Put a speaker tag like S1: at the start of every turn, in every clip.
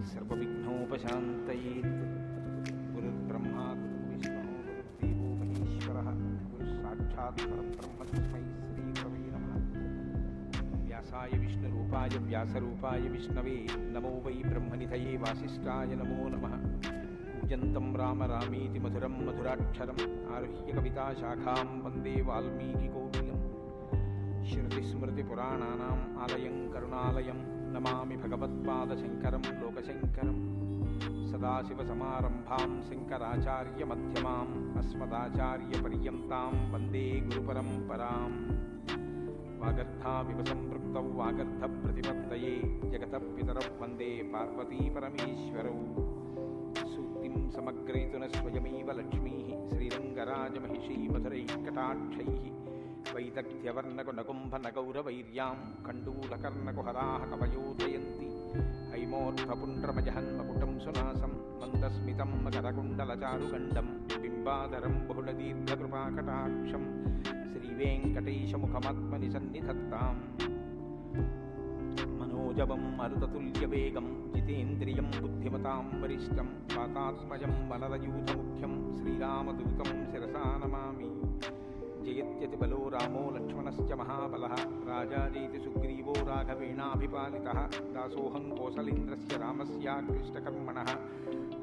S1: సర్వవిఘ్నోపశాంతయేత్. గురుర్బ్రహ్మా గురుర్విష్ణుః గురుర్దేవో మహేశ్వరः గురుస్సాక్షాత్ పరబ్రహ్మ తస్మై శ్రీగురవే నమః. వ్యాసాయ విష్ణురూపాయ వ్యాసరూపాయ విష్ణవే నమో వై బ్రహ్మనిధయే వాసిష్ఠాయ నమో నమః. కూజంతం రామ రామేతి మధురం మధురాక్షరం ఆరుహ్య కవితాశాఖాం వందే వాల్మీకికోకిలం. శృతిస్మృతిపురాణానాం ఆలయం కరుణాలయం నమామి భగవత్పాదశంకరం లోకశంకరం. సదాశివసమారంభాం శంకరాచార్యమధ్యమాం అస్మదాచార్యపర్యంతాం వందే గురుపరంపరాం. వాగర్ధావివ సంపృక్తౌ వాగర్ధప్రతిపత్తయే జగతః పితరౌ వందే పార్వతీపరమేశ్వరౌ. సూక్తిం సమగ్రయతున స్వయమేవ లక్ష్మీః శ్రీరంగరాజమహిషీ మధురైకటాక్షైః. వైదగ్ధ్యవర్ణకునకుంభనగౌరవైర్యాం కండూలకర్ణకుహరాः కవయోధయంతి. హైమోర్ధ్వపుండ్రమజహన్మకుటం సునాసం మందస్మితం మకరకుండలచారుగండం బింబాధరం బహుళదీర్ఘకృపాకటాక్షం శ్రీవేంకటేశముఖమాత్మని సన్నిధత్తాం. మనోజవం మరుతతుల్యవేగం జితేంద్రియం బుద్ధిమతాం వరిష్టం వాతాత్మజం వనరయూథముఖ్యం శ్రీరామదూతం శిరసా నమామి. జయత్యతి బలో రామో లక్ష్మణశ్చ మహాబలః రాజాజేతి సుగ్రీవో రాఘవేణాభిపాలితః. దాసోహం కోసలేంద్రస్య రామస్యాక్లిష్టకర్మణః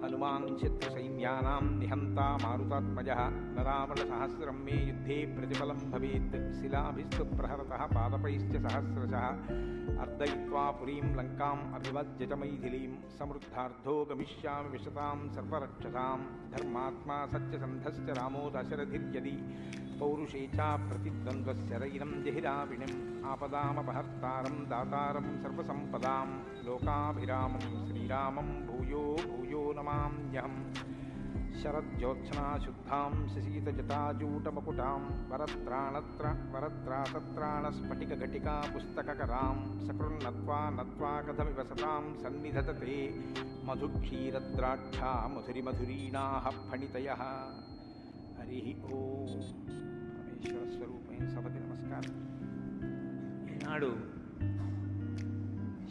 S1: హనుమాన్ శత్రుసైన్యానాం నిహంతా మారుతాత్మజः. నరావణసహస్రం మే యుద్ధే ప్రతిఫలం భవేత్ శిలాభిస్తు ప్రహరతः పాదపైశ్చ సహస్రశः. అర్దయిత్వా పురీం లంకాం అభివజ్య చ మైథిలీం సమృద్ధార్థో గమిష్యామి విశతాం సర్వరక్షసాం. ధర్మాత్మా సత్యసంధశ్చ రామో దశరథిర్యది పౌరుషే చ ప్రతిద్వంద్వశరైరం జహిరావిణిం. ఆపదామపహర్తారం దాతారం సర్వసంపదాం లోకాభిరామం శ్రీరామం భూయో భూయో నమామ్యహం. శరజ్యోత్స్నాశుద్ధాం శశీతజటాజూటమకుటాం వరత్రాసత్రాణస్ఫటికఘటికా పుస్తకకరాం. సకృన్నత్వా నత్వా కథమివ సతాం సన్నిధతతే మధుక్షీరద్రాక్షా మధురిమధురీణాః ఫణితయః. హరి ఓం. పరమేశ్వర స్వరూపమైన సభకి నమస్కారం. ఈనాడు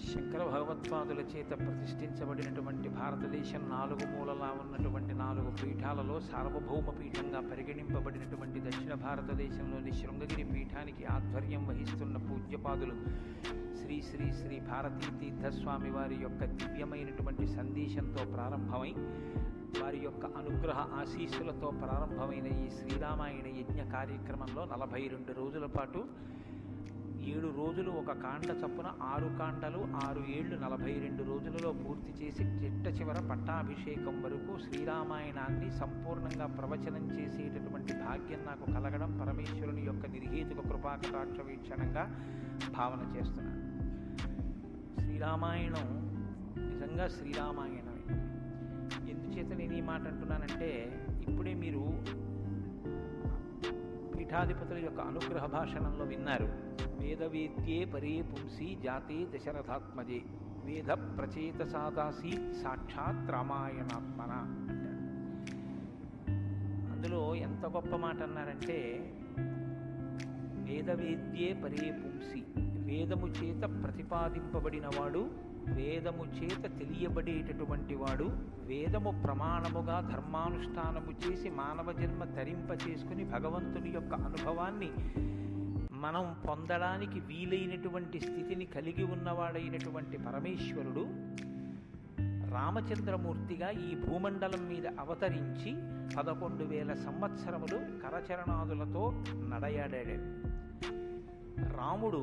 S1: శంకర భగవత్పాదుల చేత ప్రతిష్ఠించబడినటువంటి భారతదేశం 4 మూలలా ఉన్నటువంటి 4 పీఠాలలో సార్వభౌమ పీఠంగా పరిగణింపబడినటువంటి దక్షిణ భారతదేశంలోని శృంగగిరి పీఠానికి ఆధ్వర్యం వహిస్తున్న పూజ్యపాదులు శ్రీ శ్రీ శ్రీ భారతీ తీర్థస్వామి వారి యొక్క దివ్యమైనటువంటి సందేశంతో ప్రారంభమై వారి యొక్క అనుగ్రహ ఆశీస్సులతో ప్రారంభమైన ఈ శ్రీరామాయణ యజ్ఞ కార్యక్రమంలో 42 రోజుల పాటు 7 రోజులు ఒక కాండ చప్పున 6 కాండలు 6 ఏళ్ళు 42 రోజులలో పూర్తి చేసి చిట్ట చివర పట్టాభిషేకం వరకు శ్రీరామాయణాన్ని సంపూర్ణంగా ప్రవచనం చేసేటటువంటి భాగ్యం నాకు కలగడం పరమేశ్వరుని యొక్క నిర్హేతుక కృపాకటాక్ష వీక్షణంగా భావన చేస్తున్నాను. శ్రీరామాయణం నిజంగా శ్రీరామాయణమే. ఎందుచేత నేను ఈ మాట అంటున్నానంటే ఇప్పుడే మీరు పీఠాధిపతుల యొక్క అనుగ్రహ భాషణంలో విన్నారు. వేదవేద్యే పరే పుంసి జాతే దశరథాత్మజే వేద ప్రచేతసాదాసీ సాక్షాత్ రామాయణాత్మన అంటారు. అందులో ఎంత గొప్ప మాట అన్నారంటే వేదవేద్యే పరే పుంసి, వేదము చేత ప్రతిపాదింపబడినవాడు, వేదము చేత తెలియబడేటటువంటి వాడు, వేదము ప్రమాణముగా ధర్మానుష్ఠానము చేసి మానవ జన్మ తరింప చేసుకుని భగవంతుని యొక్క అనుభవాన్ని మనం పొందడానికి వీలైనటువంటి స్థితిని కలిగి ఉన్నవాడైనటువంటి పరమేశ్వరుడు రామచంద్రమూర్తిగా ఈ భూమండలం మీద అవతరించి 11,000 సంవత్సరములు కరచరణాదులతో నడయాడాడు. రాముడు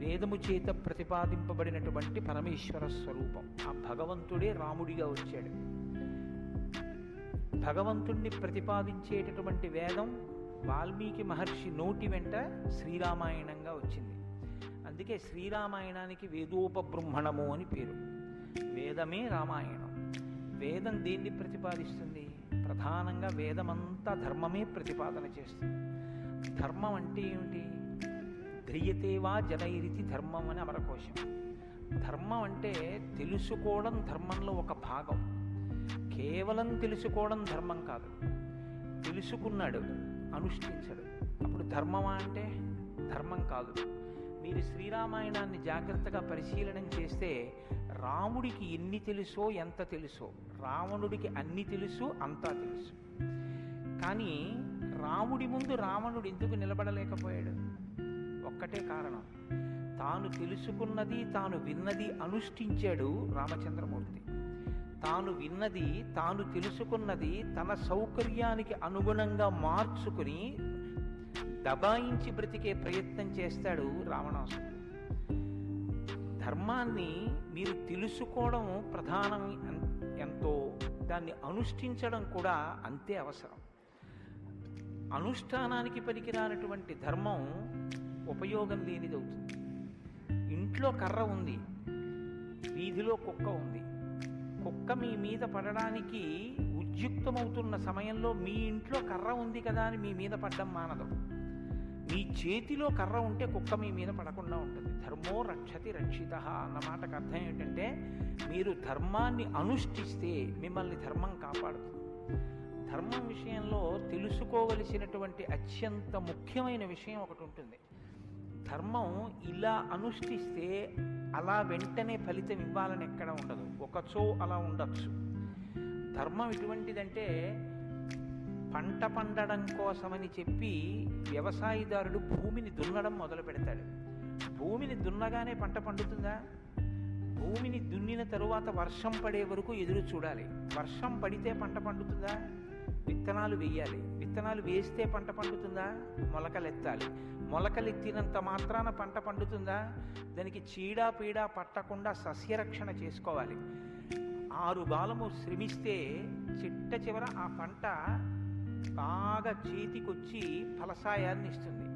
S1: వేదము చేత ప్రతిపాదింపబడినటువంటి పరమేశ్వర స్వరూపం. ఆ భగవంతుడే రాముడిగా వచ్చాడు. భగవంతుణ్ణి ప్రతిపాదించేటటువంటి వేదం వాల్మీకి మహర్షి నోటి వెంట శ్రీరామాయణంగా వచ్చింది. అందుకే శ్రీరామాయణానికి వేదోపబృంహణము అని పేరు. వేదమే రామాయణం. వేదం దేన్ని ప్రతిపాదిస్తుంది? ప్రధానంగా వేదమంతా ధర్మమే ప్రతిపాదన చేస్తుంది. ధర్మం అంటే ఏమిటి? ధ్రియతేవా జనైరితి ధర్మం అని అమరకోశం. ధర్మం అంటే తెలుసుకోవడం ధర్మంలో ఒక భాగం. కేవలం తెలుసుకోవడం ధర్మం కాదు. తెలుసుకున్నాడు, అనుష్ఠించడు, అప్పుడు ధర్మమా అంటే ధర్మం కాదు. మీరు శ్రీరామాయణాన్ని జాగ్రత్తగా పరిశీలనం చేస్తే రాముడికి ఎన్ని తెలుసో ఎంత తెలుసో, రావణుడికి అన్ని తెలుసు అంతా తెలుసు. కానీ రాముడి ముందు రావణుడు ఎందుకు నిలబడలేకపోయాడు? ఒక్కటే కారణం, తాను తెలుసుకున్నది తాను విన్నది అనుష్ఠించాడు రామచంద్రమూర్తి. తాను విన్నది తాను తెలుసుకున్నది తన సౌకర్యానికి అనుగుణంగా మార్చుకుని దబాయించి బ్రతికే ప్రయత్నం చేస్తాడు రావణాసురుడు. ధర్మాన్ని మీరు తెలుసుకోవడం ప్రధానం ఎంతో, దాన్ని అనుష్ఠించడం కూడా అంతే అవసరం. అనుష్ఠానానికి పనికిరానటువంటి ధర్మం ఉపయోగం లేనిదవుతుంది. ఇంట్లో కర్ర ఉంది, వీధిలో కుక్క ఉంది. కుక్క మీ మీద పడడానికి ఉద్యుక్తమవుతున్న సమయంలో మీ ఇంట్లో కర్ర ఉంది కదా అని మీ మీద పడ్డం మానదు. మీ చేతిలో కర్ర ఉంటే కుక్క మీ మీద పడకుండా ఉంటుంది. ధర్మో రక్షతి రక్షిత అన్న మాటకు అర్థం ఏంటంటే, మీరు ధర్మాన్ని అనుష్ఠిస్తే మిమ్మల్ని ధర్మం కాపాడుతుంది. ధర్మం విషయంలో తెలుసుకోవలసినటువంటి అత్యంత ముఖ్యమైన విషయం ఒకటి ఉంటుంది. ధర్మం ఇలా అనుష్ఠిస్తే అలా వెంటనే ఫలితం ఇవ్వాలని ఎక్కడ ఉండదు, ఒకచో అలా ఉండొచ్చు. ధర్మం ఎటువంటిదంటే, పంట పండడం కోసమని చెప్పి వ్యవసాయదారుడు భూమిని దున్నడం మొదలు పెడతాడు. భూమిని దున్నగానే పంట పండుతుందా? భూమిని దున్నిన తరువాత వర్షం పడే వరకు ఎదురు చూడాలి. వర్షం పడితే పంట పండుతుందా? విత్తనాలు వేయాలి. విత్తనాలు వేస్తే పంట పండుతుందా? మొలకలెత్తాలి. మొలకలెత్తినంత మాత్రాన పంట పండుతుందా? దానికి చీడా పీడా పట్టకుండా సస్యరక్షణ చేసుకోవాలి. 6 కాలము శ్రమిస్తే చిట్ట చివర ఆ పంట బాగా చేతికొచ్చి ఫలసాయాన్ని ఇస్తుంది.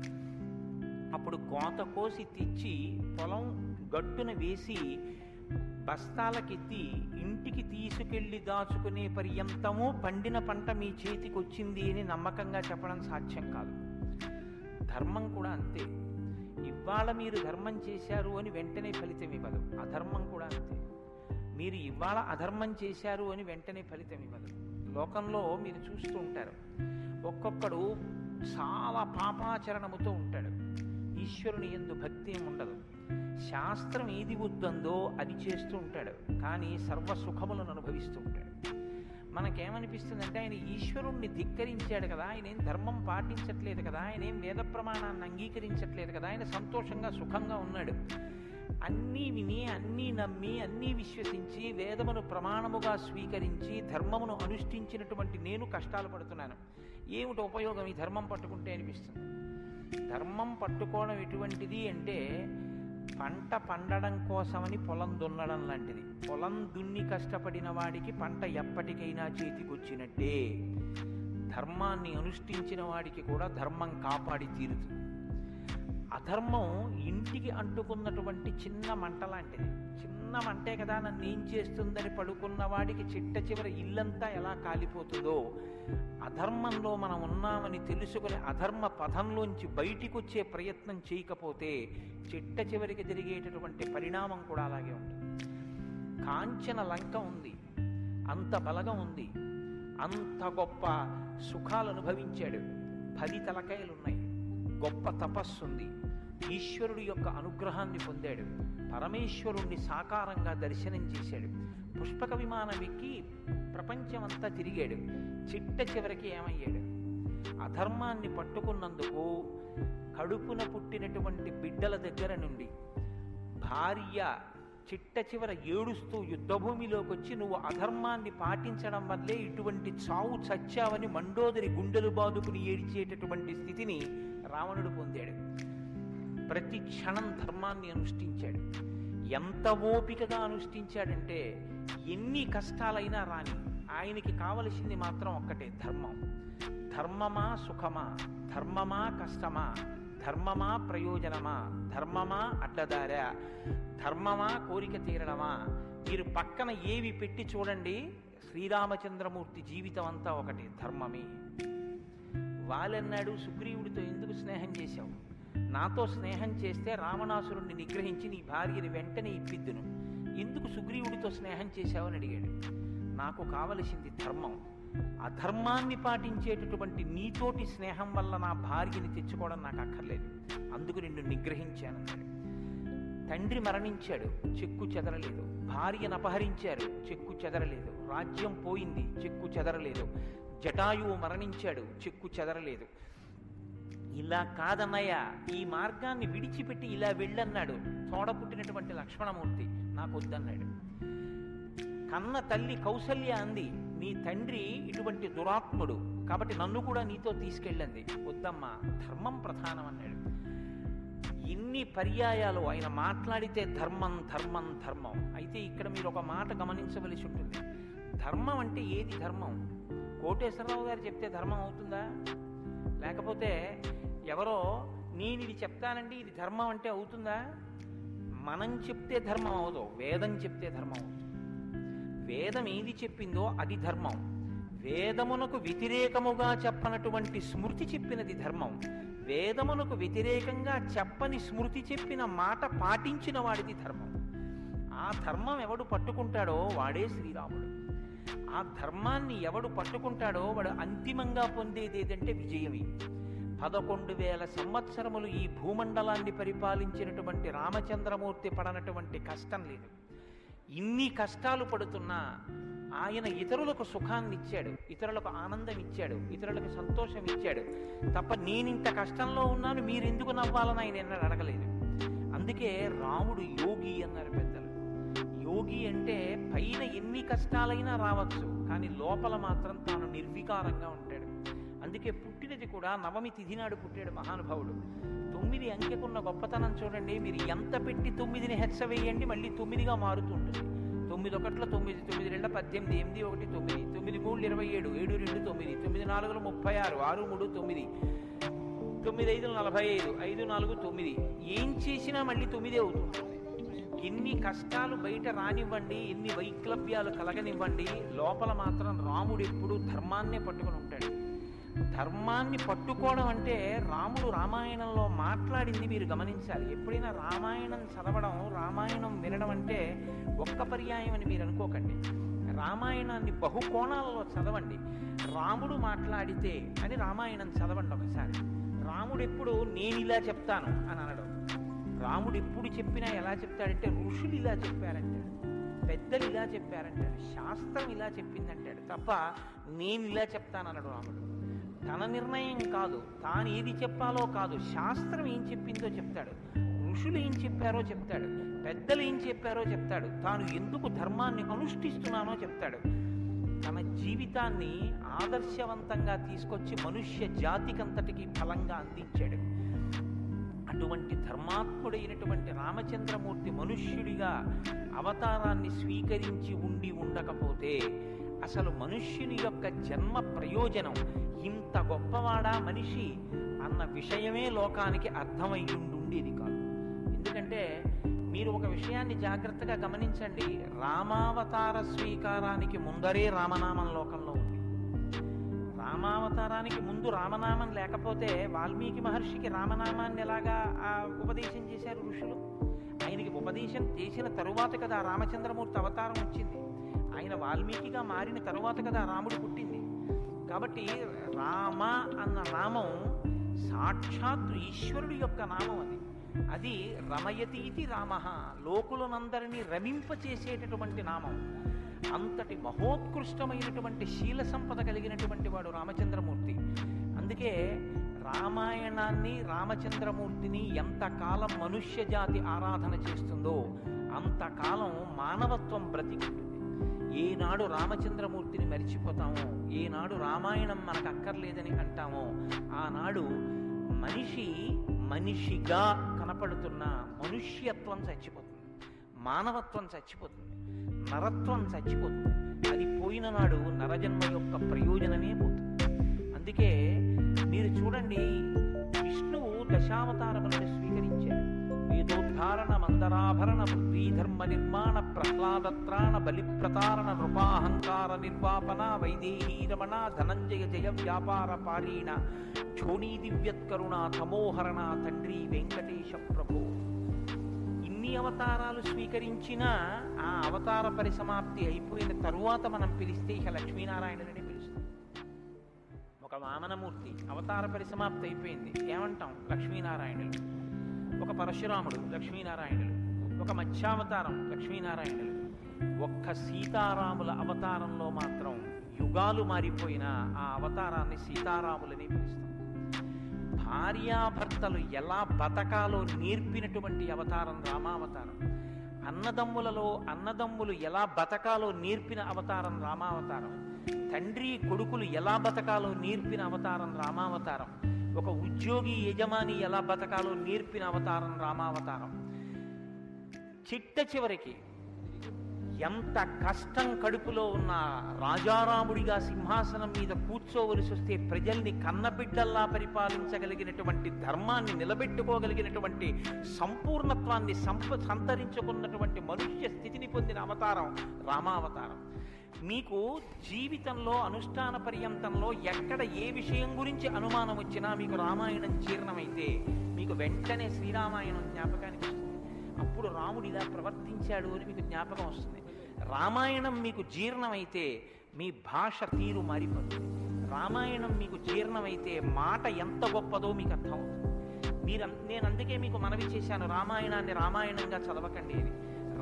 S1: అప్పుడు కోత కోసి తెచ్చి పొలం గట్టున వేసి బస్తాలకెత్తి ఇంటికి తీసుకెళ్లి దాచుకునే పర్యంతము పండిన పంట మీ చేతికి వచ్చింది అని నమ్మకంగా చెప్పడం సాధ్యం కాదు. ధర్మం కూడా అంతే. ఇవాళ మీరు ధర్మం చేశారు అని వెంటనే ఫలితం ఇవ్వదు. అధర్మం కూడా అంతే. మీరు ఇవాళ అధర్మం చేశారు అని వెంటనే ఫలితం ఇవ్వదు. లోకంలో మీరు చూస్తూ ఉంటారు, ఒక్కొక్కడు చాలా పాపాచరణముతో ఉంటాడు. ఈశ్వరుని యందు భక్తి ఏమి ఉండదు. శాస్త్రం ఏది వద్దందో అది చేస్తూ ఉంటాడు, కానీ సర్వసుఖములను అనుభవిస్తూ ఉంటాడు. మనకేమనిపిస్తుందంటే, ఆయన ఈశ్వరుణ్ణి ధిక్కరించాడు కదా, ఆయన ఏం ధర్మం పాటించట్లేదు కదా, ఆయన ఏం వేద ప్రమాణాన్ని అంగీకరించట్లేదు కదా, ఆయన సంతోషంగా సుఖంగా ఉన్నాడు. అన్నీ విని అన్నీ నమ్మి అన్నీ విశ్వసించి వేదమును ప్రమాణముగా స్వీకరించి ధర్మమును అనుష్ఠించినటువంటి నేను కష్టాలు పడుతున్నాను, ఏమిటి ఉపయోగం ఈ ధర్మం పట్టుకుంటే అనిపిస్తుంది. ధర్మం పట్టుకోవడం ఎటువంటిది అంటే, పంట పండడం కోసమని పొలం దున్నడం లాంటిది. పొలం దున్ని కష్టపడిన వాడికి పంట ఎప్పటికైనా చేతికొచ్చినట్టే. ధర్మాన్ని అనుష్ఠించిన వాడికి కూడా ధర్మం కాపాడి తీరుతుంది. అధర్మం ఇంటికి అంటుకున్నటువంటి చిన్న మంట లాంటిది. చిన్న మంటే కదా నన్ను ఏం చేస్తుందని పడుకున్న వాడికి చిట్ట చివరి ఇల్లంతా ఎలా కాలిపోతుందో, అధర్మంలో మనం ఉన్నామని తెలుసుకుని అధర్మ పథంలోంచి బయటికి వచ్చే ప్రయత్నం చేయకపోతే చిట్ట చివరికి జరిగేటటువంటి పరిణామం కూడా అలాగే ఉంటుంది. కాంచన లంక ఉంది, అంత బలగం ఉంది, అంత గొప్ప సుఖాలు అనుభవించాడు, 10 తలకాయలున్నాయి, గొప్ప తపస్సు ఉంది, ఈశ్వరుడి యొక్క అనుగ్రహాన్ని పొందాడు, పరమేశ్వరుణ్ణి సాకారంగా దర్శనం చేశాడు, పుష్పక విమానం ఎక్కి ప్రపంచమంతా తిరిగాడు. చిట్ట చివరికి ఏమయ్యాడు? అధర్మాన్ని పట్టుకున్నందుకు కడుపున పుట్టినటువంటి బిడ్డల దగ్గర నుండి భార్య చిట్ట చివర ఏడుస్తూ యుద్ధభూమిలోకి వచ్చి, నువ్వు అధర్మాన్ని పాటించడం వల్లే ఇటువంటి చావు చచ్చావని మండోదరి గుండెలు బాదుకుని ఏడిచేటటువంటి స్థితిని రావణుడు పొందాడు. ప్రతి క్షణం ధర్మాన్ని అనుష్ఠించాడు. ఎంత ఓపికగా అనుష్ఠించాడంటే, ఎన్ని కష్టాలైనా రాని ఆయనకి కావలసింది మాత్రం ఒక్కటే, ధర్మం. ధర్మమా సుఖమా, ధర్మమా కష్టమా, ధర్మమా ప్రయోజనమా, ధర్మమా అడ్డదారా, ధర్మమా కోరిక తీరడమా, మీరు పక్కన ఏవి పెట్టి చూడండి, శ్రీరామచంద్రమూర్తి జీవితం అంతా ఒకటి, ధర్మమే. వాళ్ళన్నాడు, సుగ్రీవుడితో ఎందుకు స్నేహం చేశావు? నాతో స్నేహం చేస్తే రావణాసురుణ్ణి నిగ్రహించి నీ భార్యని వెంటనే ఇప్పిద్దును, ఎందుకు సుగ్రీవుడితో స్నేహం చేశావని అడిగాడు. నాకు కావలసింది ధర్మం. అధర్మాన్ని పాటించేటటువంటి నీతోటి స్నేహం వల్ల నా భార్యని తెచ్చుకోవడం నాకు అక్కర్లేదు, అందుకు నిన్ను నిగ్రహించానన్నాడు. తండ్రి మరణించాడు, చెక్కు చెదరలేదు. భార్యను అపహరించారు, చెక్కు చెదరలేదు. రాజ్యం పోయింది, చెక్కు చెదరలేదు. జటాయువు మరణించాడు, చెక్కు చెదరలేదు. ఇలా కాదన్నయ్య, ఈ మార్గాన్ని విడిచిపెట్టి ఇలా వెళ్ళన్నాడు. తోడ పుట్టినటువంటి లక్ష్మణమూర్తి నాకు వద్దన్నాడు. కన్న తల్లి కౌసల్య అంది, నీ తండ్రి ఇటువంటి దురాత్ముడు కాబట్టి నన్ను కూడా నీతో తీసుకెళ్ళండి. వద్దమ్మా, ధర్మం ప్రధానం అన్నాడు. ఎన్ని పర్యాయాలు ఆయన మాట్లాడితే ధర్మం ధర్మం ధర్మం. అయితే ఇక్కడ మీరు ఒక మాట గమనించవలసి ఉంటుంది. ధర్మం అంటే ఏది ధర్మం? కోటేశ్వరరావు గారు చెప్తే ధర్మం అవుతుందా? లేకపోతే ఎవరో నేను ఇది చెప్తానండి ఇది ధర్మం అంటే అవుతుందా? మనం చెప్తే ధర్మం అవదు, వేదం చెప్తే ధర్మం అవుతుంది. వేదం ఏది చెప్పిందో అది ధర్మం. వేదమునకు వ్యతిరేకముగా చెప్పనటువంటి స్మృతి చెప్పినది ధర్మం. వేదమునకు వ్యతిరేకంగా చెప్పని స్మృతి చెప్పిన మాట పాటించిన వాడిది ధర్మం. ఆ ధర్మం ఎవడు పట్టుకుంటాడో వాడే శ్రీరాముడు. ఆ ధర్మాన్ని ఎవడు పట్టుకుంటాడో వాడు అంతిమంగా పొందేది ఏదంటే విజయమే. 11,000 సంవత్సరములు ఈ భూమండలాన్ని పరిపాలించినటువంటి రామచంద్రమూర్తి పడనటువంటి కష్టం లేదు. ఇన్ని కష్టాలు పడుతున్నా ఆయన ఇతరులకు సుఖాన్ని ఇచ్చాడు, ఇతరులకు ఆనందం ఇచ్చాడు, ఇతరులకు సంతోషం ఇచ్చాడు తప్ప నేనింత కష్టంలో ఉన్నాను మీరెందుకు నవ్వాలని ఆయన ఎన్నడూ అడగలేదు. అందుకే రాముడు యోగి అన్నారు పెద్దలు. యోగి అంటే పైన ఎన్ని కష్టాలైనా రావచ్చు, కానీ లోపల మాత్రం తాను నిర్వికారంగా ఉంటాడు. అందుకే పుట్టినది కూడా నవమి తిథి నాడు పుట్టాడు మహానుభావుడు. 9 అంకెకున్న గొప్పతనం చూడండి. మీరు ఎంత పెట్టి 9ని హెచ్చ వేయండి మళ్ళీ 9గా మారుతూ ఉంటుంది. 9 ఒకట్ల 9, 9 2 18, 8 1 9, 9 3 27, 7 2 9, 9 4 36, 6 3 9, 9 5 45, 5 4 9. ఏం చేసినా మళ్ళీ 9 అవుతుంటుంది. ఎన్ని కష్టాలు బయట రానివ్వండి, ఎన్ని వైక్లభ్యాలు కలగనివ్వండి, లోపల మాత్రం రాముడు ఎప్పుడూ ధర్మాన్నే పట్టుకుని ఉంటాడు. ధర్మాన్ని పట్టుకోవడం అంటే రాముడు రామాయణంలో మాట్లాడింది మీరు గమనించాలి. ఎప్పుడైనా రామాయణం చదవడం, రామాయణం వినడం అంటే ఒక్క పర్యాయం అని మీరు అనుకోకండి. రామాయణాన్ని బహుకోణాలలో చదవండి. రాముడు మాట్లాడితే అని రామాయణం చదవండి ఒకసారి. రాముడు ఎప్పుడు నేను ఇలా చెప్తాను అని అనడం. రాముడు ఎప్పుడు చెప్పినా ఎలా చెప్తాడంటే ఋషులు ఇలా చెప్పారంటాడు, పెద్దలు ఇలా చెప్పారంటాడు, శాస్త్రం ఇలా చెప్పిందంటాడు తప్ప నేను ఇలా చెప్తానన్నాడు రాముడు. తన నిర్ణయం కాదు, తాను ఏది చెప్పాలో కాదు, శాస్త్రం ఏం చెప్పిందో చెప్తాడు, ఋషులు ఏం చెప్పారో చెప్తాడు, పెద్దలు ఏం చెప్పారో చెప్తాడు, తాను ఎందుకు ధర్మాన్ని అనుష్ఠిస్తున్నానో చెప్తాడు. తన జీవితాన్ని ఆదర్శవంతంగా తీసుకొచ్చి మనుష్య జాతికంతటికి ఫలంగా అందించాడు. అటువంటి ధర్మాత్ముడైనటువంటి రామచంద్రమూర్తి మనుష్యుడిగా అవతారాన్ని స్వీకరించి ఉండకపోతే అసలు మనుష్యుని యొక్క జన్మ ప్రయోజనం ఇంత గొప్పవాడా మనిషి అన్న విషయమే లోకానికి అర్థమయ్యుండేది కాదు. ఎందుకంటే మీరు ఒక విషయాన్ని జాగ్రత్తగా గమనించండి. రామావతార స్వీకారానికి ముందరే రామనామం లోకంలో ఉంది. రామావతారానికి ముందు రామనామం లేకపోతే వాల్మీకి మహర్షికి రామనామాన్ని ఎలాగా ఉపదేశం చేశారు ఋషులు? ఆయనకి ఉపదేశం చేసిన తరువాత కదా రామచంద్రమూర్తి అవతారం వచ్చింది. ఆయన వాల్మీకిగా మారిన తరువాత కదా రాముడు పుట్టింది. కాబట్టి రామ అన్న నామం సాక్షాత్తు ఈశ్వరుడి యొక్క నామం. అది రమయతీతి రామ, లోకులనందరినీ రమింపచేసేటటువంటి నామం. అంతటి మహోత్కృష్టమైనటువంటి శీల సంపద కలిగినటువంటి వాడు రామచంద్రమూర్తి. అందుకే రామాయణాన్ని, రామచంద్రమూర్తిని ఎంతకాలం మనుష్య జాతి ఆరాధన చేస్తుందో అంతకాలం మానవత్వం బ్రతికుంటుంది. ఏనాడు రామచంద్రమూర్తిని మరిచిపోతామో, ఏనాడు రామాయణం మనకు అక్కర్లేదని అంటామో, ఆనాడు మనిషిగా కనపడుతున్న మనుష్యత్వం చచ్చిపోతుంది, మానవత్వం చచ్చిపోతుంది, నరత్వం చచ్చిపోతుంది. అది పోయిన నాడు నరజన్మ యొక్క ప్రయోజనమే పోతుంది. అందుకే మీరు చూడండి, విష్ణువు దశావతారములను స్వీకరించాడు. వేదోద్ధారణ, మందరాభరణ, పృథ్వీధర్మ నిర్మాణ, ప్రహ్లాదత్రాణ, బలిప్రతారణ, నృపాహంకార నిర్వాపన, వైదేహీ రమణ, ధనంజయ జయ వ్యాపార పారీణ, ఝోనీ దివ్యత్కరుణ, తమోహరణ, తండ్రి వెంకటేశ ప్రభో. ఇన్ని అవతారాలు స్వీకరించిన ఆ అవతార పరిసమాప్తి అయిపోయిన తరువాత మనం పిలిస్తే ఇక లక్ష్మీనారాయణుని పిలుస్తాం. వామనమూర్తి అవతార పరిసమాప్తి అయిపోయింది. ఏమంటాం? లక్ష్మీనారాయణులు. ఒక పరశురాముడు, లక్ష్మీనారాయణులు. ఒక మత్స్యావతారం, లక్ష్మీనారాయణులు. ఒక్క సీతారాముల అవతారంలో మాత్రం యుగాలు మారిపోయినా ఆ అవతారాన్ని సీతారాములని పిలుస్తాం. భార్యాభర్తలు ఎలా బతకాలో నేర్పినటువంటి అవతారం రామావతారం. అన్నదమ్ములు ఎలా బతకాలో నేర్పిన అవతారం రామావతారం. తండ్రి కొడుకులు ఎలా బతకాలో నేర్పిన అవతారం రామావతారం. ఒక ఉద్యోగి యజమాని ఎలా బతకాలో నేర్పిన అవతారం రామావతారం. చివరికి ఎంత కష్టం కడుపులో ఉన్న రాజారాముడిగా సింహాసనం మీద కూర్చోవలసి వస్తే ప్రజల్ని కన్నబిడ్డల్లా పరిపాలించగలిగినటువంటి ధర్మాన్ని నిలబెట్టుకోగలిగినటువంటి సంపూర్ణత్వాన్ని సంతరించుకున్నటువంటి మనుష్య స్థితిని పొందిన అవతారం రామావతారం. మీకు జీవితంలో అనుష్ఠాన పర్యంతంలో ఎక్కడ ఏ విషయం గురించి అనుమానం వచ్చినా మీకు రామాయణం జీర్ణమైతే మీకు వెంటనే శ్రీరామాయణం జ్ఞాపకానికి వస్తుంది. అప్పుడు రాముడు ఇలా ప్రవర్తించాడు అని మీకు జ్ఞాపకం వస్తుంది. రామాయణం మీకు జీర్ణమైతే మీ భాష తీరు మారిపోతుంది. రామాయణం మీకు జీర్ణమైతే మాట ఎంత గొప్పదో మీకు అర్థమవుతుంది. నేను అందుకే మీకు మనవి చేశాను, రామాయణాన్ని రామాయణంగా చదవకండి అని.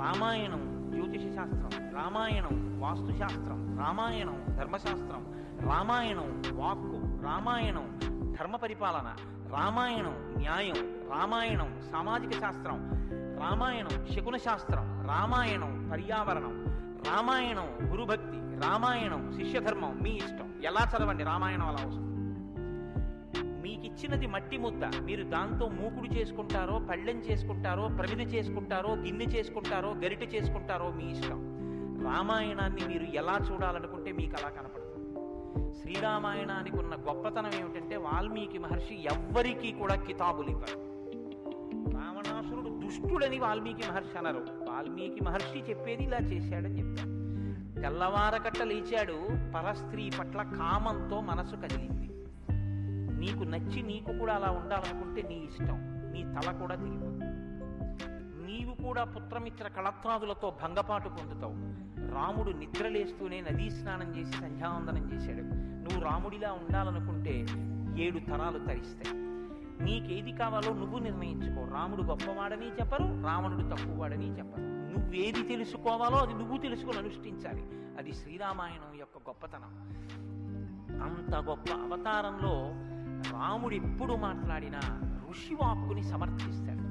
S1: రామాయణం జ్యోతిష శాస్త్రం, రామాయణం వాస్తుశాస్త్రం, రామాయణం ధర్మశాస్త్రం, రామాయణం వాక్కు, రామాయణం ధర్మ పరిపాలన, రామాయణం న్యాయం, రామాయణం సామాజిక శాస్త్రం, రామాయణం శకున శాస్త్రం, రామాయణం పర్యావరణం, రామాయణం గురుభక్తి, రామాయణం శిష్యధర్మం. మీ ఇష్టం, ఎలా చదవండి. రామాయణం అలా వస్తుంది. మీకిచ్చినది మట్టి ముద్ద. మీరు దాంతో మూకుడు చేసుకుంటారో, పళ్ళెం చేసుకుంటారో, ప్రమిద చేసుకుంటారో, గిన్నె చేసుకుంటారో, గరిటె చేసుకుంటారో మీ ఇష్టం. రామాయణాన్ని మీరు ఎలా చూడాలనుకుంటే మీకు అలా కనపడుతుంది. శ్రీరామాయణానికి ఉన్న గొప్పతనం ఏమిటంటే వాల్మీకి మహర్షి ఎవ్వరికీ కూడా కితాబులు ఇవ్వరు. రావణాసురుడు దుష్టుడని వాల్మీకి మహర్షి అనరు. వాల్మీకి మహర్షి చెప్పేది ఇలా చేశాడని చెప్తారు. తెల్లవారకట్ట లేచాడు, పరస్త్రీ పట్ల కామంతో మనసు కదిలింది. నీకు నచ్చి నీకు కూడా అలా ఉండాలనుకుంటే నీ ఇష్టం, నీ తల కూడా తిరిగిపోతుంది. నీవు కూడా పుత్రమిత్ర కళత్రాదులతో భంగపాటు పొందుతావు. రాముడు నిద్రలేస్తూనే నదీ స్నానం చేసి సంధ్యావందనం చేశాడు. నువ్వు రాముడిలా ఉండాలనుకుంటే 7 తరాలు తరిస్తాయి. నీకేది కావాలో నువ్వు నిర్ణయించుకో. రాముడు గొప్పవాడని చెప్పరు, రావణుడు తక్కువవాడని చెప్పరు. నువ్వేది తెలుసుకోవాలో అది నువ్వు తెలుసుకొని అనుష్ఠించాలి. అది శ్రీరామాయణం యొక్క గొప్పతనం. అంత గొప్ప అవతారంలో రాముడిప్పుడు మాట్లాడినా ఋషివాక్కుని సమర్థిస్తాడు.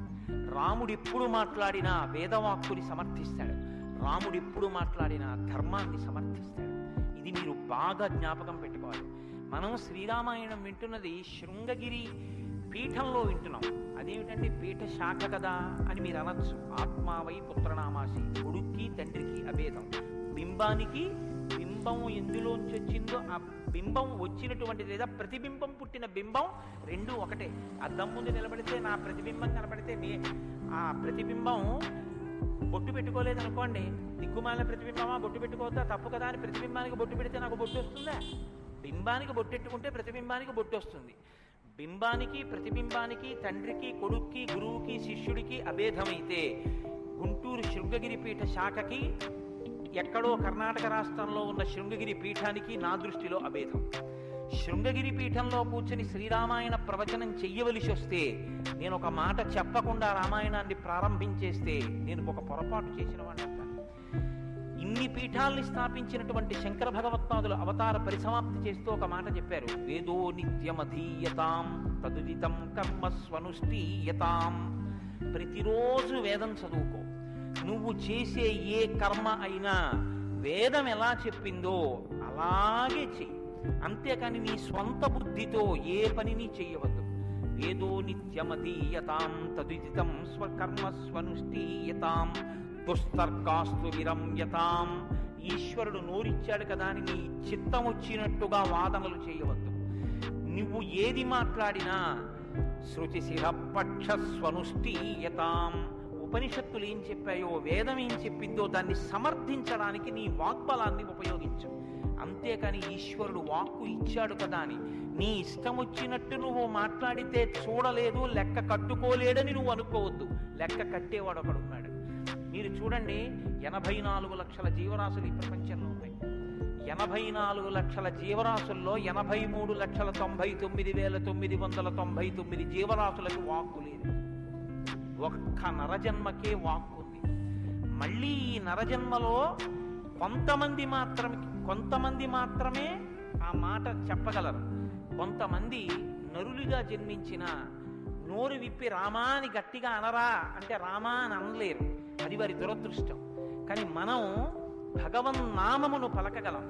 S1: రాముడిప్పుడు మాట్లాడినా వేదవాక్కుని సమర్థిస్తాడు. రాముడిప్పుడు మాట్లాడినా ధర్మాన్ని సమర్థిస్తాడు. ఇది మీరు బాగా జ్ఞాపకం పెట్టుకోవాలి. మనం శ్రీరామాయణం వింటున్నది శృంగగిరి పీఠంలో వింటున్నాం. అదేమిటండి పీఠ శాఖ కదా అని మీరు అనొచ్చు. ఆత్మావై పుత్రనామాసి, కొడుక్కి తండ్రికి అభేదం. బింబానికి బింబం ఎందులోంచి వచ్చిందో ఆ బింబం వచ్చినటువంటిది లేదా ప్రతిబింబం పుట్టిన బింబం రెండు ఒకటే. అద్దం ముందు నిలబడితే నా ప్రతిబింబం కనపడితే ఆ ప్రతిబింబం బొట్టు పెట్టుకోలేదనుకోండి, దిక్కుమాలిన ప్రతిబింబమా బొట్టు పెట్టుకోవద్దా తప్పు కదా అని ప్రతిబింబానికి బొట్టు పెడితే నాకు బొట్టు వస్తుందా? బింబానికి బొట్టెట్టుకుంటే ప్రతిబింబానికి బొట్టు వస్తుంది. బింబానికి ప్రతిబింబానికి తండ్రికి కొడుక్కి గురువుకి శిష్యుడికి అభేదమైతే గుంటూరు శృంగగిరి పీఠ శాఖకి ఎక్కడో కర్ణాటక రాష్ట్రంలో ఉన్న శృంగగిరి పీఠానికి నా దృష్టిలో అభేదం. శృంగగిరి పీఠంలో కూర్చొని శ్రీరామాయణ ప్రవచనం చెయ్యవలసి వస్తే నేను ఒక మాట చెప్పకుండా రామాయణాన్ని ప్రారంభించేస్తే నేను ఒక పొరపాటు చేసిన వాడిని. ఇన్ని పీఠాల్ని స్థాపించినటువంటి శంకర భగవత్పాదులు అవతార పరిసమాప్తి చేస్తూ ఒక మాట చెప్పారు. వేదో నిత్యమధీయతాం తదుదితం కర్మ స్వనుష్ఠీయతాం. ప్రతిరోజు వేదం చదువుకో. నువ్వు చేసే ఏ కర్మ అయినా వేదం ఎలా చెప్పిందో అలాగే చెయ్యి. అంతేకాని నీ స్వంత బుద్ధితో ఏ పనిని చెయ్యవద్దు. వేదో నిత్యమధీయతాం తదుదితం స్వకర్మ స్వనుష్ఠీయతాం దుస్తర్కాస్తు విరమ్యతాం. ఈశ్వరుడు నోరిచ్చాడు కదా అని నీ చిత్తం వచ్చినట్టుగా వాదనలు చేయవద్దు. నువ్వు ఏది మాట్లాడినా శృతిశిరపక్ష స్వనుష్ఠీయతాం. ఉపనిషత్తులు ఏం చెప్పాయో, వేదం ఏం చెప్పిందో దాన్ని సమర్థించడానికి నీ వాగ్బలాన్ని ఉపయోగించు. అంతేకాని ఈశ్వరుడు వాక్కు ఇచ్చాడు కదా అని నీ ఇష్టం వచ్చినట్టు నువ్వు మాట్లాడితే చూడలేదు, లెక్క కట్టుకోలేడని నువ్వు అనుకోవద్దు. లెక్క కట్టేవాడు ఒకడున్నాడు. మీరు చూడండి, 84 లక్షల జీవరాశులు ఈ ప్రపంచంలో ఉన్నాయి. 84 లక్షల జీవరాశుల్లో 83,99,999 జీవరాశులకు వాక్కు లేదు. ఒక్క నరజన్మకే వాక్కు ఉంది. మళ్ళీ ఈ నరజన్మలో కొంతమంది మాత్రమే ఆ మాట చెప్పగలరు. కొంతమంది నరులుగా జన్మించిన నోరు విప్పి రామా అని గట్టిగా అనరా అంటే రామా అని అనలేరు. అది వారి దురదృష్టం. కానీ మనం భగవన్నామమును పలకగలం.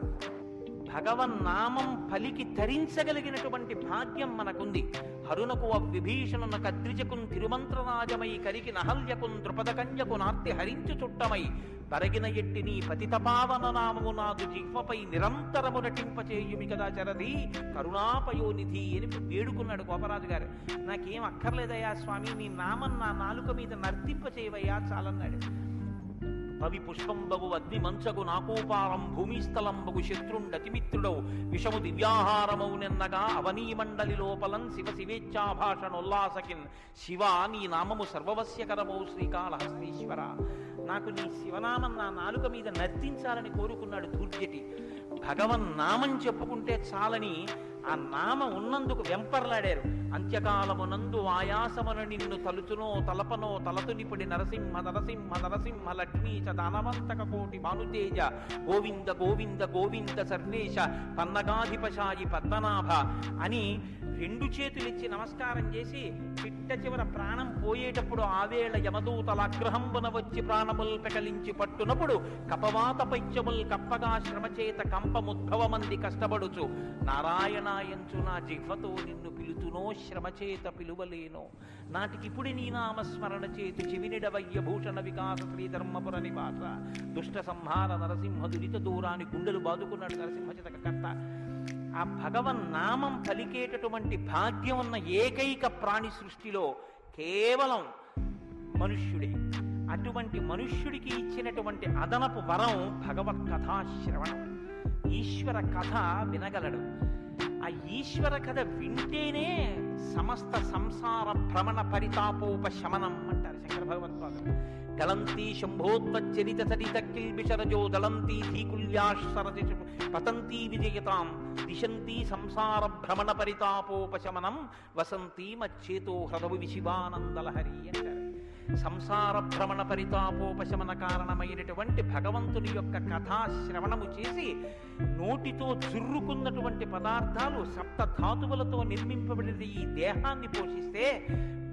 S1: భగవన్నామం పలికి తరించగలిగినటువంటి భాగ్యం మనకుంది. హరునకు విభీషణున కద్రిజకున్ తిరుమంత్రరాజమై కరికి నహల్యకున్ ద్రుపదకన్యకు నార్తి హరించు చుట్టమై బరగిన ఎట్టి నీ పతితపావన నామము నాదు జిహ్వపై నిరంతరము నటింపచేయుమి కదా చరది కరుణాపయోనిధి అని వేడుకున్నాడు గోపరాజు గారు. నాకేం అక్కర్లేదయ్యా స్వామి, నీ నామం నా నాలుక మీద నర్తింపచేయవయ్యా చాలన్నాడు. పవి పుష్పంబగు అగ్ని మంచగు నాకోపారం భూమిస్థలంబగు శత్రుండతిమిత్రుడవు విషము దివ్యాహారమౌ నిన్నగా అవనీమండలి లోపలం శివ శివేచ్ఛాభాషణోల్లాసకిన్ శివ నీ నామము సర్వవస్యకరమౌ శ్రీకాళహస్తీశ్వర. నాకు నీ శివనామం నా నాలుక మీద నర్తించాలని కోరుకున్నాడు ధూర్జటి. భగవన్నామం చెప్పుకుంటే చాలని ఆ నామం ఉన్నందుకు వెంపర్లాడారు. అంత్యకాలమునందు ఆయాసమున నిన్ను తలుచునో తలపనో తలతునిపుడి నరసింహ నరసింహ నరసింహ లక్ష్మీచ దానవంతక కోటి భానుతేజ గోవింద గోవింద గోవింద సర్వేశ పన్నగాధిపశాయి పద్మనాభ అని 2 చేతులిచ్చి నమస్కారం చేసి పిట్ట చివర ప్రాణం పోయేటప్పుడు ఆవేళ యమదూతల అగ్రహంబున వచ్చి ప్రాణముల్ పెకలించి పట్టునప్పుడు కపవాత పైత్యముల్ కప్పగా శ్రమచేత కంపముద్భవమంది కష్టపడుచు నారాయణాయంచు నా జిహ్వతో నిన్ను పిలుతునో శ్రమచేత పిలువలేనో నాటికిప్పుడు నీ నామస్మరణ చేతు చివినిడవయ్య భూషణ వికాస శ్రీధర్మపుర నివాస దుష్ట సంహార నరసింహ దురిత దూరాన్ని గుండెలు బాదుకున్నాడు నరసింహచితకర్త. ఆ భగవన్నామం పలికేటటువంటి భాగ్యం ఉన్న ఏకైక ప్రాణి సృష్టిలో కేవలం మనుష్యుడే. అటువంటి మనుష్యుడికి ఇచ్చినటువంటి అదనపు వరం భగవత్ కథాశ్రవణం. ఈశ్వర కథ వినగలడు. ఆ ఈశ్వర కథ వింటేనే సమస్త సంసార భ్రమణ పరితాపోపశమనం అంటారు శంకర భగవత్పాదులు. గలంతి శంభోత్వచ్చరిత సరిత కిల్బిషరజో దళంతి ధీకుల్యాశ్వరతి పతంతి విజయతాం దిశంతి సంసార భ్రమణ పరితాపోపశమనం వసంతి మచ్చేతో హ్రదవు విశివానందలహరి అంటారు. సంసార భ్రమణ పరితాపోపశమన కారణమైనటువంటి భగవంతుని యొక్క కథాశ్రవణము చేసి నోటితో చుర్రుకున్నటువంటి పదార్థాలు సప్త ధాతువులతో నిర్మింపబడిన ఈ దేహాన్ని పోషిస్తే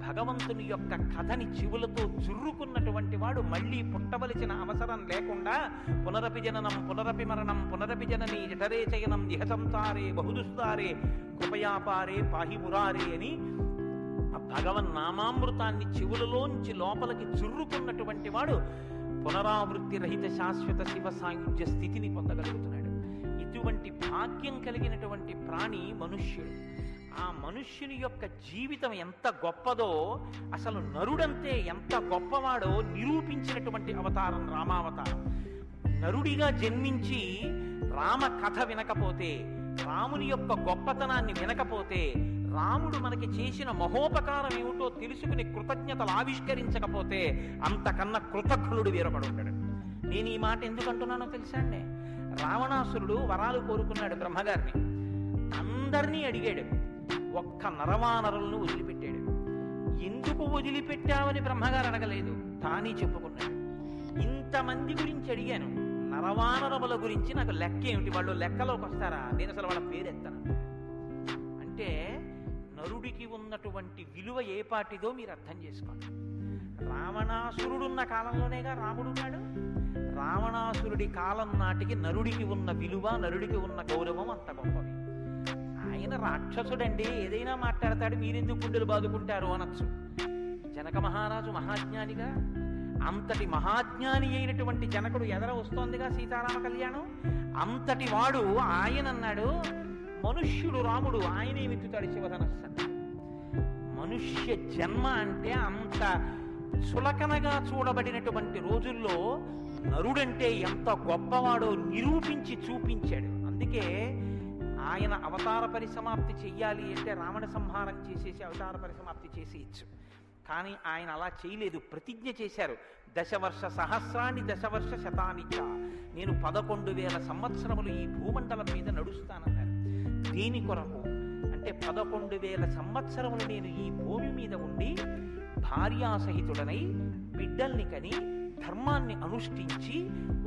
S1: భగవంతుని యొక్క కథని చెవులతో చుర్రుకున్నటువంటి వాడు మళ్ళీ పుట్టవలసిన అవసరం లేకుండా పునరపి జననం పునరపి మరణం పునరపి జనని జఠరే చయనం ఇహ సంసారే బహుదుస్తారే కృపయాపారే పాహి మురారే అని భగవన్నామామృతాన్ని చెవులలోంచి లోపలికి చుర్రుకున్నటువంటి వాడు పునరావృత్తి రహిత శాశ్వత శివ సాయుధ్య స్థితిని పొందగలుగుతున్నాడు. ఇటువంటి భాగ్యం కలిగినటువంటి ప్రాణి మనుష్యుడు. ఆ మనుష్యుని యొక్క జీవితం ఎంత గొప్పదో, అసలు నరుడంతే ఎంత గొప్పవాడో నిరూపించినటువంటి అవతారం రామావతారం. నరుడిగా జన్మించి రామ కథ వినకపోతే, రాముని యొక్క గొప్పతనాన్ని వినకపోతే, రాముడు మనకి చేసిన మహోపకారం ఏమిటో తెలుసుకుని కృతజ్ఞతలు ఆవిష్కరించకపోతే అంతకన్నా కృతజ్ఞుడు వేరొకడు ఉంటాడు. నేను ఈ మాట ఎందుకు అంటున్నానో తెలుసా అండి? రావణాసురుడు వరాలు కోరుకున్నాడు బ్రహ్మగారిని. అందరినీ అడిగాడు, ఒక్క నరవానరులను వదిలిపెట్టాడు. ఎందుకు వదిలిపెట్టావని బ్రహ్మగారు అడగలేదు, తానే చెప్పుకున్నాడు. ఇంతమంది గురించి అడిగాను, నరవానరముల గురించి నాకు లెక్క ఏమిటి, వాళ్ళు లెక్కలోకి వస్తారా, నేను అసలు వాళ్ళ పేరెత్తాను అంటే నరుడికి ఉన్నటువంటి విలువ ఏ పాటిదో మీరు అర్థం చేసుకోండి. రావణాసురుడున్న కాలంలోనేగా రాముడున్నాడు. రావణాసురుడి కాలం నాటికి నరుడికి ఉన్న విలువ, నరుడికి ఉన్న గౌరవం అంత గొప్పవి. ఆయన రాక్షసుడండి, ఏదైనా మాట్లాడతాడు, మీరెందుకు గుండెలు బాదుకుంటారు అనొచ్చు. జనక మహారాజు మహాజ్ఞానిగా, అంతటి మహాజ్ఞాని అయినటువంటి జనకుడు ఎదర వస్తోందిగా సీతారామ కళ్యాణం. అంతటి వాడు ఆయన అన్నాడు, మనుష్యుడు రాముడు ఆయనే మెచ్చుతాడు శివధనస్సు. మనుష్య జన్మ అంటే అంత చులకనగా చూడబడినటువంటి రోజుల్లో నరుడంటే ఎంత గొప్పవాడో నిరూపించి చూపించాడు. అందుకే ఆయన అవతార పరిసమాప్తి చెయ్యాలి అంటే రావణ సంహారం చేసేసి అవతార పరిసమాప్తి చేసేయచ్చు. కానీ ఆయన అలా చేయలేదు, ప్రతిజ్ఞ చేశారు. దశవర్ష సహస్రాన్ని దశవర్ష శతానిచ, నేను 11,000 సంవత్సరములు ఈ భూమండలం మీద నడుస్తానన్నారు. దేని కొరకు అంటే 11,000 సంవత్సరములు నేను ఈ భూమి మీద ఉండి భార్యాసహితుడనై బిడ్డల్ని కని ధర్మాన్ని అనుష్ఠించి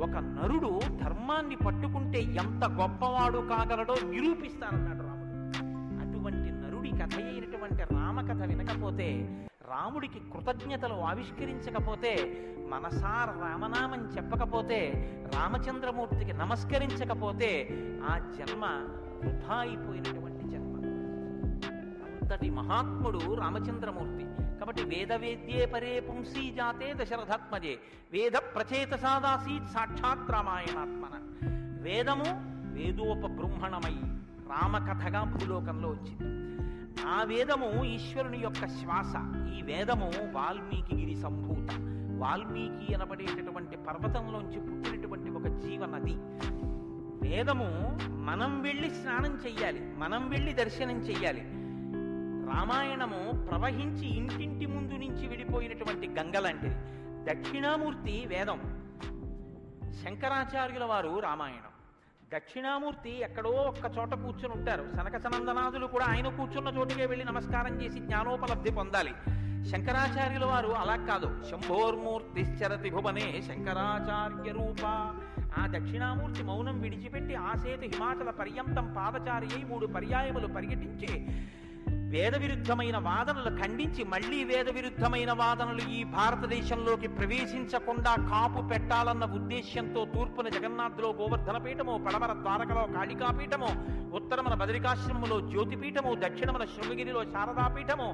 S1: ఒక నరుడు ధర్మాన్ని పట్టుకుంటే ఎంత గొప్పవాడు కాగలడో నిరూపిస్తానన్నాడు రాముడు. అటువంటి నరుడి కథ అయినటువంటి రామకథ వినకపోతే, రాముడికి కృతజ్ఞతలు ఆవిష్కరించకపోతే, మనసార రామనామం చెప్పకపోతే, రామచంద్రమూర్తికి నమస్కరించకపోతే ఆ జన్మ వృధా అయిపోయినటువంటి జన్మ. అంతటి మహాత్ముడు రామచంద్రమూర్తి. కాబట్టి వేదవేద్యే పరే పుంసీ జాతే దశరథాత్మజే వేద ప్రచేతసాదాసీత్ సాక్షాత్ రామాయణాత్మన. వేదము వేదోపబృంహణమై రామకథగా భూలోకంలో వచ్చింది. ఆ వేదము ఈశ్వరుని యొక్క శ్వాస. ఈ వేదము వాల్మీకి గిరి సంభూత. వాల్మీకి అనబడేటటువంటి పర్వతంలోంచి పుట్టినటువంటి ఒక జీవనది. వేదము మనం వెళ్ళి స్నానం చెయ్యాలి, మనం వెళ్ళి దర్శనం చెయ్యాలి. రామాయణము ప్రవహించి ఇంటింటి ముందు నుంచి విడిపోయినటువంటి గంగ లాంటిది. దక్షిణామూర్తి వేదం, శంకరాచార్యుల వారు రామాయణం. దక్షిణామూర్తి ఎక్కడో ఒక్క చోట కూర్చుని ఉంటారు. సనక సనందనాథులు కూడా ఆయన కూర్చున్న చోటుకే వెళ్ళి నమస్కారం చేసి జ్ఞానోపలబ్ధి పొందాలి. శంకరాచార్యుల వారు అలా కాదు. శంభోర్మూర్తిశ్చరతి భువనే శంకరాచార్య రూప. ఆ దక్షిణామూర్తి మౌనం విడిచిపెట్టి ఆసేతు హిమాచల పర్యంతం పాదచారి అయి 3 పర్యాయములు పర్యటించి వేద విరుద్ధమైన వాదనలు ఖండించి, మళ్లీ వేద విరుద్ధమైన వాదనలు ఈ భారతదేశంలోకి ప్రవేశించకుండా కాపు పెట్టాలన్న ఉద్దేశ్యంతో తూర్పున జగన్నాథ్లో గోవర్ధన పీఠము, పడమర ద్వారకలో కాళికాపీఠము, ఉత్తరమున బదరికాశ్రమములో జ్యోతిపీఠము, దక్షిణమున శృంగగిరిలో శారదాపీఠము,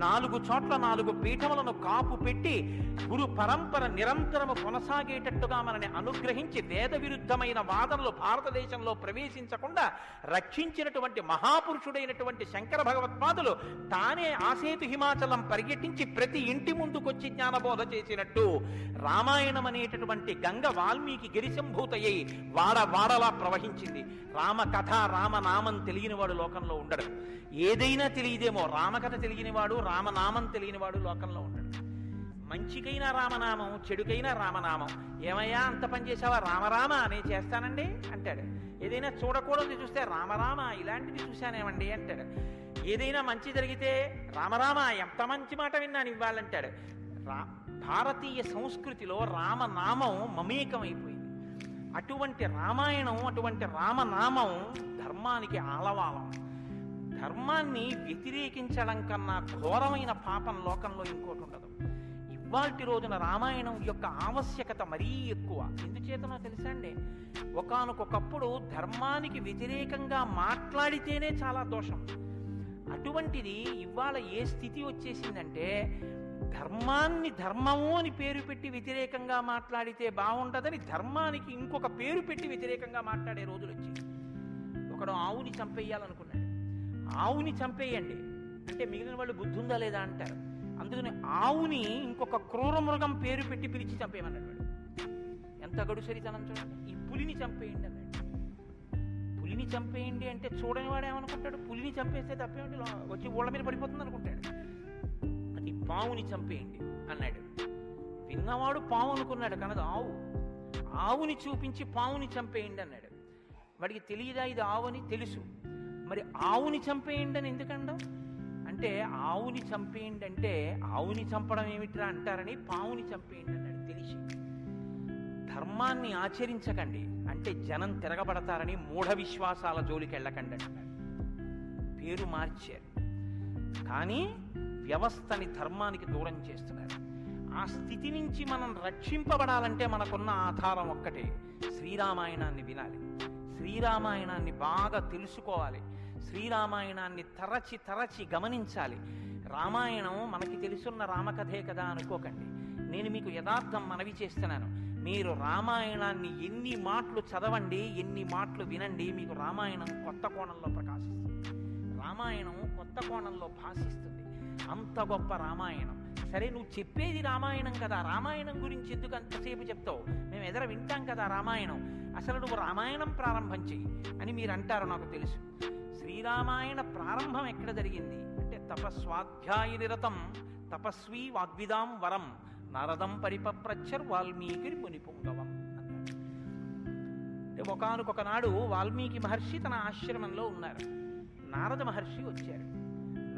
S1: 4 చోట్ల 4 పీఠములను కాపు పెట్టి గురు పరంపర నిరంతరము కొనసాగేటట్టుగా మనని అనుగ్రహించి వేద విరుద్ధమైన వాదనలు భారతదేశంలో ప్రవేశించకుండా రక్షించినటువంటి మహాపురుషుడైనటువంటి శంకర భగవత్పాదులు తానే ఆసేతు హిమాచలం పర్యటించి ప్రతి ఇంటి ముందుకొచ్చి జ్ఞానబోధ చేసినట్టు రామాయణం అనేటటువంటి గంగ వాల్మీకి గిరిశంభూతయ్యి వాడవాడలా ప్రవహించింది. రామకథ రామనామం తెలియనివాడు లోకంలో ఉండడు. ఏదైనా తెలియదేమో, రామకథ తెలియనివాడు రామనామం తెలియనివాడు లోకంలో ఉండడు. మంచికైనా రామనామం, చెడుకైనా రామనామం. ఏమయ్యా అంత పని చేసావా? రామరామ అనే చేస్తానండి అంటాడు. ఏదైనా చూడకూడదు చూస్తే రామరామ ఇలాంటిది చూశానేమండి అంటాడు. ఏదైనా మంచి జరిగితే రామరామ ఎంత మంచి మాట విన్నాను ఇవ్వాలంటాడు. భారతీయ సంస్కృతిలో రామనామం మమేకమైపోయింది. అటువంటి రామాయణం, అటువంటి రామనామం ధర్మానికి ఆలవాలం. ధర్మాన్ని వ్యతిరేకించడం కన్నా ఘోరమైన పాపం లోకంలో ఇంకోటి ఉండదు. ఇవాల్టి రోజున రామాయణం యొక్క ఆవశ్యకత మరీ ఎక్కువ. ఎందుచేతనో తెలుసా అండి? ఒకానొకప్పుడు ధర్మానికి వ్యతిరేకంగా మాట్లాడితేనే చాలా దోషం. అటువంటిది ఇవాళ ఏ స్థితి వచ్చేసిందంటే, ధర్మాన్ని ధర్మము అని పేరు పెట్టి వ్యతిరేకంగా మాట్లాడితే బాగుండదని ధర్మానికి ఇంకొక పేరు పెట్టి వ్యతిరేకంగా మాట్లాడే రోజులు వచ్చాయి. ఒకడు ఆవుని చంపేయాలనుకున్నాడు. ఆవుని చంపేయండి అంటే మిగిలిన వాళ్ళు బుద్ధి ఉందా లేదా అంటారు. అందుకని ఆవుని ఇంకొక క్రూర మృగం పేరు పెట్టి పిలిచి చంపేయమన్నాడు వాడు. ఎంత గడుసరితనం చూడండి. ఈ పులిని చంపేయండి అన్నాడు. పులిని చంపేయండి అంటే చూడని వాడు ఏమనుకుంటాడు? పులిని చంపేస్తే తప్పేమిటి, వచ్చి ఊళ్ళ మీద పడిపోతుంది అనుకుంటాడు. అది పావుని చంపేయండి అన్నాడు. విన్నవాడు పావు అనుకున్నాడు, కనదు ఆవు. ఆవుని చూపించి పావుని చంపేయండి అన్నాడు. వాడికి తెలియదా ఇది ఆవుని? తెలుసు. మరి ఆవుని చంపేయండి అని ఎందుకండం అంటే, ఆవుని చంపేయండి అంటే ఆవుని చంపడం ఏమిట్రా అంటారని పావుని చంపేయండి అన్నాడు తెలిసి. ధర్మాన్ని ఆచరించకండి అంటే జనం తిరగబడతారని మూఢ విశ్వాసాల జోలికి వెళ్ళకండి అంటాడు. పేరు మార్చారు కానీ వ్యవస్థని ధర్మానికి దూరం చేస్తున్నారు. ఆ స్థితి నుంచి మనం రక్షింపబడాలంటే మనకున్న ఆధారం ఒక్కటే, శ్రీరామాయణాన్ని వినాలి, శ్రీరామాయణాన్ని బాగా తెలుసుకోవాలి, శ్రీరామాయణాన్ని తరచి తరచి గమనించాలి. రామాయణం మనకి తెలుసున్న రామకథే కదా అనుకోకండి. నేను మీకు యథార్థం మనవి చేస్తున్నాను. మీరు రామాయణాన్ని ఎన్ని మాటలు చదవండి, ఎన్ని మాటలు వినండి, మీకు రామాయణం కొత్త కోణంలో ప్రకాశిస్తుంది, రామాయణం కొత్త కోణంలో భాషిస్తుంది. అంత గొప్ప రామాయణం. సరే నువ్వు చెప్పేది రామాయణం కదా, రామాయణం గురించి ఎందుకు అంతసేపు చెప్తావు? మేము ఎదర వింటాం కదా రామాయణం. అసలు నువ్వు రామాయణం ప్రారంభం చెయ్యి అని మీరు అంటారు, నాకు తెలుసు. శ్రీరామాయణ ప్రారంభం ఎక్కడ జరిగింది అంటే, తపస్వాధ్యాయ నిరతం తపస్వీ వాగ్విదాం వరం నారదం పరిపప్రచ్చర్ వాల్మీకి మునిపుంగవం అన్నాడు. అంటే ఒకానొకనాడు వాల్మీకి మహర్షి తన ఆశ్రమంలో ఉన్నారు. నారద మహర్షి వచ్చారు.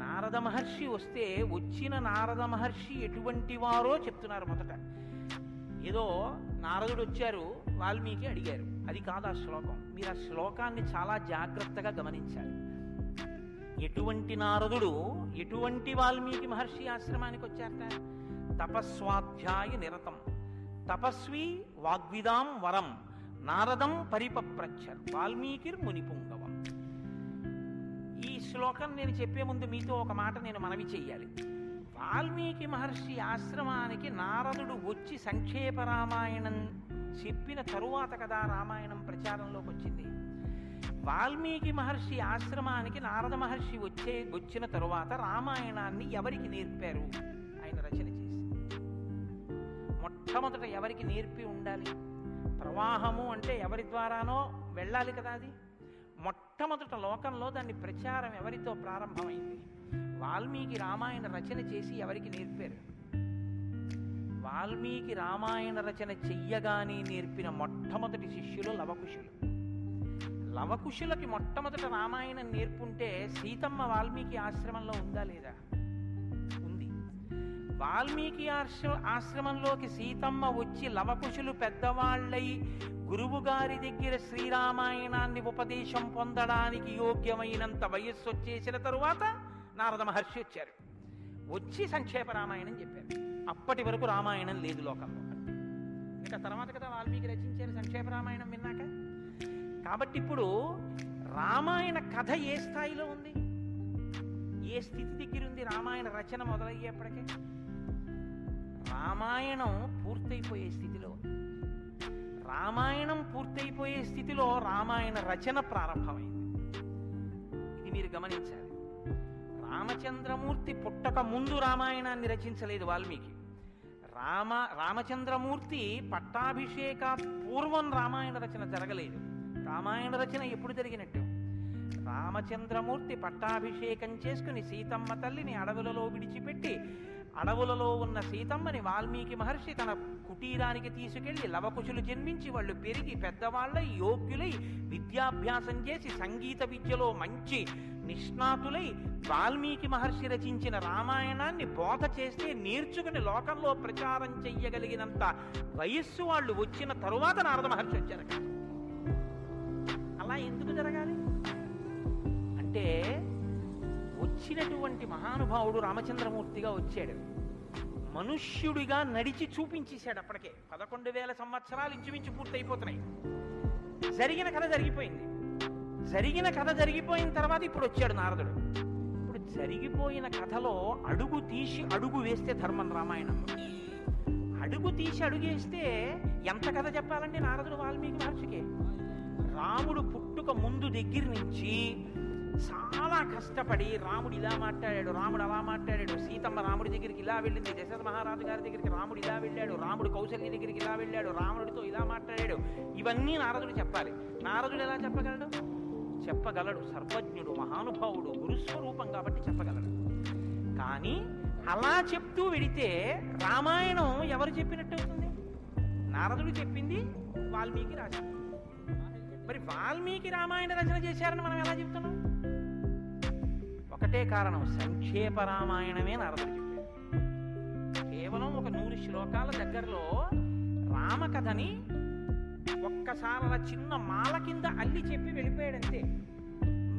S1: నారద మహర్షి వస్తే వచ్చిన నారద మహర్షి ఎటువంటి వారో చెప్తున్నారు. మొదట ఏదో నారదుడు వచ్చారు, వాల్మీకి అడిగారు, అది కాదు ఆ శ్లోకం. మీరు ఆ శ్లోకాన్ని చాలా జాగ్రత్తగా గమనించాలి. ఎటువంటి నారదుడు ఎటువంటి వాల్మీకి మహర్షి ఆశ్రమానికి వచ్చారట? తపస్వాధ్యాయ నిరతం తపస్వి వాగ్విదాం వరం నారదం పరిపప్రచ్చర్ వాల్మీకిర్ మునిపుంగవం. ఈ శ్లోకం నేను చెప్పే ముందు మీతో ఒక మాట నేను మనవి చెయ్యాలి. వాల్మీకి మహర్షి ఆశ్రమానికి నారదుడు వచ్చి సంక్షేప రామాయణం చెప్పిన తరువాత కదా రామాయణం ప్రచారంలోకి వచ్చింది. వాల్మీకి మహర్షి ఆశ్రమానికి నారద మహర్షి వచ్చిన తరువాత రామాయణాన్ని ఎవరికి నేర్పారు? ఆయన రచన చేసి మొట్టమొదట ఎవరికి నేర్పి ఉండాలి? ప్రవాహము అంటే ఎవరి ద్వారానో వెళ్ళాలి కదా. అది మొట్టమొదట లోకంలో దాన్ని ప్రచారం ఎవరితో ప్రారంభమైంది? వాల్మీకి రామాయణ రచన చేసి ఎవరికి నేర్పారు? వాల్మీకి రామాయణ రచన చెయ్యగానే నేర్పిన మొట్టమొదటి శిష్యులు లవకుశులు. లవకుశులకి మొట్టమొదట రామాయణం నేర్పుంటే సీతమ్మ వాల్మీకి ఆశ్రమంలో ఉందా లేదా? ఉంది. వాల్మీకి ఆశ్రమంలోకి సీతమ్మ వచ్చి లవకుశులు పెద్దవాళ్ళై గురువు గారి దగ్గర శ్రీరామాయణాన్ని ఉపదేశం పొందడానికి యోగ్యమైనంత వయస్సు వచ్చేసిన తరువాత నారద మహర్షి వచ్చారు. వచ్చి సంక్షేప రామాయణం చెప్పారు. అప్పటి వరకు రామాయణం లేదు లోకంలో. ఇంకా తర్వాత కదా వాల్మీకి రచించారు సంక్షేప రామాయణం విన్నాక. కాబట్టి ఇప్పుడు రామాయణ కథ ఏ స్థాయిలో ఉంది, ఏ స్థితి దగ్గర ఉంది? రామాయణ రచన మొదలయ్యేప్పటికే రామాయణం పూర్తయిపోయే స్థితిలో ఉంది. రామాయణం పూర్తయిపోయే స్థితిలో రామాయణ రచన ప్రారంభమైంది. ఇది మీరు గమనించాలి. రామచంద్రమూర్తి పుట్టక ముందు రామాయణాన్ని రచించలేదు వాల్మీకి. రామచంద్రమూర్తి పట్టాభిషేక పూర్వం రామాయణ రచన జరగలేదు. రామాయణ రచన ఎప్పుడు జరిగినట్టు? రామచంద్రమూర్తి పట్టాభిషేకం చేసుకుని సీతమ్మ తల్లిని అడవులలో విడిచిపెట్టి అడవులలో ఉన్న సీతమ్మని వాల్మీకి మహర్షి తన కుటీరానికి తీసుకెళ్లి లవకుశులు జన్మించి వాళ్ళు పెరిగి పెద్దవాళ్ళై యోగ్యులై విద్యాభ్యాసం చేసి సంగీత విద్యలో మంచి నిష్ణాతులై వాల్మీకి మహర్షి రచించిన రామాయణాన్ని బోధ చేస్తే నేర్చుకుని లోకంలో ప్రచారం చెయ్యగలిగినంత వయస్సు వాళ్ళు వచ్చిన తరువాత నారద మహర్షి వచ్చారు. అలా ఎందుకు జరగాలి అంటే వచ్చినటువంటి మహానుభావుడు రామచంద్రమూర్తిగా వచ్చాడు. మనుష్యుడిగా నడిచి చూపించేశాడు. అప్పటికే 11,000 సంవత్సరాలు ఇంచుమించు పూర్తయిపోతున్నాయి. జరిగిన కథ జరిగిపోయింది. జరిగిన కథ జరిగిపోయిన తర్వాత ఇప్పుడు వచ్చాడు నారదుడు. ఇప్పుడు జరిగిపోయిన కథలో అడుగు తీసి అడుగు వేస్తే ధర్మం రామాయణంలో. అడుగు తీసి అడుగేస్తే ఎంత కథ చెప్పాలండి నారదుడు వాల్మీకి మహర్షికి? రాముడు పుట్టుక ముందు దగ్గర నుంచి చాలా కష్టపడి రాముడు ఇలా మాట్లాడాడు, రాముడు అలా మాట్లాడాడు, సీతమ్మ రాముడి దగ్గరికి ఇలా వెళ్ళింది, దశరథ మహారాజు గారి దగ్గరికి రాముడు ఇలా వెళ్ళాడు, రాముడు కౌశల్య దగ్గరికి ఇలా వెళ్ళాడు, రావణుడితో ఇలా మాట్లాడాడు, ఇవన్నీ నారదుడు చెప్పాలి. నారదుడు ఎలా చెప్పగలడు? చెప్పగలడు. సర్వజ్ఞుడు, మహానుభావుడు, గురుస్వరూపం కాబట్టి చెప్పగలడు. కానీ అలా చెప్తూ వెడితే రామాయణం ఎవరు చెప్పినట్టు అవుతుంది? నారదుడు చెప్పింది వాల్మీకి రాశారు. మరి వాల్మీకి రామాయణ రచన చేశారని మనం ఎలా చెప్తున్నాం? ఒకటే కారణం, సంక్షేప రామాయణమే నారదుడు చెప్పారు. కేవలం ఒక 100 శ్లోకాల దగ్గరలో రామకథని ఒక్కసారి అలా చిన్న మాల కింద అల్లి చెప్పి వెళ్ళిపోయాడంతే.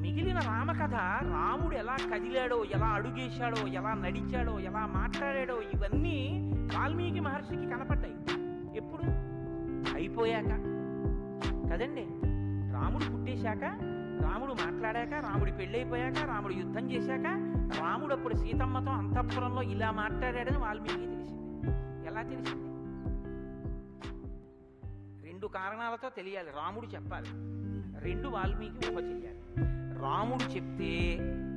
S1: మిగిలిన రామకథ రాముడు ఎలా కదిలాడో, ఎలా అడుగేశాడో, ఎలా నడిచాడో, ఎలా మాట్లాడాడో ఇవన్నీ వాల్మీకి మహర్షికి కనపడ్డాయి. ఎప్పుడు? అయిపోయాక కదండి. రాముడు పుట్టేశాక, రాముడు మాట్లాడాక, రాముడి పెళ్ళైపోయాక, రాముడు యుద్ధం చేశాక, రాముడు అప్పుడు సీతమ్మతో అంతఃపురంలో ఇలా మాట్లాడాడని వాల్మీకి తెలిసింది. ఎలా తెలిసింది? 2 కారణాలతో తెలియాలి. రాముడు చెప్పాలి, 2 వాల్మీకి ఊహ చెయ్యాలి. రాముడు చెప్తే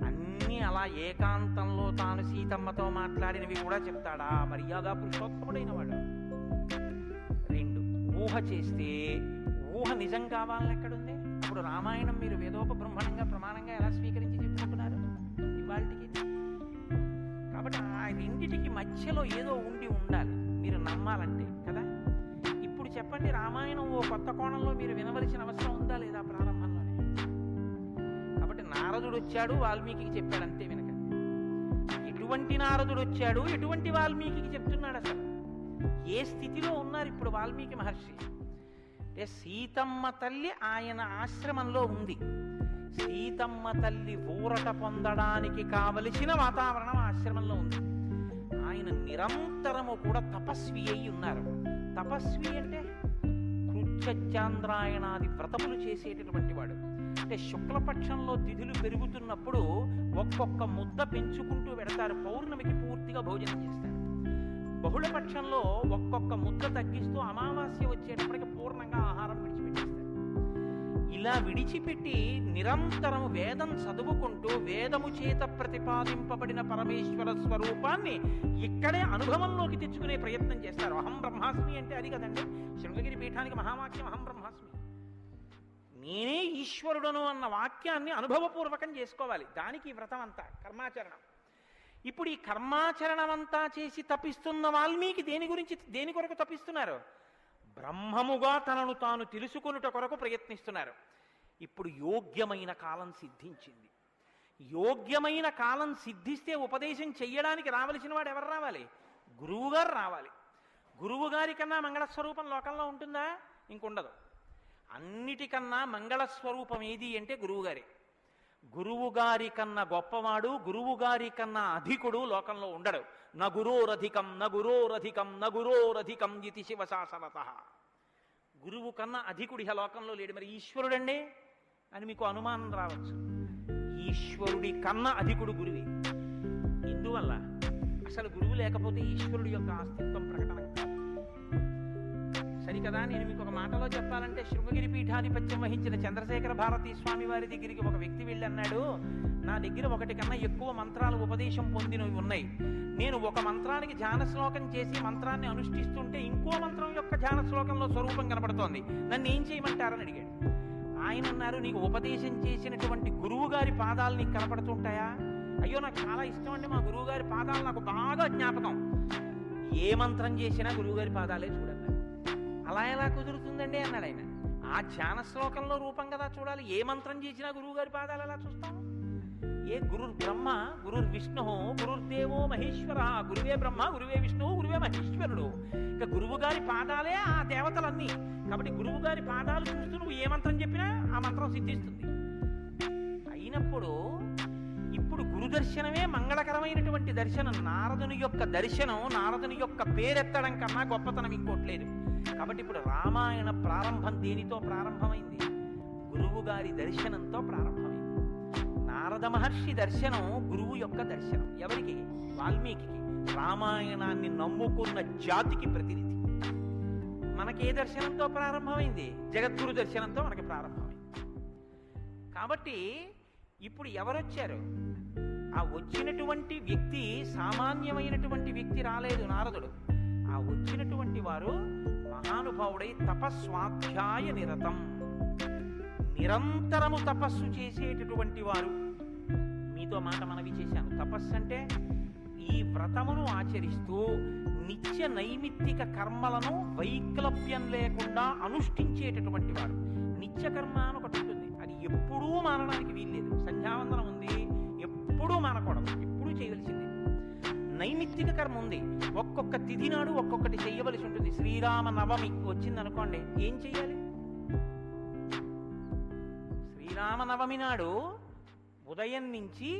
S1: అన్నీ అలా ఏకాంతంలో తాను సీతమ్మతో మాట్లాడినవి కూడా చెప్తాడా? మర్యాద పురుషోత్తముడైన వాడు. 2 ఊహ చేస్తే ఊహ నిజం కావాలని ఎక్కడుంది? ఇప్పుడు రామాయణం మీరు వేదోపబ్రహ్మణంగా ప్రమాణంగా ఎలా స్వీకరించి చెప్పుకుంటున్నారు ఇవాళకి? కాబట్టి కాబట్టి ఆ రెండిటికి మధ్యలో ఏదో ఉండాలి మీరు నమ్మాలంటే కదా. ఇప్పుడు చెప్పండి, రామాయణం ఓ కొత్త కోణంలో మీరు వినవలసిన అవసరం ఉందా లేదా ప్రారంభంలోనే? కాబట్టి నారదుడు వచ్చాడు, వాల్మీకి చెప్పాడు, అంతే వినక. ఎటువంటి నారదుడు వచ్చాడు, ఎటువంటి వాల్మీకి చెప్తున్నాడు, అసలు ఏ స్థితిలో ఉన్నారు ఇప్పుడు వాల్మీకి మహర్షి అంటే? సీతమ్మ తల్లి ఆయన ఆశ్రమంలో ఉంది. సీతమ్మ తల్లి ఊరట పొందడానికి కావలసిన వాతావరణం ఆశ్రమంలో ఉంది. ఆయన నిరంతరము కూడా తపస్వి అయి ఉన్నారు. తపస్వి అంటే కృత్యచాంద్రాయణాది వ్రతములు చేసేటటువంటి వాడు. అంటే శుక్లపక్షంలో తిథులు పెరుగుతున్నప్పుడు ఒక్కొక్క ముద్ద పెంచుకుంటూ పెడతారు, పౌర్ణమికి పూర్తిగా భోజనం చేస్తారు. బహుళపక్షంలో ఒక్కొక్క ముద్ద తగ్గిస్తూ అమావాస్య వచ్చేటప్పటికి పూర్ణంగా ఆహారం విడిచిపెట్టేస్తారు. ఇలా విడిచిపెట్టి నిరంతరం వేదం చదువుకుంటూ వేదము చేత ప్రతిపాదింపబడిన పరమేశ్వర స్వరూపాన్ని ఇక్కడే అనుభవంలోకి తెచ్చుకునే ప్రయత్నం చేస్తారు. అహం బ్రహ్మాస్మి అంటే అది కదండి శృంగగిరి పీఠానికి మహావాక్యం, అహం బ్రహ్మాస్మి, నేనే ఈశ్వరుడను అన్న వాక్యాన్ని అనుభవపూర్వకం చేసుకోవాలి. దానికి వ్రతం అంతా కర్మాచరణం. ఇప్పుడు ఈ కర్మాచరణం అంతా చేసి తపిస్తున్న వాల్మీకి దేని కొరకు తపిస్తున్నారు? బ్రహ్మముగా తనను తాను తెలుసుకొనుట కొరకు ప్రయత్నిస్తున్నారు. ఇప్పుడు యోగ్యమైన కాలం సిద్ధించింది. యోగ్యమైన కాలం సిద్ధిస్తే ఉపదేశం చెయ్యడానికి రావలసిన వాడు ఎవరు రావాలి? గురువుగారు రావాలి. గురువుగారి కన్నా మంగళస్వరూపం లోకంలో ఉంటుందా? ఇంకుండదు. అన్నిటికన్నా మంగళస్వరూపం ఏది అంటే గురువుగారే. గురువుగారి కన్నా గొప్పవాడు, గురువుగారి కన్నా అధికుడు లోకంలో ఉండడు. నగురోరధికం నగురోరధికం నగురోరధికం ఇది శివశాసనత. గురువు కన్నా అధికుడి లోకంలో లేడు. మరి ఈశ్వరుడండి అని మీకు అనుమానం రావచ్చు. ఈశ్వరుడి కన్నా అధికుడు గురువే. ఇందువల్ల అసలు గురువు లేకపోతే ఈశ్వరుడి యొక్క అస్తిత్వం ప్రకటన కాదు. సరికదా? నేను మీకు ఒక మాటలో చెప్పాలంటే, శృంగగిరి పీఠాధిపత్యం వహించిన చంద్రశేఖర భారతీ స్వామి వారి దగ్గరికి ఒక వ్యక్తి వెళ్ళి అన్నాడు, నా దగ్గర ఒకటి కన్నా ఎక్కువ మంత్రాలు ఉపదేశం పొందినవి ఉన్నాయి. నేను ఒక మంత్రానికి ధ్యాన శ్లోకం చేసి మంత్రాన్ని అనుష్ఠిస్తుంటే ఇంకో మంత్రం యొక్క ధ్యాన శ్లోకంలో స్వరూపం కనపడుతోంది, నన్ను ఏం చేయమంటారని అడిగాడు. ఆయన అన్నారు, నీకు ఉపదేశం చేసినటువంటి గురువు గారి పాదాలు నీకు కనపడుతుంటాయా? అయ్యో నాకు చాలా ఇష్టం అండి, మా గురువు గారి పాదాలు నాకు బాగా జ్ఞాపకం. ఏ మంత్రం చేసినా గురువుగారి పాదాలే చూడాలి. అలా ఎలా కుదురుతుందండి అన్నాడు ఆయన. ఆ ధ్యాన శ్లోకంలో రూపం కదా చూడాలి. ఏ మంత్రం చేసినా గురువుగారి పాదాలు ఎలా చూస్తాము? ఏ గురుర్ బ్రహ్మ గురుర్ విష్ణు గురుర్దేవో మహేశ్వర, గురువే బ్రహ్మ గురువే విష్ణువు గురువే మహేశ్వరుడు. ఇక గురువు గారి పాదాలే ఆ దేవతలన్నీ. కాబట్టి గురువు గారి పాదాలు చూస్తూ నువ్వు ఏ మంత్రం చెప్పినా ఆ మంత్రం సిద్ధిస్తుంది. అయినప్పుడు ఇప్పుడు గురు దర్శనమే మంగళకరమైనటువంటి దర్శనం. నారదుని యొక్క దర్శనం, నారదుని యొక్క పేరెత్తడం కన్నా గొప్పతనం ఇంకోట్లేదు. కాబట్టి ఇప్పుడు రామాయణ ప్రారంభం దేనితో ప్రారంభమైంది? గురువు గారి దర్శనంతో ప్రారంభమైంది. నారద మహర్షి దర్శనం గురువు యొక్క దర్శనం. ఎవరికి? వాల్మీకి. రామాయణాన్ని నమ్ముకున్న జాతికి ప్రతినిధి. మనకి ఏ దర్శనంతో ప్రారంభమైంది? జగద్గురు దర్శనంతో మనకి ప్రారంభమైంది. కాబట్టి ఇప్పుడు ఎవరొచ్చారు? ఆ వచ్చినటువంటి వ్యక్తి సామాన్యమైనటువంటి వ్యక్తి రాలేదు. నారదుడు ఆ వచ్చినటువంటి వారు మహానుభావుడై తపస్వాధ్యాయ నిరతం, నిరంతరము తపస్సు చేసేటటువంటి వారు. మీతో మాట మనవి చేశాను. తపస్సు అంటే ఈ వ్రతమును ఆచరిస్తూ నిత్య నైమిత్తిక కర్మలను వైక్లభ్యం లేకుండా అనుష్ఠించేటటువంటి వారు. నిత్యకర్మ అని ఒకటి ఉంటుంది, అది ఎప్పుడూ మానడానికి వీల్లేదు. సంధ్యావందనం ఉంది, ఎప్పుడూ మానకూడదు, ఎప్పుడూ చేయవలసింది. నైమిత్తిక కర్మ ఉంది, ఒక్కొక్క తిథి నాడు ఒక్కొక్కటి చెయ్యవలసి ఉంటుంది. శ్రీరామ నవమి వచ్చిందనుకోండి, ఏం చెయ్యాలి? శ్రీరామనవమి నాడు ఉదయం నుంచి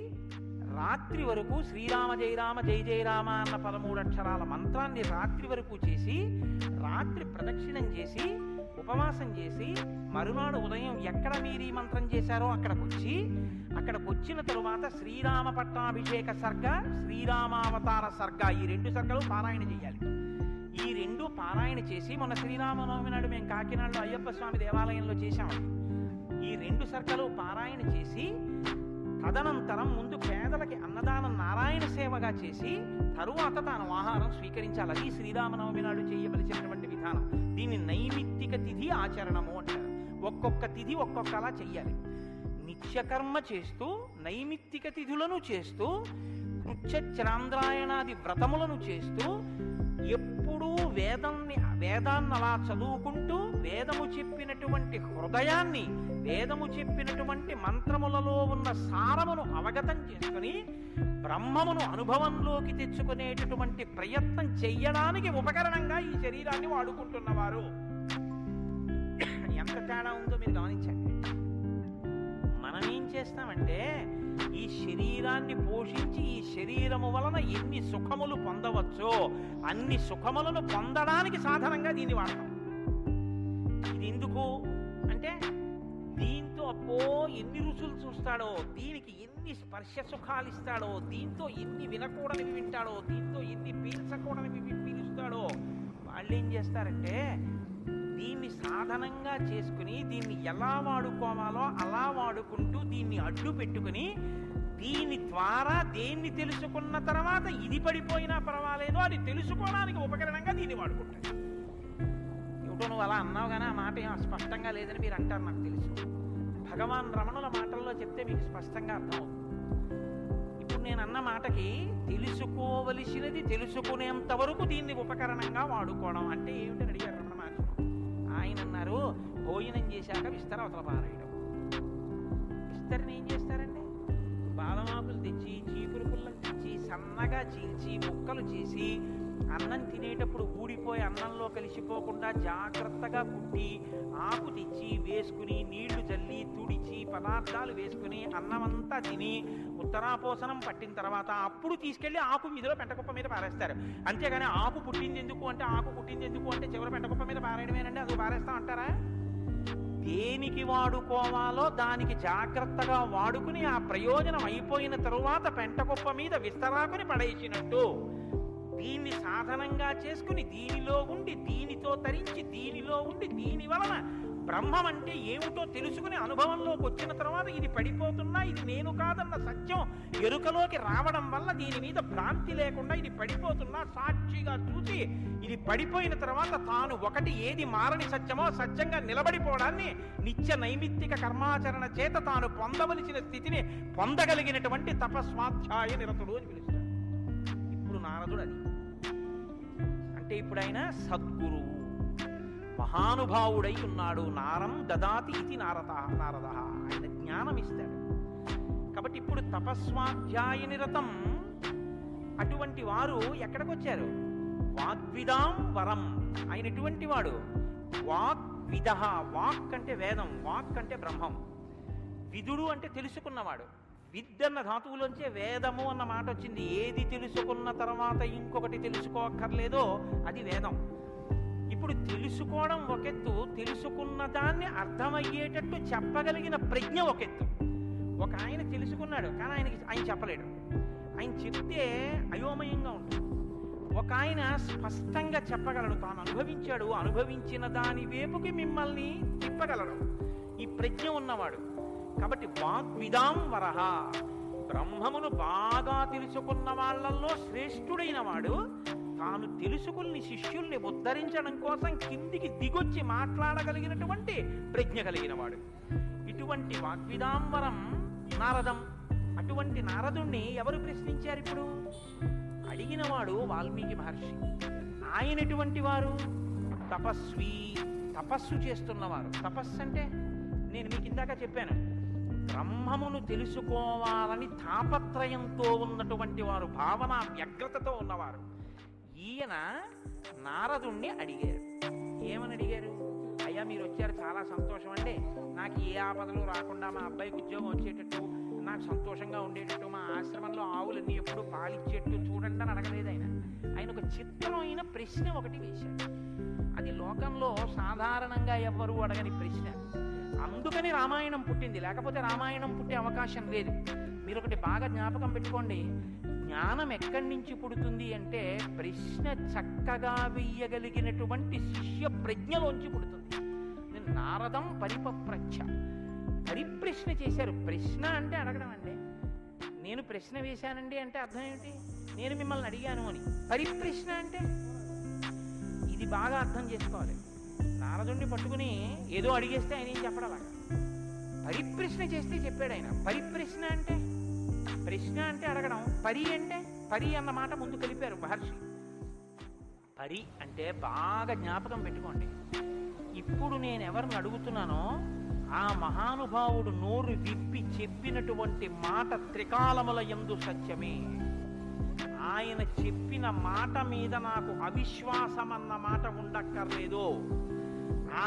S1: రాత్రి వరకు శ్రీరామ జయ రామ జయ జయ రామ అన్న 13 అక్షరాల మంత్రాన్ని రాత్రి వరకు చేసి, రాత్రి ప్రదక్షిణం చేసి, ఉపవాసం చేసి, మరునాడు ఉదయం ఎక్కడ మీరు ఈ మంత్రం చేశారో అక్కడికి వచ్చిన తరువాత శ్రీరామ పట్టాభిషేక సర్గ, శ్రీరామావతార సర్గ, ఈ 2 సర్గలు పారాయణ చేయాలి. ఈ 2 పారాయణ చేసి, మొన్న శ్రీరామనవమి నాడు మేము కాకినాడలో అయ్యప్ప స్వామి దేవాలయంలో చేశామండి. ఈ 2 సర్గలు పారాయణ చేసి, తదనంతరం ముందు పేదలకి అన్నదానం నారాయణ సేవగా చేసి, తరువాత తాను ఆహారం స్వీకరించాలి. అది శ్రీరామనవమి నాడు చేయవలసినటువంటి విధానం. దీన్ని నైమిత్తిక తిథి ఆచరణము అంటారు. ఒక్కొక్క తిథి ఒక్కొక్కలా చెయ్యాలి. నిత్యకర్మ చేస్తూ, నైమిత్తిక తిథులను చేస్తూ, కృచ్ఛ్రాంద్రాయణాది వ్రతములను చేస్తూ ఎప్పుడూ వేదాన్ని అలా చదువుకుంటూ వేదము చెప్పినటువంటి హృదయాన్ని, వేదము చెప్పినటువంటి మంత్రములలో ఉన్న సారమును అవగతం చేసుకుని బ్రహ్మమును అనుభవంలోకి తెచ్చుకునేటటువంటి ప్రయత్నం చెయ్యడానికి ఉపకరణంగా ఈ శరీరాన్ని వాడుకుంటున్నవారు. ఎంత తేడా ఉందో మీరు గమనించండి. మనం ఏం చేస్తామంటే ఈ శరీరాన్ని పోషించి ఈ శరీరము వలన ఎన్ని సుఖములు పొందవచ్చో అన్ని సుఖములను పొందడానికి సాధనంగా దీన్ని వాడతాం. ఇది ఎందుకు అంటే దీంతో ఎన్ని రుచులు చూస్తాడో, దీనికి ఎన్ని స్పర్శ సుఖాలు ఇస్తాడో, దీంతో ఎన్ని వినకూడనివి వింటాడో, దీంతో ఎన్ని పీల్చకూడనివి పీలుస్తాడో. వాళ్ళు ఏం చేస్తారంటే దీన్ని సాధనంగా చేసుకుని దీన్ని ఎలా వాడుకోవాలో అలా వాడుకుంటూ దీన్ని అడ్డు పెట్టుకుని దీని ద్వారా దేన్ని తెలుసుకున్న తర్వాత ఇది పడిపోయినా పర్వాలేదు అది తెలుసుకోవడానికి ఉపకరణంగా దీన్ని వాడుకుంటాడు. ఏమిటో నువ్వు అలా అన్నావు కానీ ఆ మాట ఏం స్పష్టంగా లేదని మీరు అంటారు, నాకు తెలుసు. భగవాన్ రమణుల మాటల్లో చెప్తే మీకు స్పష్టంగా అర్థమవుతుంది. ఇప్పుడు నేను అన్న మాటకి తెలుసుకోవలసినది తెలుసుకునేంత వరకు దీన్ని ఉపకరణంగా వాడుకోవడం అంటే ఏమిటని అడిగారు రమణ మహర్షి. ఆయన అన్నారు, భోజనం చేశాక విస్తర అవతల పారేయడం. విస్తరని ఏం చేస్తారండి? బాదమాకులు తెచ్చి, చీపురు పుల్లలు తెచ్చి, సన్నగా చీల్చి, ముక్కలు చేసి, అన్నం తినేటప్పుడు ఊడిపోయి అన్నంలో కలిసిపోకుండా జాగ్రత్తగా కుట్టి, ఆకు తెచ్చి వేసుకుని నీళ్లు జల్లి తుడిచి పదార్థాలు వేసుకుని అన్నమంతా తిని ఉత్తరాపోసనం పట్టిన తర్వాత అప్పుడు తీసుకెళ్లి ఆకు వీధిలో పెంటకుప్ప మీద పారేస్తారు. అంతేగాని ఆకు పుట్టింది ఎందుకు అంటే ఆకు పుట్టింది ఎందుకు అంటే చివరి పెంటకుప్ప మీద పారేయడమేనండి, అది పారేస్తాం అంటారా? దేనికి వాడుకోవాలో దానికి జాగ్రత్తగా వాడుకుని ఆ ప్రయోజనం అయిపోయిన తరువాత పెంటకుప్ప మీద విస్తరాకుని పడేసినట్టు దీన్ని సాధనంగా చేసుకుని దీనిలో ఉండి దీనితో తరించి దీనిలో ఉండి దీని వలన బ్రహ్మం అంటే ఏమిటో తెలుసుకుని అనుభవంలోకి వచ్చిన తర్వాత ఇది పడిపోతున్నా ఇది నేను కాదన్న సత్యం ఎరుకలోకి రావడం వల్ల దీని మీద భ్రాంతి లేకుండా ఇది పడిపోతున్నా సాక్షిగా చూసి ఇది పడిపోయిన తర్వాత తాను ఒకటి ఏది మారని సత్యమో సత్యంగా నిలబడిపోవడాన్ని నిత్య నైమిత్తిక కర్మాచరణ చేత తాను పొందవలసిన స్థితిని పొందగలిగినటువంటి తపస్వాధ్యాయ నిరతుడు అని పిలుస్తాడు. ఇప్పుడు నారదుడు అది అంటే ఇప్పుడు ఆయన సద్గురువు మహానుభావుడై ఉన్నాడు. నారం దదాతి ఇది నారద, ఆయన జ్ఞానం ఇస్తాడు. కాబట్టి ఇప్పుడు తపస్వాధ్యాయ నిరతం అటువంటి వారు ఎక్కడికి వచ్చారు? వాగ్విదాం వరం. ఆయన ఎటువంటి వాడు? వాగ్విద. వాక్ అంటే వేదం, వాక్ అంటే బ్రహ్మం, విదుడు అంటే తెలుసుకున్నవాడు. విద్దన్న ధాతువులోంచే వేదము అన్న మాట వచ్చింది. ఏది తెలుసుకున్న తర్వాత ఇంకొకటి తెలుసుకోక్కర్లేదో అది వేదం. ఇప్పుడు తెలుసుకోవడం ఒకెత్తు, తెలుసుకున్న దాన్ని అర్థమయ్యేటట్టు చెప్పగలిగిన ప్రజ్ఞ ఒకెత్తు. ఒక ఆయన తెలుసుకున్నాడు కానీ ఆయన చెప్పలేడు, ఆయన చెప్తే అయోమయంగా ఉంటుంది. ఒక ఆయన స్పష్టంగా చెప్పగలడు, తాను అనుభవించాడు, అనుభవించిన దాని వైపుకి మిమ్మల్ని తిప్పగలడు, ఈ ప్రజ్ఞ ఉన్నవాడు. కాబట్టి వాగ్విదాం వరహ, బ్రహ్మమును బాగా తెలుసుకున్న వాళ్ళల్లో శ్రేష్ఠుడైన వాడు తాను తెలుసుకుని శిష్యుల్ని ఉద్ధరించడం కోసం కిందికి దిగొచ్చి మాట్లాడగలిగినటువంటి ప్రజ్ఞ కలిగిన వాడు. ఇటువంటి వాగ్విదాంబరం నారదం. అటువంటి నారదుణ్ణి ఎవరు ప్రశ్నించారు? ఇప్పుడు అడిగినవాడు వాల్మీకి మహర్షి. ఆయన ఎటువంటి వారు? తపస్వి, తపస్సు చేస్తున్నవారు. తపస్సు అంటే నేను మీకు ఇందాక చెప్పాను, బ్రహ్మమును తెలుసుకోవాలని తాపత్రయంతో ఉన్నటువంటి వారు, భావన వ్యగ్రతతో ఉన్నవారు. ఈయన నారదుణ్ణి అడిగారు. ఏమని అడిగారు? అయ్యా మీరు వచ్చారు, చాలా సంతోషం అండి, నాకు ఏ ఆపదలు రాకుండా మా అబ్బాయికి ఉద్యోగం వచ్చేటట్టు, నాకు సంతోషంగా ఉండేటట్టు, మా ఆశ్రమంలో ఆవులన్నీ ఎప్పుడు పాలిచ్చేట్టు చూడండి అని అడగలేదు. ఆయన ఒక చిత్రమైన ప్రశ్న ఒకటి వేశాడు. అది లోకంలో సాధారణంగా ఎవ్వరూ అడగని ప్రశ్న. అందుకని రామాయణం పుట్టింది, లేకపోతే రామాయణం పుట్టే అవకాశం లేదు. మీరు ఒకటి బాగా జ్ఞాపకం పెట్టుకోండి, జ్ఞానం ఎక్కడి నుంచి పుడుతుంది అంటే ప్రశ్న చక్కగా వెయ్యగలిగినటువంటి శిష్య ప్రజ్ఞలోంచి పుడుతుంది. నారదం పరిపప్రచ్ఛ, పరిప్రశ్న చేశారు. ప్రశ్న అంటే అడగడం అండి. నేను ప్రశ్న వేశానండి అంటే అర్థం ఏమిటి? నేను మిమ్మల్ని అడిగాను అని. పరిప్రశ్న అంటే ఇది బాగా అర్థం చేసుకోవాలి. నారదుణ్ణి పట్టుకుని ఏదో అడిగేస్తే ఆయన ఏం చెప్పడం అలాగా. పరిప్రశ్న చేస్తే చెప్పాడు ఆయన. పరిప్రశ్న అంటే ప్రశ్న అంటే అడగడం, పరి అంటే పరి అన్న మాట ముందు కలిపారు మహర్షి. పరి అంటే బాగా జ్ఞాపకం పెట్టుకోండి. ఇప్పుడు నేను ఎవరిని అడుగుతున్నానో ఆ మహానుభావుడు నోరు విప్పి చెప్పినటువంటి మాట త్రికాలముల యందు సత్యమే. ఆయన చెప్పిన మాట మీద నాకు అవిశ్వాసం అన్న మాట ఉండక్కర్లేదు.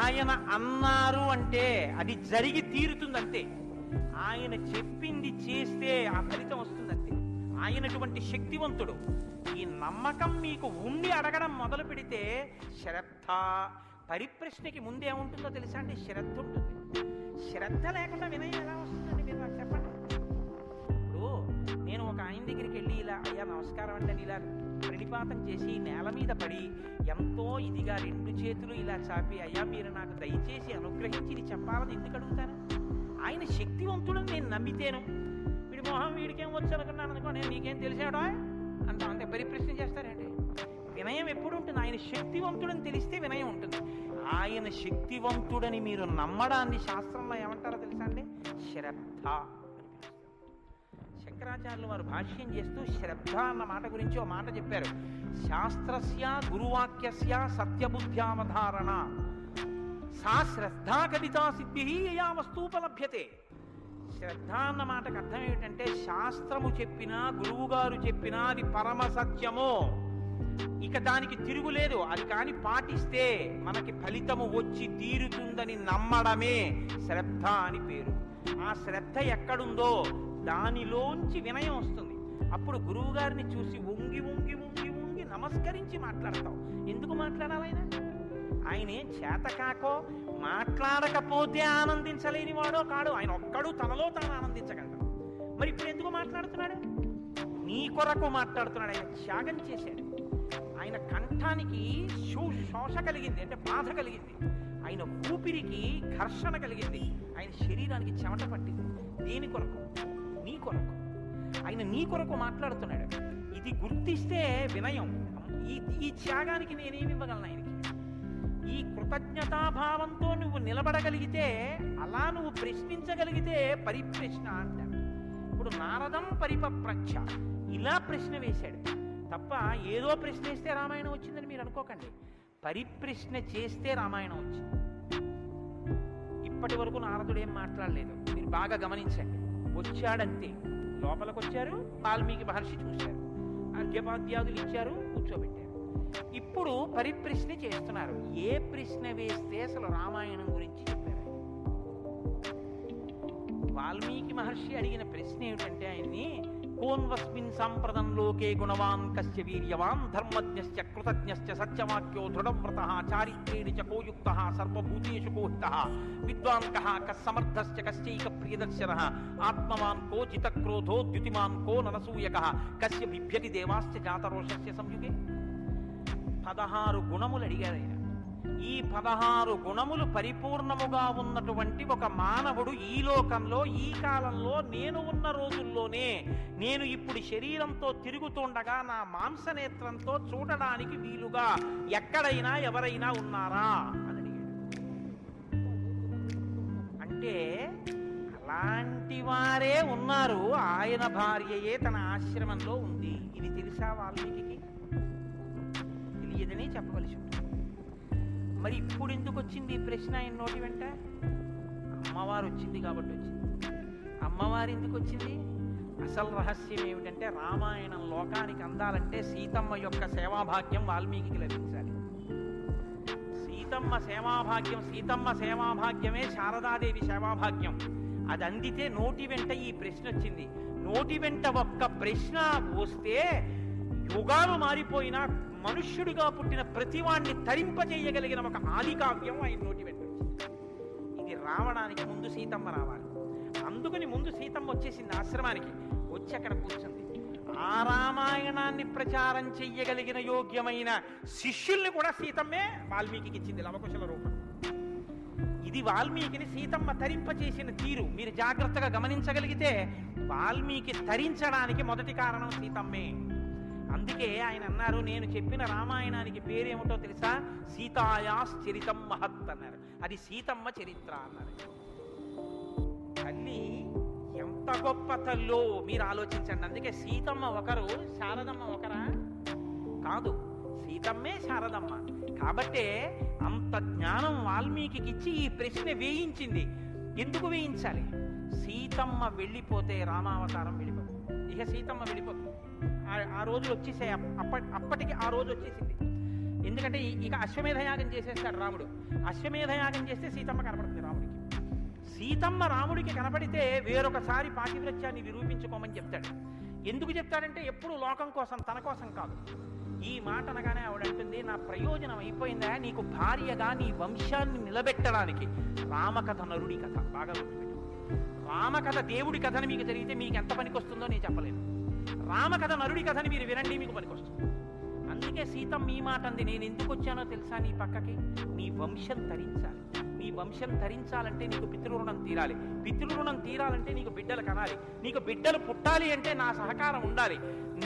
S1: ఆయన అన్నారు అంటే అది జరిగి తీరుతుందంతే. ఆయన చెప్పింది చేస్తే ఆ ఫలితం వస్తుందంతే. ఆయనటువంటి శక్తివంతుడు. ఈ నమ్మకం మీకు ఉండి అడగడం మొదలు పెడితే శ్రద్ధ, పరిప్రశ్నకి ముందేముంటుందో తెలుసా అండి? శ్రద్ధ ఉంటుంది. శ్రద్ధ లేకుండా వినయం ఎలా వస్తుందండి? మీరు నాకు చెప్పండి. ఇప్పుడు నేను ఒక ఆయన దగ్గరికి వెళ్ళి ఇలా అయ్యా నమస్కారం అంటే ఇలా ప్రణిపాతం చేసి నేల మీద పడి ఎంతో ఇదిగా 2 చేతులు ఇలా చాపి అయ్యా మీరు నాకు దయచేసి అనుగ్రహించి ఇది చెప్పాలని ఎందుకు అడుగుతాను? ఆయన శక్తివంతుడని నేను నమ్మితేను. వీడి మొహం వీడికేం వచ్చు అనుకున్నాను అనుకో, నేను నీకేం తెలిసాడో అంత అంతే పరిప్రశ్న చేస్తారండి. వినయం ఎప్పుడు ఉంటుంది? ఆయన శక్తివంతుడని తెలిస్తే వినయం ఉంటుంది. ఆయన శక్తివంతుడని మీరు నమ్మడాన్ని శాస్త్రంలో ఏమంటారో తెలుసా అండి? శ్రద్ధ. శంకరాచార్యులు వారు భాష్యం చేస్తూ శ్రద్ధ అన్న మాట గురించి ఓ మాట చెప్పారు. శాస్త్రస్య గురువాక్యస్య సత్యబుద్ధ్యావధారణ సా శ్రద్ధా కవితా సిద్ధి యా వస్తూపలభ్యతే. శ్రద్ధ అన్న మాటకు అర్థం ఏమిటంటే శాస్త్రము చెప్పినా గురువు గారు చెప్పినా అది పరమ సత్యము, ఇక దానికి తిరుగులేదు, అది కాని పాటిస్తే మనకి ఫలితము వచ్చి తీరుతుందని నమ్మడమే శ్రద్ధ అని పేరు. ఆ శ్రద్ధ ఎక్కడుందో దానిలోంచి వినయం వస్తుంది. అప్పుడు గురువు గారిని చూసి వంగి వంగి వంగి వంగి నమస్కరించి మాట్లాడతాం. ఎందుకు మాట్లాడాలి? ఆయన ఏం చేతకాకో మాట్లాడకపోతే ఆనందించలేని వాడో కాడు. ఆయన ఒక్కడు తనలో తాను ఆనందించగలడు. మరి ఇప్పుడు ఎందుకు మాట్లాడుతున్నాడు? నీ కొరకు మాట్లాడుతున్నాడు. ఆయన త్యాగం చేశాడు. ఆయన కంఠానికి శోష కలిగింది, అంటే బాధ కలిగింది. ఆయన ఊపిరికి ఘర్షణ కలిగింది. ఆయన శరీరానికి చెమట పట్టింది. దేని కొరకు? నీ కొరకు. ఆయన నీ కొరకు మాట్లాడుతున్నాడు. ఇది గుర్తిస్తే వినయం. ఈ త్యాగానికి నేనేమి ఇవ్వగలను ఆయనకి? ఈ కృతజ్ఞతాభావంతో నువ్వు నిలబడగలిగితే, అలా నువ్వు ప్రశ్నించగలిగితే పరిప్రశ్న అంటారు. ఇప్పుడు నారదం పరిపప్రచ్ఛ ఇలా ప్రశ్న వేశాడు తప్ప ఏదో ప్రశ్న వేస్తే రామాయణం వచ్చిందని మీరు అనుకోకండి. పరిప్రశ్న చేస్తే రామాయణం వచ్చింది. ఇప్పటి వరకు నారదుడు ఏం మాట్లాడలేదు, మీరు బాగా గమనించండి. వచ్చాడంతే. లోపలికి వచ్చారు, వాల్మీకి మహర్షి చూశారు, అర్ఘ్యపాద్యాదులు ఇచ్చారు, కూర్చోబెట్టారు. ఇప్పుడు పరిప్రశ్న చేస్తున్నారు. ఏ ప్రశ్న వేస్తే అసలు రామాయణం గురించి చెప్పారు? వాల్మీకి మహర్షి అడిగిన ప్రశ్న ఏమిటంటే ఆయన్ని, కోన్వస్మిన్ సాంప్రదం లోకే గుణవాన్ కస్య వీర్యవాన్ ధర్మజ్ఞశ్చ కృతజ్ఞశ్చ సత్యవాక్యో దృఢవ్రతః చారిత్రేణ చ కోయుక్తః సర్వభూతేషు కోహితః విద్వాన్ కః కస్సమర్థశ్చ కశ్చైక ప్రియదర్శనః ఆత్మవాన్ కో జితక్రోధో ద్యుతిమాన్ కో ననసూయకః కస్య బిభ్యతి దేవాశ్చ జాతరోషస్య సంయుగే. 16 గుణములు అడిగారు ఆయన. ఈ 16 గుణములు పరిపూర్ణముగా ఉన్నటువంటి ఒక మానవుడు ఈ లోకంలో, ఈ కాలంలో, నేను ఉన్న రోజుల్లోనే, నేను ఇప్పుడు శరీరంతో తిరుగుతుండగా నా మాంసనేత్రంతో చూడడానికి వీలుగా ఎక్కడైనా ఎవరైనా ఉన్నారా అని అడిగాడు. అంటే అలాంటి వారే ఉన్నారు. ఆయన భార్యయే తన ఆశ్రమంలో ఉంది. ఇది తెలుసా వాల్మీకి? తెలియదని చెప్పవలసి ఉంటుంది. మరి ఇప్పుడు ఎందుకు వచ్చింది ఈ ప్రశ్న ఆయన నోటి వెంట? అమ్మవారు వచ్చింది కాబట్టి వచ్చింది. అమ్మవారు ఎందుకు వచ్చింది? అసలు రహస్యం ఏమిటంటే, రామాయణం లోకానికి అందాలంటే సీతమ్మ యొక్క సేవాభాగ్యం వాల్మీకి లభించాలి. సీతమ్మ సేవాభాగ్యమే శారదాదేవి సేవాభాగ్యం. అది అందితే నోటి వెంట ఈ ప్రశ్న వచ్చింది. నోటి వెంట ఒక్క ప్రశ్న వస్తే యుగాలు మారిపోయినా మనుష్యుడిగా పుట్టిన ప్రతివాణ్ణి తరింపజేయగలిగిన ఒక ఆది కావ్యం ఆయన నోటి వెంట వచ్చింది. ఇది రావడానికి ముందు సీతమ్మ రావాలి. అందుకని ముందు సీతమ్మ వచ్చేసింది ఆశ్రమానికి. వచ్చి అక్కడ కూర్చుంది. ఆ రామాయణాన్ని ప్రచారం చెయ్యగలిగిన యోగ్యమైన శిష్యుల్ని కూడా సీతమ్మే వాల్మీకి ఇచ్చింది లవకుశల రూపం. ఇది వాల్మీకిని సీతమ్మ తరింపచేసిన తీరు మీరు జాగ్రత్తగా గమనించగలిగితే, వాల్మీకి తరించడానికి మొదటి కారణం సీతమ్మే. అందుకే ఆయన అన్నారు, నేను చెప్పిన రామాయణానికి పేరేమిటో తెలుసా? సీతాయాశ్చరితం మహత్ అన్నారు. అది సీతమ్మ చరిత్ర అన్నారు. తల్లి ఎంత గొప్ప తల్లో మీరు ఆలోచించండి. అందుకే సీతమ్మ ఒకరు, శారదమ్మ ఒకరా? కాదు, సీతమ్మే శారదమ్మ. కాబట్టే అంత జ్ఞానం వాల్మీకి ఇచ్చి ఈ ప్రశ్న వేయించింది. ఎందుకు వేయించాలి? సీతమ్మ వెళ్ళిపోతే రామావతారం వెళ్ళిపోతుంది. ఇక సీతమ్మ వెళ్ళిపోతుంది. ఆ రోజులు వచ్చేసాయి. అప్పటికి ఆ రోజు వచ్చేసింది. ఎందుకంటే ఇక అశ్వమేధయాగం చేసేస్తాడు రాముడు. అశ్వమేధయాగం చేస్తే సీతమ్మ కనపడుతుంది రాముడికి. సీతమ్మ రాముడికి కనపడితే వేరొకసారి పాతివ్రత్యాన్ని నిరూపించుకోమని చెప్తాడు. ఎందుకు చెప్తాడంటే ఎప్పుడు లోకం కోసం, తన కోసం కాదు. ఈ మాట అనగానే ఆవిడ అంటుంది, నా ప్రయోజనం అయిపోయిందా, నీకు భార్యగా నీ వంశాన్ని నిలబెట్టడానికి. రామకథ నరుడి కథ బాగా గుర్తుపెట్టు. రామకథ దేవుడి కథని మీకు తెలిగితే మీకు ఎంత పనికొస్తుందో నేను చెప్పలేను. రామకథ నరుడి కథని మీరు వినండి, మీకు పనికొస్తుంది. అందుకే సీతమ్మ ఈ మాట అంది, నేను ఎందుకు వచ్చానో తెలుసా నీ పక్కకి? నీ వంశం తరించాలి. నీ వంశం తరించాలంటే నీకు పితృరుణం తీరాలి. పితృరుణం తీరాలంటే నీకు బిడ్డలు కనాలి. నీకు బిడ్డలు పుట్టాలి అంటే నా సహకారం ఉండాలి.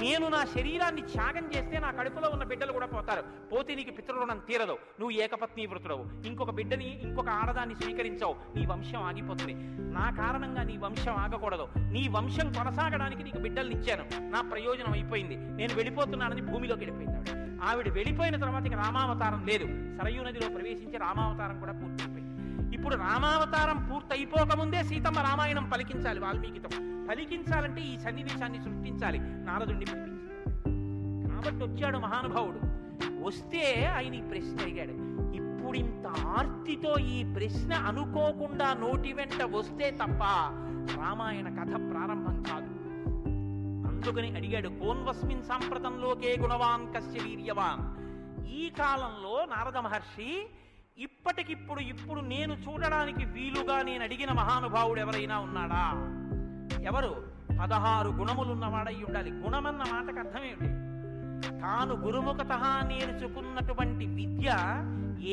S1: నేను నా శరీరాన్ని త్యాగం చేస్తే నా కడుపులో ఉన్న బిడ్డలు కూడా పోతారు. పోతే నీకు పితృరుణం తీరదు. నువ్వు ఏకపత్ని వృతుడవు. ఇంకొక బిడ్డని, ఇంకొక ఆడదాన్ని స్వీకరించావు, నీ వంశం ఆగిపోతుంది. నా కారణంగా నీ వంశం ఆగకూడదు. నీ వంశం కొనసాగడానికి నీకు బిడ్డల్ని ఇచ్చాను. నా ప్రయోజనం అయిపోయింది, నేను వెళ్ళిపోతున్నానని భూమిలోకి వెళ్ళిపోయింది ఆవిడ. ఆవిడ వెళ్ళిపోయిన తర్వాత ఇక రామావతారం లేదు. సరయూ నదిలో ప్రవేశించి రామావతారం కూడా పూర్తయిపోయింది. ఇప్పుడు రామావతారం పూర్తయిపోకముందే సీతమ్మ రామాయణం పలికించాలి. వాల్మీకితో పలికించాలంటే ఈ సన్నివేశాన్ని సృష్టించాలి. నారదుడిని పిలిపించాలి. కాబట్టి వచ్చాడు మహానుభావుడు. వస్తే ఆయన ఈ ప్రశ్న అడిగాడు. ఇప్పుడు ఇంత ఆర్తితో ఈ ప్రశ్న అనుకోకుండా నోటి వెంట వస్తే తప్ప రామాయణ కథ ప్రారంభం కాదు. అందుకని అడిగాడు, కోన్వస్మిన్ సాంప్రతంలోకే గుణవాన్ కస్య వీర్యవాన్. ఈ కాలంలో నారద మహర్షి ఇప్పుడు నేను చూడడానికి వీలుగా నేను అడిగిన మహానుభావుడు ఎవరైనా ఉన్నాడా? ఎవరు? 16 గుణములున్నవాడై ఉండాలి. గుణమన్న మాటకు అర్థమేమిటి? తాను గురుముఖత నేర్చుకున్నటువంటి విద్య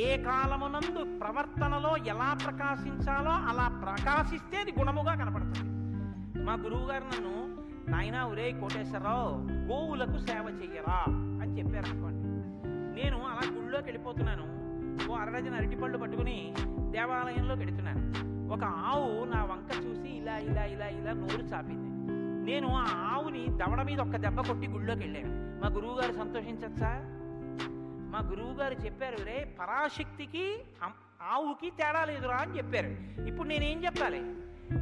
S1: ఏ కాలమునందు ప్రవర్తనలో ఎలా ప్రకాశించాలో అలా ప్రకాశిస్తే అది గుణముగా కనపడుతుంది. మా గురువు గారు నన్ను, నాయనా ఒరే కోటేశ్వరరావు, గోవులకు సేవ చెయ్యరా అని చెప్పారు అనుకోండి. నేను అలా గుళ్ళోకి వెళ్ళిపోతున్నాను. ఓ అరడజన అరటిపళ్ళు పట్టుకుని దేవాలయంలోకి వెడుతున్నాను. ఒక ఆవు నా వంక చూసి ఇలా ఇలా ఇలా ఇలా నోరు చాపింది. నేను ఆ ఆవుని దవడ మీద ఒక్క దెబ్బ కొట్టి గుళ్ళోకి వెళ్ళాను. మా గురువు గారు సంతోషించచ్చా? మా గురువు గారు చెప్పారు, రే పరాశక్తికి ఆవుకి తేడా లేదురా అని చెప్పారు. ఇప్పుడు నేనేం చెప్పాలి?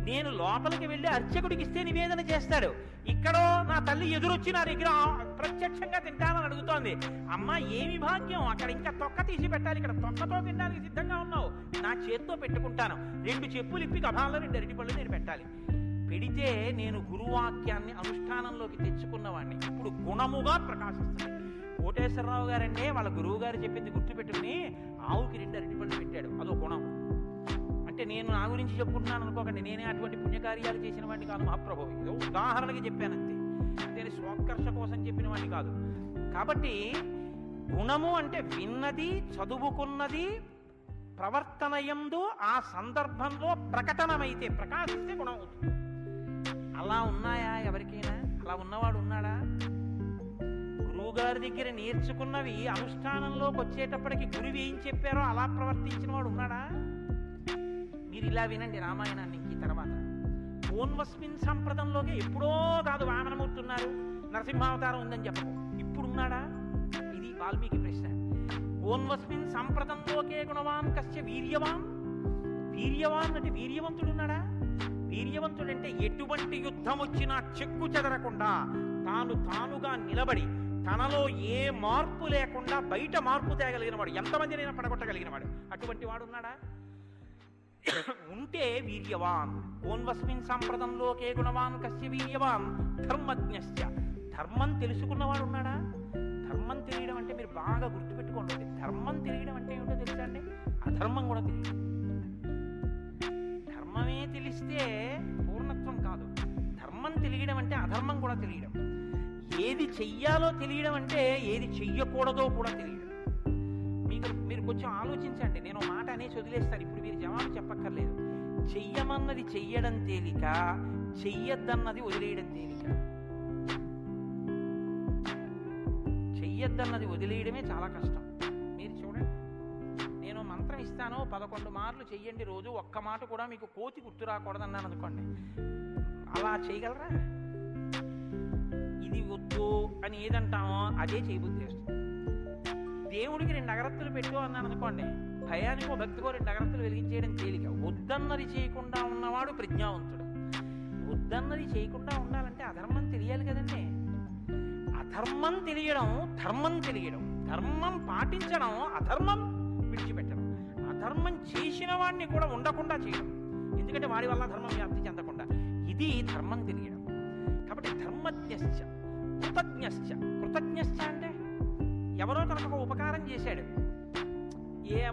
S1: నేను లోపలికి వెళ్ళి అర్చకుడికి ఇస్తే నివేదన చేస్తాడు. ఇక్కడో నా తల్లి ఎదురొచ్చి నా దగ్గర ప్రత్యక్షంగా తింటానని అడుగుతోంది. అమ్మ ఏమి భాగ్యం, అక్కడ ఇంకా తొక్క తీసి పెట్టాలి, ఇక్కడ తొక్కతో తినడానికి సిద్ధంగా ఉన్నావు. నా చేత్తో పెట్టుకుంటాను. 2 చెప్పులు ఇప్పి గభాల్లో 2 అరటిపళ్ళు నేను పెట్టాలి. పెడితే నేను గురువాక్యాన్ని అనుష్ఠానంలోకి తెచ్చుకున్నవాడిని. ఇప్పుడు గుణముగా ప్రకాశిస్తుంది. కోటేశ్వరరావు గారంటే వాళ్ళ గురువు గారు చెప్పింది గుర్తుపెట్టుకుని ఆవుకి 2 అరటిపళ్ళు పెట్టాడు. అదో గుణం. అంటే నేను నా గురించి చెప్పుకుంటున్నాను అనుకోకండి, నేనే అటువంటి పుణ్యకార్యాలు చేసిన వాడిని కాదు మహాప్రభు. ఏదో ఉదాహరణకి చెప్పానంతే, అంతే స్వోత్కర్ష కోసం చెప్పిన వాడిని కాదు. కాబట్టి గుణము అంటే విన్నది, చదువుకున్నది, ప్రవర్తనయందు ఆ సందర్భంలో ప్రకటనమైతే, ప్రకాశిస్తే గుణం అవుతుంది. అలా ఉన్నాయా ఎవరికైనా? అలా ఉన్నవాడు ఉన్నాడా? గురువుగారి దగ్గర నేర్చుకున్నవి అనుష్ఠానంలోకి వచ్చేటప్పటికి గురువు ఏం చెప్పారో అలా ప్రవర్తించిన వాడు ఉన్నాడా? మీరు ఇలా వినండి రామాయణాన్ని. ఈ తర్వాత కోన్వస్మిన్ సంప్రదంలోకి ఎప్పుడో కాదు వామనమూర్తి ఉన్నారు, నరసింహావతారం ఉందని చెప్పకు. ఇప్పుడు ఉన్నాడా? ఇది వాల్మీకి ప్రశ్న. కోన్వస్మిన్ సంప్రదంలోకే గుణవాన్ కస్య వీర్యవాన్. వీర్యవాన్ అంటే వీర్యవంతుడు ఉన్నాడా? వీర్యవంతుడంటే ఎటువంటి యుద్ధం వచ్చినా చెక్కు చెదరకుండా తానుగా నిలబడి తనలో ఏ మార్పు లేకుండా బయట మార్పు తేగలిగిన వాడు, ఎంతమందినైనా పడగొట్టగలిగిన వాడు. అటువంటి వాడు ఉన్నాడా? ఉంటే వీర్యవాన్. కోన్వస్మిన్ సంప్రదంలోకే గుణవాన్ కస్య వీర్యవాన్ ధర్మజ్ఞశ్చ. ధర్మం తెలుసుకున్నవాడు ఉన్నాడా? ధర్మం తెలియడం అంటే మీరు బాగా గుర్తుపెట్టుకోండి. ధర్మం తెలియడం అంటే ఏమిటో తెలుసా అండి? అధర్మం కూడా తెలియడం. ధర్మమే తెలిస్తే పూర్ణత్వం కాదు. ధర్మం తెలియడం అంటే అధర్మం కూడా తెలియడం. ఏది చెయ్యాలో తెలియడం అంటే ఏది చెయ్యకూడదో కూడా తెలియడం. మీరు కొంచెం ఆలోచించండి. నేను మాట అనేసి వదిలేస్తాను, ఇప్పుడు మీరు జవాబు చెప్పక్కర్లేదు. చెయ్యమన్నది చెయ్యడం తేలిక, చెయ్యొద్దన్నది వదిలేయడం తేలిక. చెయ్యొద్దన్నది వదిలేయడమే చాలా కష్టం. మీరు చూడండి, నేను మంత్రం ఇస్తాను, 11 మార్లు చెయ్యండి రోజు, ఒక్క మాట కూడా మీకు కోతి గుర్తు రాకూడదన్నాను అనుకోండి, అలా చేయగలరా? ఇది వద్దు అని ఏదంటామో అదే చేయబుద్ధి చేస్తుంది. దేవుడికి 2 అగరత్తులు పెట్టు అన్నాను అనుకోండి, భయానికో భక్తికో 2 అగరత్తులు వెలిగించేయడం తేలిక. వద్దన్నది చేయకుండా ఉన్నవాడు ప్రజ్ఞావంతుడు. వద్దన్నది చేయకుండా ఉండాలంటే అధర్మం తెలియాలి కదండి. అధర్మం తెలియడం, ధర్మం తెలియడం, ధర్మం పాటించడం, అధర్మం విడిచిపెట్టడం, అధర్మం చేసిన వాడిని కూడా ఉండకుండా చేయడం, ఎందుకంటే వాడి వల్ల ధర్మం వ్యాప్తి చెందకుండా. ఇది ధర్మం తెలియడం. కాబట్టి ధర్మజ్ఞశ్చ కృతజ్ఞశ్చ. కృతజ్ఞశ్చ అంటే ఎవరో తనకు ఒక ఉపకారం చేశాడు,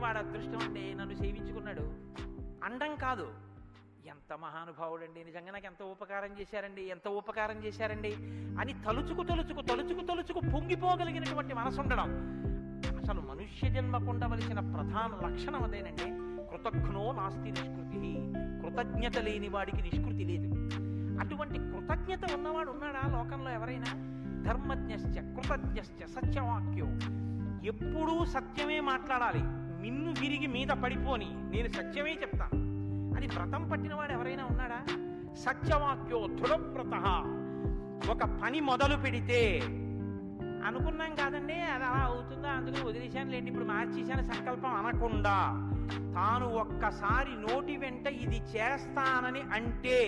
S1: వాడు అదృష్టం అంటే నన్ను సేవించుకున్నాడు అండం కాదు. ఎంత మహానుభావుడండి, నిజంగా నాకు ఎంత ఉపకారం చేశారండి, ఎంత ఉపకారం చేశారండి అని తలుచుకు తలుచుకు తలుచుకు తలుచుకు పొంగిపోగలిగినటువంటి మనసు ఉండడం. అసలు మనుష్య జన్మకు ఉండవలసిన ప్రధాన లక్షణం అదేనండి. కృతజ్ఞో నాస్తి నిష్కృతి. కృతజ్ఞత లేని వాడికి నిష్కృతి లేదు. అటువంటి కృతజ్ఞత ఉన్నవాడు ఉన్నాడా లోకంలో ఎవరైనా? ధర్మజ్ఞశ్చ కృతజ్ఞశ్చ సత్యవాక్యం. ఎప్పుడూ సత్యమే మాట్లాడాలి, మిన్ను విరిగి మీద పడిపోని నేను సత్యమే చెప్తాను అని వ్రతం పట్టినవాడు ఎవరైనా ఉన్నాడా? సత్యవాక్యో దృఢవ్రత. ఒక పని మొదలు పెడితే అనుకున్నాం కాదండి అది అలా అవుతుందా అందుకని వదిలేశాను లేండి ఇప్పుడు మార్చేశాను సంకల్పం అనకుండా తాను ఒక్కసారి నోటి వెంట ఇది చేస్తానని అంటే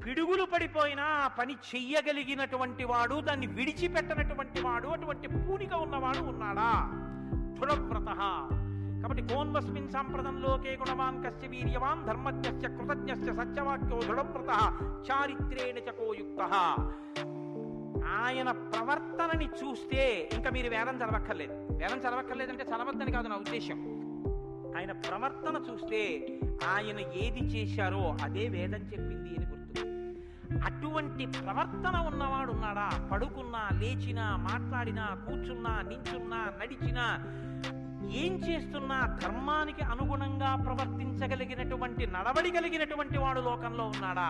S1: పిడుగులు పడిపోయినా ఆ పని చెయ్యగలిగినటువంటి వాడు, దాన్ని విడిచిపెట్టనటువంటి వాడు, అటువంటి పూనిక ఉన్నవాడు ఉన్నాడా? దృఢవ్రత. కాబట్టి కోన్వస్మిన్ సాంప్రదంలోకే గుణవాన్ కస్య వీర్యవాన్ ధర్మజ్ఞస్య కృతజ్ఞస్య సత్యవాక్యో దృఢవ్రత చారిత్రేణ చకోయుక్తః. ఆయన ప్రవర్తనని చూస్తే ఇంకా మీరు వేదం చదవక్కర్లేదు. వేదం చదవక్కర్లేదంటే చదవద్దని కాదు నా ఉద్దేశం. ఆయన ప్రవర్తన చూస్తే ఆయన ఏది చేశారో అదే వేదం చెప్పింది అని గుర్తు. అటువంటి ప్రవర్తన ఉన్నవాడు ఉన్నాడా? పడుకున్నా, లేచినా, మాట్లాడినా, కూర్చున్నా, నించున్నా, నడిచినా, ఏం చేస్తున్నా ధర్మానికి అనుగుణంగా ప్రవర్తించగలిగినటువంటి నడవడి కలిగినటువంటి వాడు లోకంలో ఉన్నాడా?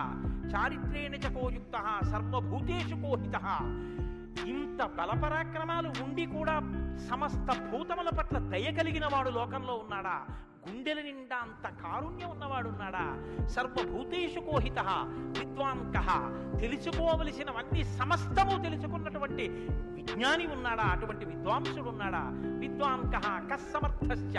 S1: చారిత్రేణ చకోయుక్తః సర్వభూతేషు కోహితః. ఇంత బలపరాక్రమాలు ఉండి కూడా సమస్త భూతముల పట్ల దయ కలిగిన వాడు లోకంలో ఉన్నాడా? గుండెల నిండా అంత కారుణ్యం ఉన్నవాడు ఉన్నాడా? సర్వభూతేషు కోహితః విద్వాంకః. తెలుసుకోవలసినవన్నీ సమస్తము తెలుసుకున్నటువంటి విజ్ఞాని ఉన్నాడా? అటువంటి విద్వాంసుడు ఉన్నాడా? విద్వాంకః కస్సమర్థశ్చ.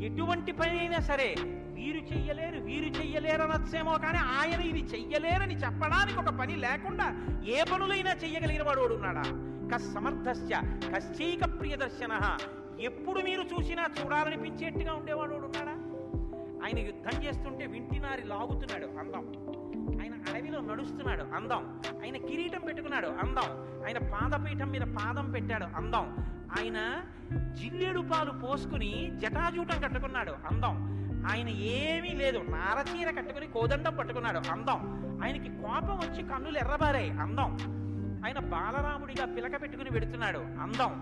S1: ఎటువంటి పని అయినా సరే వీరు చెయ్యలేరు వీరు చెయ్యలేరు అనొచ్చేమో కానీ ఆయన ఇది చెయ్యలేరని చెప్పడానికి ఒక పని లేకుండా ఏ పనులైనా చెయ్యగలిగిన వాడు ఉన్నాడా? కస్సమర్థశ్చ కశ్చైక ప్రియదర్శనః. ఎప్పుడు మీరు చూసినా చూడాలనిపించేట్టుగా ఉండేవాడు ఉన్నాడా? ఆయన యుద్ధం చేస్తుంటే వింటినారి లాగుతున్నాడు అందం. ఆయన అడవిలో నడుస్తున్నాడు అందం. ఆయన కిరీటం పెట్టుకున్నాడు అందం. ఆయన పాదపీఠం మీద పాదం పెట్టాడు అందం. ఆయన జిల్లేడు పాలు పోసుకుని జటాజూటం కట్టుకున్నాడు అందం. ఆయన ఏమీ లేదు, నారచీర కట్టుకుని కోదండం పట్టుకున్నాడు అందం. ఆయనకి కోపం వచ్చి కన్నులు ఎర్రబారాయి అందం. ఆయన బాలరాముడిగా పిలక పెట్టుకుని వెడుతున్నాడు అందం.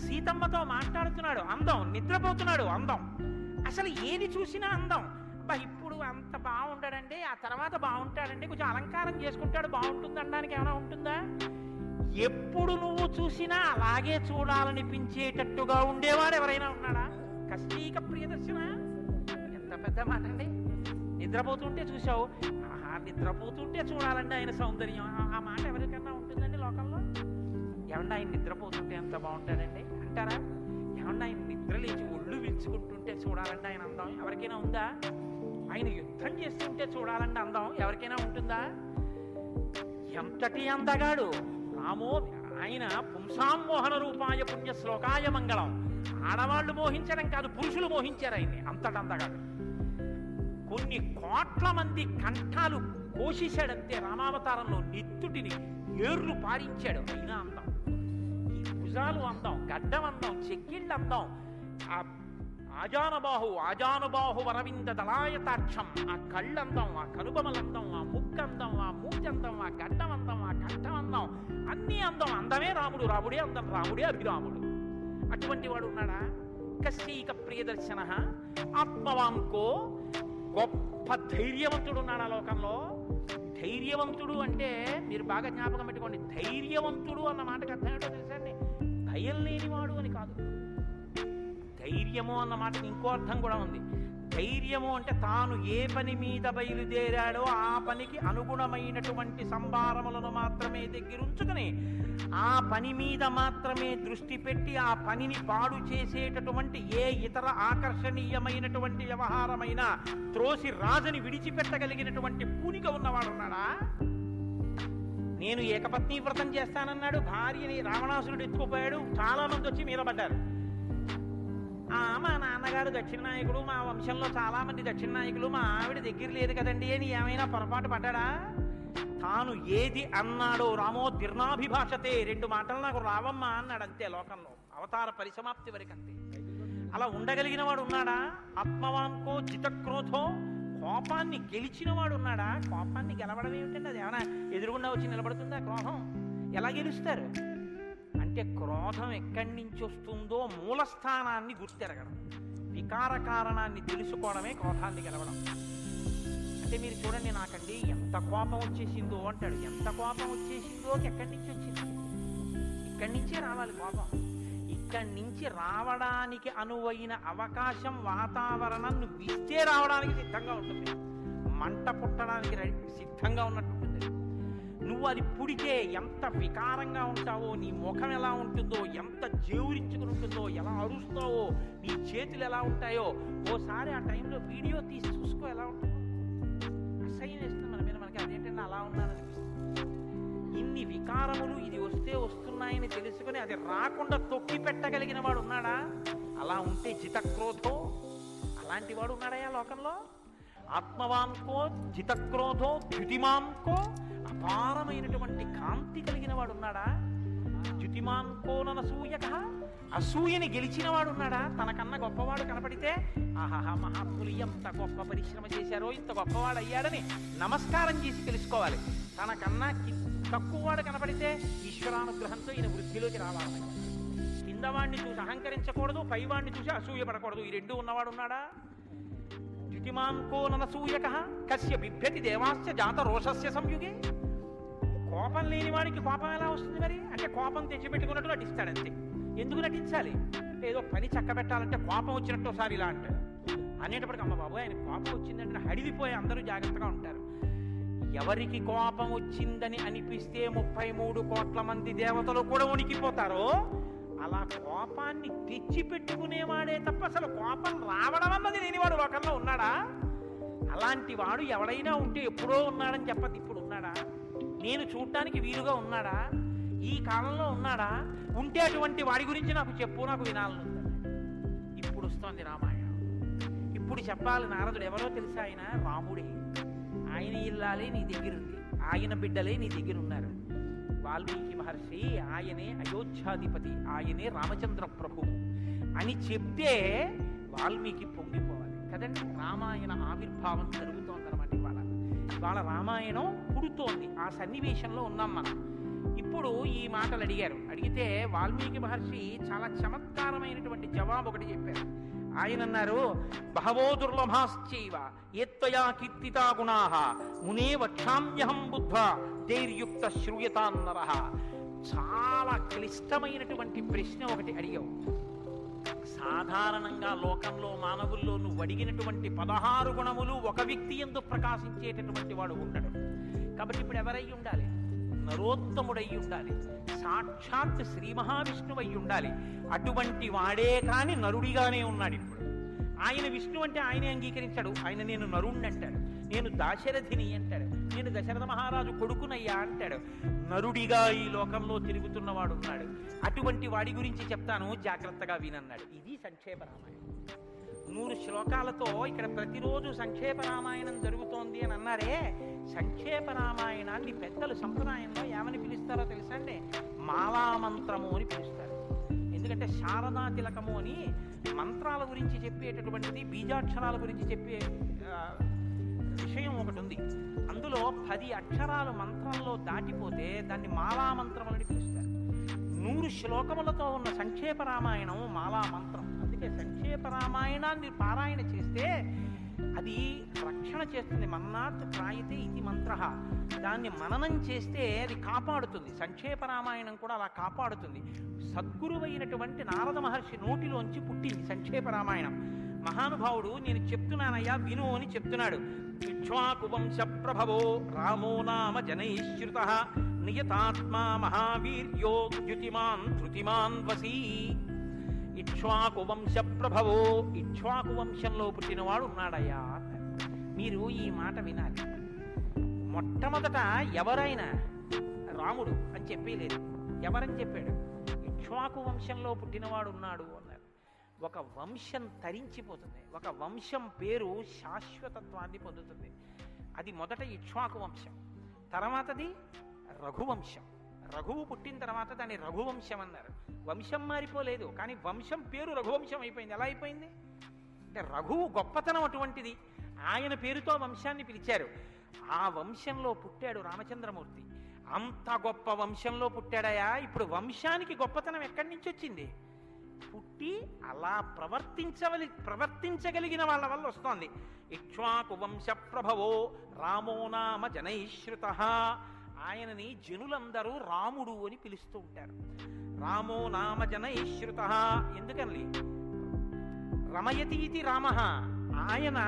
S1: సీతమ్మతో మాట్లాడుతున్నాడు అందం. నిద్రపోతున్నాడు అందం. అసలు ఏది చూసినా అందం. అబ్బా ఇప్పుడు అంత బాగుంటాడండి, ఆ తర్వాత బాగుంటాడండి, కొంచెం అలంకారం చేసుకుంటాడు బాగుంటుంది అనడానికి ఏమైనా ఉంటుందా? ఎప్పుడు నువ్వు చూసినా అలాగే చూడాలనిపించేటట్టుగా ఉండేవాడు ఎవరైనా ఉన్నాడా? కశ్చైక ప్రియదర్శన. ఎంత పెద్ద మాట అండి. నిద్రపోతుంటే చూసావు, నిద్రపోతుంటే చూడాలండి ఆయన సౌందర్యం. ఆ మాట ఎవరికన్నా ఉంటుందండి లోకంలో? ఏమన్నా ఆయన నిద్రపోతుంటే ఎంత బాగుంటాడండి అంటారా? ఏమన్నా ఆయన నిద్ర లేచి ఒళ్ళు విరుచుకుంటుంటే చూడాలంటే ఆయన అందం ఎవరికైనా ఉందా? ఆయన యుద్ధం చేస్తుంటే చూడాలంటే అందం ఎవరికైనా ఉంటుందా? ఎంతటి అందగాడు రామో. ఆయన పుంసామోహన రూపాయ పుణ్య శ్లోకాయ మంగళం. ఆడవాళ్లు మోహించడం కాదు, పురుషులు మోహించారు ఆయన్ని. అంతటి అందగాడు. కొన్ని కోట్ల మంది కంఠాలు పోషించాడంతే రామావతారంలో. నెత్తుటిని ఏర్లు పారించాడు. అయినా అందం. ఈ భుజాలు అందం, గడ్డం అందం, చెక్కిళ్ళు అందం, ఆ ఆజానుబాహు వరవింద దళాయతాక్షం, ఆ కళ్ళందం, ఆ కనుబమలందం, ఆ ముక్కందం, ఆ మూర్తందం, ఆ గడ్డం అందం, ఆ కంఠం అందం, అన్నీ అందం. అందమే రాముడు, రాముడే అందం, రాముడే అభిరాముడు. అటువంటి వాడు ఉన్నాడా? కశ్చైక ప్రియదర్శన ఆత్మవాంకో. గొప్ప ధైర్యవంతుడు ఉన్నాడా లోకంలో? ధైర్యవంతుడు అంటే మీరు బాగా జ్ఞాపకం పెట్టుకోండి. ధైర్యవంతుడు అన్న మాటకు అర్థం ఏంటో తెలుసా అండి? భయం లేనివాడు అని కాదు. ధైర్యము అన్న మాటకి ఇంకో అర్థం కూడా ఉంది. ధైర్యము అంటే తాను ఏ పని మీద బయలుదేరాడో ఆ పనికి అనుగుణమైనటువంటి సంభారములను మాత్రమే దగ్గరుంచుకుని ఆ పని మీద మాత్రమే దృష్టి పెట్టి ఆ పనిని పాడు చేసేటటువంటి ఏ ఇతర ఆకర్షణీయమైనటువంటి వ్యవహారమైనా త్రోసి రాజని విడిచిపెట్టగలిగినటువంటి పూనిక ఉన్నవాడున్నాడా? నేను ఏకపత్ని వ్రతం చేస్తానన్నాడు, భార్యని రావణాసురుడు ఎత్తుకుపోయాడు, చాలా మంది వచ్చి మీరబడ్డారు. మా నాన్నగారు దక్షిణ నాయకుడు, మా వంశంలో చాలా మంది దక్షిణ నాయకులు, మా ఆవిడ దగ్గర లేదు కదండి అని ఏమైనా పొరపాటు పడ్డాడా? తాను ఏది అన్నాడో రామో తీర్ణాభిభాషతే, 2 మాటలు నాకు రావమ్మా అన్నాడు అంతే. లోకంలో అవతార పరిసమాప్తి వరకు అంతే. అలా ఉండగలిగిన వాడు ఉన్నాడా? ఆత్మవాంకో జితక్రోధో, కోపాన్ని గెలిచిన వాడు ఉన్నాడా? కోపాన్ని గెలవడం ఏమిటండి? అది ఏమైనా ఎదురుగుండా వచ్చి నిలబడుతుందా? క్రోధం ఎలా గెలుస్తారు అంటే క్రోధం ఎక్కడి నుంచి వస్తుందో మూలస్థానాన్ని గుర్తెరగడం, వికార కారణాన్ని తెలుసుకోవడమే క్రోధాన్ని గెలవడం. అంటే మీరు చూడండి, నాకండి ఎంత కోపం వచ్చేసిందో అంటాడు. ఎంత కోపం వచ్చేసిందో ఎక్కడి నుంచి వచ్చింది? ఇక్కడి నుంచే రావాలి కోపం. ఇక్కడి నుంచి రావడానికి అనువైన అవకాశం, వాతావరణం నువ్వు ఇస్తే రావడానికి సిద్ధంగా ఉంటుంది. మంట పుట్టడానికి సిద్ధంగా ఉన్నట్టు ఉంటుంది. నువ్వు అది పుడితే ఎంత వికారంగా ఉంటావో, నీ ముఖం ఎలా ఉంటుందో, ఎంత జేవురించుకుని ఉంటుందో, ఎలా అరుస్తావో, నీ చేతులు ఎలా ఉంటాయో ఓసారి ఆ టైంలో వీడియో తీసి చూసుకో ఎలా ఉంటుందో. అసహ్యం వేస్తుంది మన మీద. మనకి అదేంటంటే అలా ఉన్నాననిపిస్తుంది. ఇన్ని వికారములు ఇది వస్తే వస్తున్నాయని తెలుసుకుని అది రాకుండా తొక్కి పెట్టగలిగిన వాడు ఉన్నాడా? అలా ఉంటే జితక్రోధో, అలాంటి వాడు ఉన్నాడా లోకంలో? ఆత్మవాంకో జితక్రోధో ద్యుతిమాంకో, అపారమైనటువంటి కాంతి కలిగిన వాడు ఉన్నాడా? ద్యుతిమాంకో ననసూయక, అసూయని గెలిచిన వాడు ఉన్నాడా? తనకన్నా గొప్పవాడు కనపడితే ఆహాహా మహాత్ములు ఎంత గొప్ప పరిశ్రమ చేశారో, ఇంత గొప్పవాడు అయ్యాడని నమస్కారం చేసి తెలుసుకోవాలి. తనకన్నా తక్కువవాడు కనపడితే ఈశ్వరానుగ్రహంతో ఈయన వృద్ధిలోకి రావాలి. కిందవాడిని చూసి అహంకరించకూడదు, పైవాడిని చూసి అసూయపడకూడదు. ఈ 2 ఉన్నవాడు ఉన్నాడా? ద్యుతిమాంకో ననసూయక కస్య బిభ్యతి దేవాస్య జాత రోషస్య సంయుగే. కోపం లేని వాడికి కోపం ఎలా వస్తుంది మరి? అంటే కోపం తెచ్చిపెట్టుకున్నట్టు నటిస్తాడంతే. ఎందుకు నటించాలి? ఏదో పని చక్కబెట్టాలంటే కోపం వచ్చినట్టు ఒకసారి ఇలా అంటాడు. అనేటప్పటికి అమ్మ బాబు ఆయన కోపం వచ్చిందంటే హడిలిపోయి అందరూ జాగ్రత్తగా ఉంటారు. ఎవరికి కోపం వచ్చిందని అనిపిస్తే 33 కోట్ల మంది దేవతలు కూడా ఉనికిపోతారో అలా కోపాన్ని తెచ్చిపెట్టుకునేవాడే తప్ప అసలు కోపం రావడం అన్నది లేనివాడు లోకంలో ఉన్నాడా? అలాంటి వాడు ఎవడైనా ఉంటే ఎప్పుడో ఉన్నాడని చెప్పదు, ఇప్పుడు ఉన్నాడా? నేను చూడటానికి వీలుగా ఉన్నాడా? ఈ కాలంలో ఉన్నాడా? ఉంటే అటువంటి వాడి గురించి నాకు చెప్పు, నాకు వినాలనుంది. ఇప్పుడు వస్తోంది రామాయణం. ఇప్పుడు చెప్పాలి. నారదుడు ఎవరో తెలుసా? ఆయన రాముడే. ఆయన ఇల్లాలే నీ దగ్గరుంది, ఆయన బిడ్డలే నీ దగ్గర ఉన్నారు. వాల్మీకి మహర్షి ఆయనే అయోధ్యాధిపతి, ఆయనే రామచంద్ర ప్రభు అని చెప్తే వాల్మీకి పొంగిపోవాలి కదండి. రామాయణ ఆవిర్భావం జరుగుతోందన్నమాట. ఇవాళ రామాయణం పుడుతోంది. ఆ సన్నివేశంలో ఉన్నాం మనం. ఇప్పుడు ఈ మాటలు అడిగితే వాల్మీకి మహర్షి చాలా చమత్కారమైనటువంటి జవాబు ఒకటి చెప్పారు. ఆయన అన్నారు, బహవో దుర్లభాశ్చైవ ఏత్వయా కీర్తితా గుణాః మునే వక్షామ్యహం బుద్ధ్వా తైర్యుక్త శ్రూయతాన్నరః. చాలా క్లిష్టమైనటువంటి ప్రశ్న ఒకటి అడిగావు. సాధారణంగా లోకంలో మానవుల్లో నువ్వు అడిగినటువంటి 16 గుణములు ఒక వ్యక్తి యందు ప్రకాశించేటటువంటి వాడు ఉండడు. కాబట్టి ఇప్పుడు ఎవరై ఉండాలి? నరోత్తముడై ఉండాలి, సాక్షాత్ శ్రీ మహావిష్ణువై ఉండాలి. అటువంటి వాడే కాని నరుడిగానే ఉన్నాడు ఇప్పుడు. ఆయన విష్ణు అంటే ఆయనే అంగీకరించాడు. ఆయన నేను నరుణ్ణి అంటాడు, నేను దాశరథిని అంటాడు, నేను దశరథ మహారాజు కొడుకునయ్యా అంటాడు. నరుడిగా ఈ లోకంలో తిరుగుతున్నవాడు ఉన్నాడు. అటువంటి వాడి గురించి చెప్తాను, జాగ్రత్తగా వినన్నాడు. ఇది సంక్షేప రామాయణం. 100 శ్లోకాలతో ఇక్కడ ప్రతిరోజు సంక్షేప రామాయణం జరుగుతోంది అని అన్నారే. సంక్షేప రామాయణాన్ని పెద్దలు సంప్రదాయంలో ఏమని పిలుస్తారో తెలుసా అండి? మాలామంత్రము అని పిలుస్తారు. ఎందుకంటే శారదా తిలకము అని మంత్రాల గురించి చెప్పేటటువంటిది, బీజాక్షరాల గురించి చెప్పే విషయం ఒకటి ఉంది. అందులో 10 అక్షరాలు మంత్రంలో దాటిపోతే దాన్ని మాలామంత్రం అని పిలుస్తారు. 100 శ్లోకములతో ఉన్న సంక్షేప రామాయణం మాలామంత్రం. అందుకే సంక్షేప రామాయణాన్ని పారాయణ చేస్తే అది రక్షణ చేస్తుంది. మన్నాత్ త్రాయితే ఇది మంత్ర. దాన్ని మననం చేస్తే అది కాపాడుతుంది. సంక్షేప రామాయణం కూడా అలా కాపాడుతుంది. సద్గురువైనటువంటి నారద మహర్షి నోటిలోంచి పుట్టింది సంక్షేప రామాయణం. మహానుభావుడు నేను చెప్తున్నానయ్యా విను అని చెప్తున్నాడు. ఇక్ష్వాకు వంశ ప్రభవో రామో నామ జనైశ్రుత నియతాత్మా మహావీర్యో ద్యుతిమాన్ ధృతిమాన్ వసీ. ఇక్ష్వాకు వంశ ప్రభవో, ఇక్ష్వాకు వంశంలో పుట్టినవాడు ఉన్నాడయ్యా. మీరు ఈ మాట వినాలి. మొట్టమొదట ఎవరైనా రాముడు అని చెప్పలేదు. ఎవరని చెప్పాడు? ఇక్ష్వాకు వంశంలో పుట్టినవాడు ఉన్నాడు అన్నారు. ఒక వంశం తరించిపోతుంది, ఒక వంశం పేరు శాశ్వతత్వాన్ని పొందుతుంది. అది మొదట ఇక్ష్వాకు వంశం, తర్వాతది రఘువంశం. రఘువు పుట్టిన తర్వాత దాన్ని రఘువంశం అన్నారు. వంశం మారిపోలేదు, కానీ వంశం పేరు రఘువంశం అయిపోయింది. ఎలా అయిపోయింది అంటే రఘువు గొప్పతనం అటువంటిది, ఆయన పేరుతో వంశాన్ని పిలిచారు. ఆ వంశంలో పుట్టాడు రామచంద్రమూర్తి. అంత గొప్ప వంశంలో పుట్టాడయా. ఇప్పుడు వంశానికి గొప్పతనం ఎక్కడి నుంచి వచ్చింది? పుట్టి అలా ప్రవర్తించగలిగిన వాళ్ళ వల్ల వస్తోంది. ఇక్ష్వాకు వంశ ప్రభవో రామో నామ జనైశ్రుత. ఆయనని జనులందరూ రాముడు అని పిలుస్తూ ఉంటారు. రామో నామ జనైశ్రుత. ఎందుకని? రమయతీతి రామ, ఆయన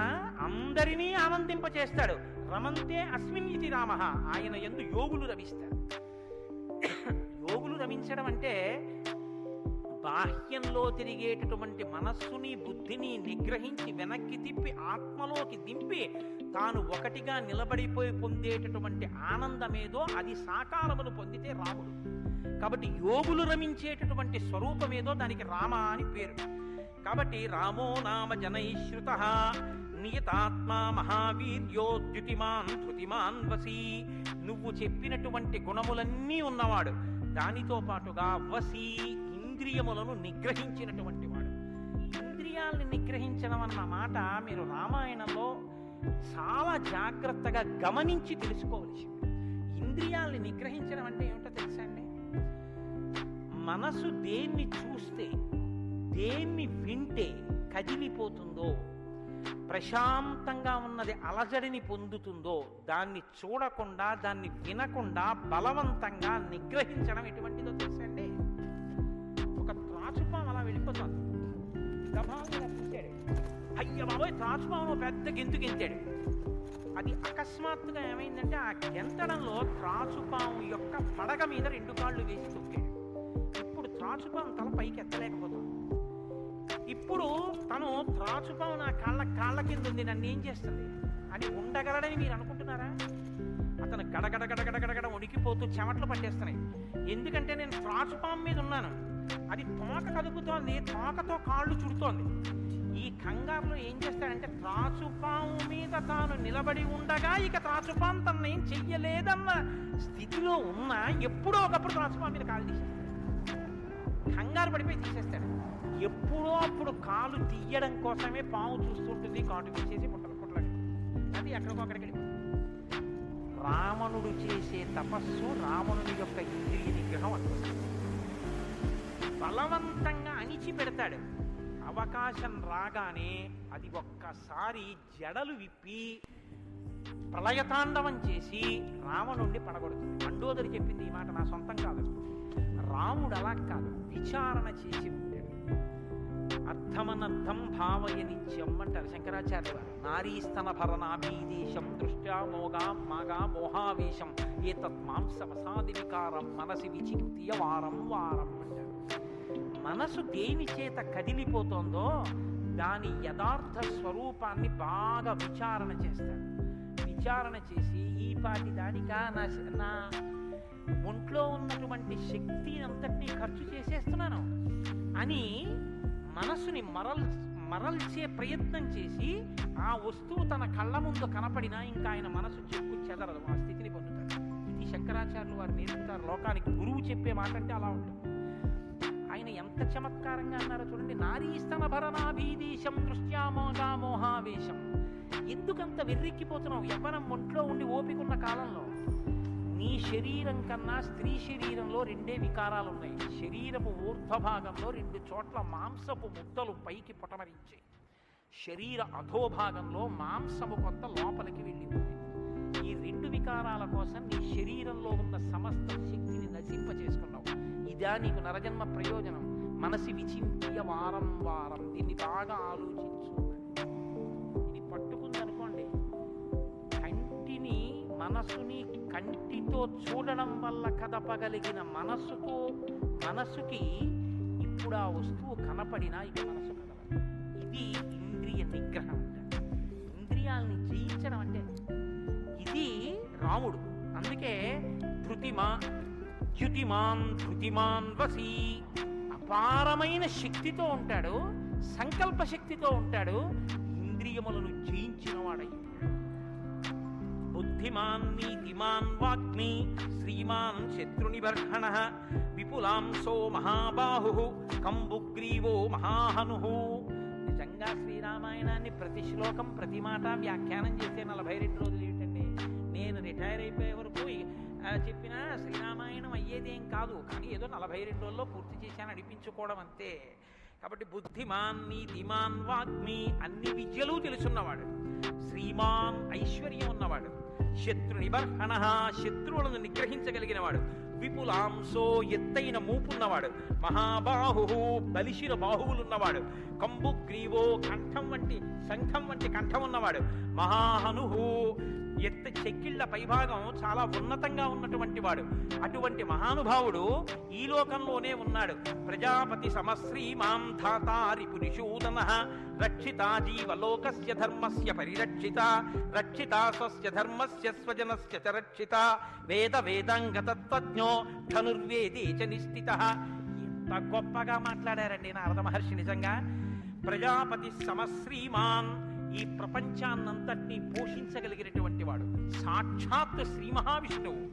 S1: అందరినీ ఆనందింపచేస్తాడు. రమంతే అస్మిన్ ఇతి రామ, ఆయన యందు యోగులు రమిస్తాడు. యోగులు రమించడం అంటే బాహ్యంలో తిరిగేటటువంటి మనస్సుని బుద్ధిని నిగ్రహించి వెనక్కి తిప్పి ఆత్మలోకి దింపి తాను ఒకటిగా నిలబడిపోయి పొందేటటువంటి ఆనందమేదో అది సాకారమును పొందితే రాముడు. కాబట్టి యోగులు రమించేటటువంటి స్వరూపమేదో దానికి రామ అని పేరు. కాబట్టి రామో నామ జనైశ్రుత నియతాత్మా మహావీర్యో ద్యుతిమాన్ ధృతిమాన్ వసీ. నువ్వు చెప్పినటువంటి గుణములన్నీ ఉన్నవాడు, దానితో పాటుగా వసీ ఇంద్రియములను నిగ్రహించినటువంటి వాడు. ఇంద్రియాల్ని నిగ్రహించడం అన్న మాట మీరు రామాయణంలో చాలా జాగ్రత్తగా గమనించి తెలుసుకోవలసింది. ఇంద్రియాల్ని నిగ్రహించడం అంటే ఏమిటో తెలుసా అండి? మనసు దేన్ని చూస్తే, దేన్ని వింటే కదిలిపోతుందో, ప్రశాంతంగా ఉన్నది అలజడిని పొందుతుందో దాన్ని చూడకుండా, దాన్ని వినకుండా బలవంతంగా నిగ్రహించడం ఎటువంటిదో తెలుసండి? ఒక త్రాచుపాము అలా వెళ్ళిపోతుంది, గభాలుగా పుట్టాడు, అయ్య బాబోయ్ త్రాచుపాము పెద్ద గెంతు గెంతాడు. అది అకస్మాత్తుగా ఏమైందంటే ఆ గెంతడంలో త్రాచుపాము యొక్క పడగ మీద 2 కాళ్ళు వేసి తొక్కాడు. ఇప్పుడు త్రాచుపాము తల పైకి ఎత్తలేకపోతుంది. ఇప్పుడు తను త్రాచుపాము నా కాళ్ళ కింద ఉంది, నన్ను ఏం చేస్తుంది అని ఉండగలడని మీరు అనుకుంటున్నారా? అతను గడగడ ఉడికిపోతూ చెమట్లు పట్టేస్తున్నాయి. ఎందుకంటే నేను త్రాచుపాము మీద ఉన్నాను, అది తోక కదుపుతోంది, తోకతో కాళ్ళు చుడుతోంది. ఈ కంగారులో ఏం చేస్తాడంటే త్రాచుపాము మీద తాను నిలబడి ఉండగా ఇక త్రాచుపాము తనను ఏం చెయ్యలేదన్న స్థితిలో ఉన్నా ఎప్పుడో ఒకప్పుడు త్రాచుపాము మీద కాలు తీసేస్తాడు. కంగారు పడిపోయి తీసేస్తాడు. ఎప్పుడో అప్పుడు కాలు తీయడం కోసమే పాము చూస్తుంటుంది, కాటు వేసేసి పుట్టలకి అది ఎక్కడికో అక్కడికి వెళ్ళిపోతుంది. రావణుడు చేసే తపస్సు రావణుని యొక్క ఇంద్రియ నిగ్రహం అనుకుంటుంది. బలవంతంగా అణిచి పెడతాడు. అవకాశం రాగానే అది ఒక్కసారి జడలు విప్పి ప్రళయతాండవం చేసి రావణుణ్ణి పడగొడుతుంది. మండోదరి చెప్పింది ఈ మాట, నా సొంతం కాదు. రాముడు అలా కాదు, విచారణ చేసి ఉంటాడు. అర్థమనర్థం భావయ నిత్యం అంటారు శంకరాచార్య వారు. నారీస్తన భరణాభీదేశం దృష్ట్యా మాగా మోహావేశం ఏతత్ మాంసమసాది వికారం మనసి విచింత్య వారం వారం అంటారు. మనసు దేని చేత కదిలిపోతుందో దాని యథార్థ స్వరూపాన్ని బాగా విచారణ చేస్తాడు. విచారణ చేసి ఈ పాటి దానికా నా ఒంట్లో ఉన్నటువంటి శక్తి అంతటినీ ఖర్చు చేసేస్తున్నాను అని మనసుని మరల్చే ప్రయత్నం చేసి ఆ వస్తువు తన కళ్ళ ముందు కనపడినా ఇంకా ఆయన మనసు చెక్కు చెదరదు, ఆ స్థితిని పొందుతాడు. ఇది శంకరాచార్యులు వారు నేర్పుతారు లోకానికి. గురువు చెప్పే మాట అంటే అలా ఉంటుంది. ఆయన ఎంత చమత్కారంగా అన్నారో చూడండి. నారీస్తన భరణాభీదేశం దృష్ట్యామోగా మోహావేశం. ఎందుకంత వెర్రెక్కిపోతున్నావు? యవ్వనం ఒంట్లో ఉండి ఓపికన్న కాలంలో నీ శరీరం కన్నా స్త్రీ శరీరంలో 2 వికారాలు ఉన్నాయి. శరీరపు ఊర్ధ్వభాగంలో 2 చోట్ల మాంసపు ముద్దలు పైకి పొటమరించాయి. శరీర అధోభాగంలో మాంసము కొంత లోపలికి వెళ్ళిపోయింది. ఈ 2 వికారాల కోసం నీ శరీరంలో ఉన్న సమస్త శక్తిని నశింపచేసుకున్నావు. ఇదా నీకు నరజన్మ ప్రయోజనం? మనసి విచింత్య వారం వారం, దీన్ని బాగా ఆలోచించు. మనసుని కంటితో చూడడం వల్ల కదపగలిగిన మనసుకి ఇప్పుడు ఆ వస్తువు కనపడినా ఇక మనసు కదలదు. ఇది ఇంద్రియ నిగ్రహం అంటే, ఇంద్రియాలని జయించడం అంటే ఇది రాముడు. అందుకే ధృతిమాన్ వసి, అపారమైన శక్తితో ఉంటాడు, సంకల్ప శక్తితో ఉంటాడు, ఇంద్రియములను జయించిన వాడై. బుద్ధిమాన్ నీతిమాన్ వాగ్మి శ్రీమాన్ శత్రునిబర్హణ విపులాంసో మహాబాహు కంబుగ్రీవో మహాహను. నిజంగా శ్రీరామాయణాన్ని ప్రతి శ్లోకం ప్రతి మాట వ్యాఖ్యానం చేసే 42 రోజులు ఏమిటండి? నేను రిటైర్ అయిపోయే వరకు చెప్పినా శ్రీరామాయణం అయ్యేదేం కాదు, కానీ ఏదో 42 రోజుల్లో పూర్తి చేశాను అనిపించుకోవడం అంతే. కాబట్టి బుద్ధిమాన్ నీతిమాన్ వాగ్మి, అన్ని విద్యలు తెలుసున్నవాడు, శ్రీమాన్ ఐశ్వర్యం ఉన్నవాడు, శత్రు నిబర్హణ శత్రువులను నిగ్రహించగలిగినవాడు, విపులాంసో ఎత్తైన మూపున్నవాడు, మహాబాహు బలిశిర బాహువులున్నవాడు, కంబుగ్రీవో శంఖం వంటి కంఠం ఉన్నవాడు, మహాహను చెక్కిళ్ల పైభాగం చాలా ఉన్నతంగా ఉన్నటువంటి వాడు. అటువంటి మహానుభావుడు ఈ లోకంలోనే ఉన్నాడు. ప్రజాపతి సమశ్రీమాం ధాతారి పురుషూదన రక్షితా జీవలోకస్య ధర్మస్య పరిరక్షిత రక్షితా స్వస్య ధర్మస్య స్వజనస్య చ రక్షిత వేదాంగతత్వజ్ఞో ధనుర్వేదే చ నిష్ఠితః. ఎంత గొప్పగా మాట్లాడారండి నారద మహర్షి. నిజంగా ప్రజాపతి సమశ్రీమాన్, ఈ ప్రపంచాన్నంతటినీ పోషించగలిగినటువంటి వాడు సాక్షాత్ శ్రీ మహావిష్ణువు.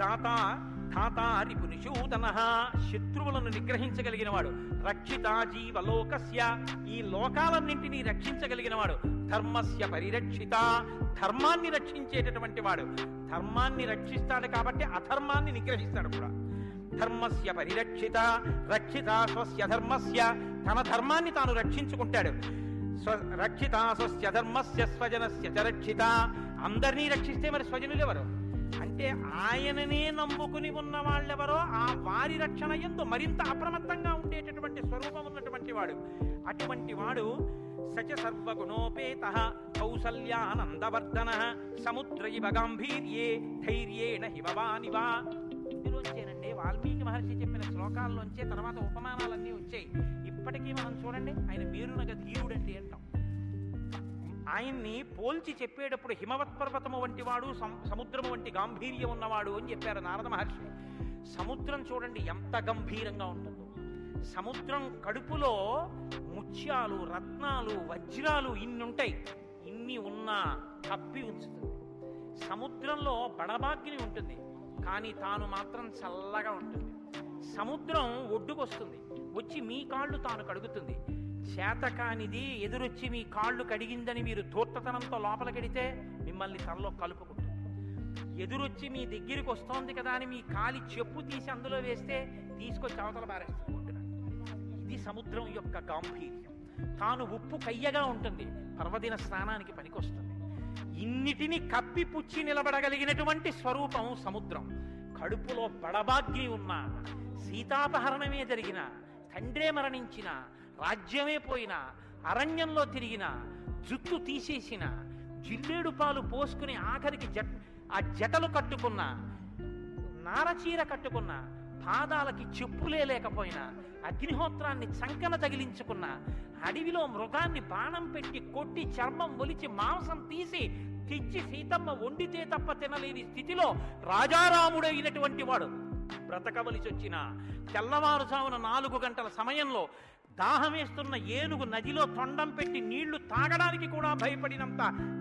S1: ధాతారి పురుషూదన, శత్రువులను నిగ్రహించగలిగిన వాడు. రక్షితా జీవలోకస్య, ఈ లోకాలన్నింటినీ రక్షించగలిగిన వాడు. ధర్మస్య పరిరక్షిత, ధర్మాన్ని రక్షించేటటువంటి వాడు. ధర్మాన్ని రక్షిస్తాడు కాబట్టి అధర్మాన్ని నిగ్రహిస్తాడు కూడా. ధర్మస్య పరిరక్షిత రక్షిత స్వస్య ధర్మస్య, తన ధర్మాన్ని తాను రక్షించుకుంటాడు. రక్షిత స్వస్య ధర్మస్య స్వజనస్య చ రక్షిత, అందరినీ రక్షిస్తే మరి స్వజనులు ఎవరు అంటే ఆయననే నమ్ముకుని ఉన్న వాళ్ళెవరో ఆ వారి రక్షణ యందు మరింత అప్రమత్తంగా ఉండేటటువంటి స్వరూపం ఉన్నటువంటి వాడు. అటువంటి వాడు సచ సర్వగుణోపేత కౌసల్యానందవర్ధన సముద్ర ఇవ గాంభీర్యే ధైర్యేణ హిమవానివా. ఇందులోంచేనండి వాల్మీకి మహర్షి చెప్పిన శ్లోకాల్లోంచే తర్వాత ఉపమానాలన్నీ వచ్చాయి. ఇప్పటికీ మనం చూడండి, ఆయన మేరునగ ధీరుడండి అంటాం. ఆయన్ని పోల్చి చెప్పేటప్పుడు హిమవత్ పర్వతము వంటి వాడు, సముద్రము వంటి గాంభీర్యం ఉన్నవాడు అని చెప్పారు నారద మహర్షి. సముద్రం చూడండి ఎంత గంభీరంగా ఉంటుందో. సముద్రం కడుపులో ముత్యాలు, రత్నాలు, వజ్రాలు ఇన్నుంటాయి. ఇన్ని ఉన్నా కప్పి ఉంచుతుంది. సముద్రంలో బడబాగ్ని ఉంటుంది, కానీ తాను మాత్రం చల్లగా ఉంటుంది. సముద్రం ఒడ్డుకొస్తుంది, వచ్చి మీ కాళ్ళు తాను కడుగుతుంది. చేతకానిది ఎదురొచ్చి మీ కాళ్ళు కడిగిందని మీరు ధూర్తతనంతో లోపలికెడితే మిమ్మల్ని తనలో కలుపుకుంటుంది. ఎదురొచ్చి మీ దగ్గరికి వస్తోంది కదా అని మీ కాలి చెప్పు తీసి అందులో వేస్తే తీసుకొచ్చి అవతల పారేస్తుంది. ఇది సముద్రం యొక్క గాంభీర్యం. తాను ఉప్పు కయ్యగా ఉంటుంది, పర్వదిన స్నానానికి పనికొస్తుంది. ఇన్నిటిని కప్పిపుచ్చి నిలబడగలిగినటువంటి స్వరూపం సముద్రం. కడుపులో బడబాగ్ని ఉన్న, సీతాపహరణమే జరిగిన, తండ్రే మరణించిన, రాజ్యమే పోయిన, అరణ్యంలో తిరిగిన, జుట్టు తీసేసిన, జిల్లేడు పాలు పోసుకుని ఆఖరికి ఆ జటలు కట్టుకున్న, నారచీర కట్టుకున్న, పాదాలకి చెప్పులే లేకపోయినా, అగ్నిహోత్రాన్ని చంకన తగిలించుకున్న, అడవిలో మృగాన్ని బాణం పెట్టి కొట్టి చర్మం ఒలిచి మాంసం తీసి తెచ్చి సీతమ్మ వండితే తప్ప తినలేని స్థితిలో రాజారాముడైనటువంటి వాడు బ్రతకవలసి వచ్చిన తెల్లవారుజామున 4 గంటల సమయంలో దాహమేస్తున్న ఏనుగు నదిలో తొండం పెట్టి నీళ్లు తాగడానికి కూడా భయపడినంత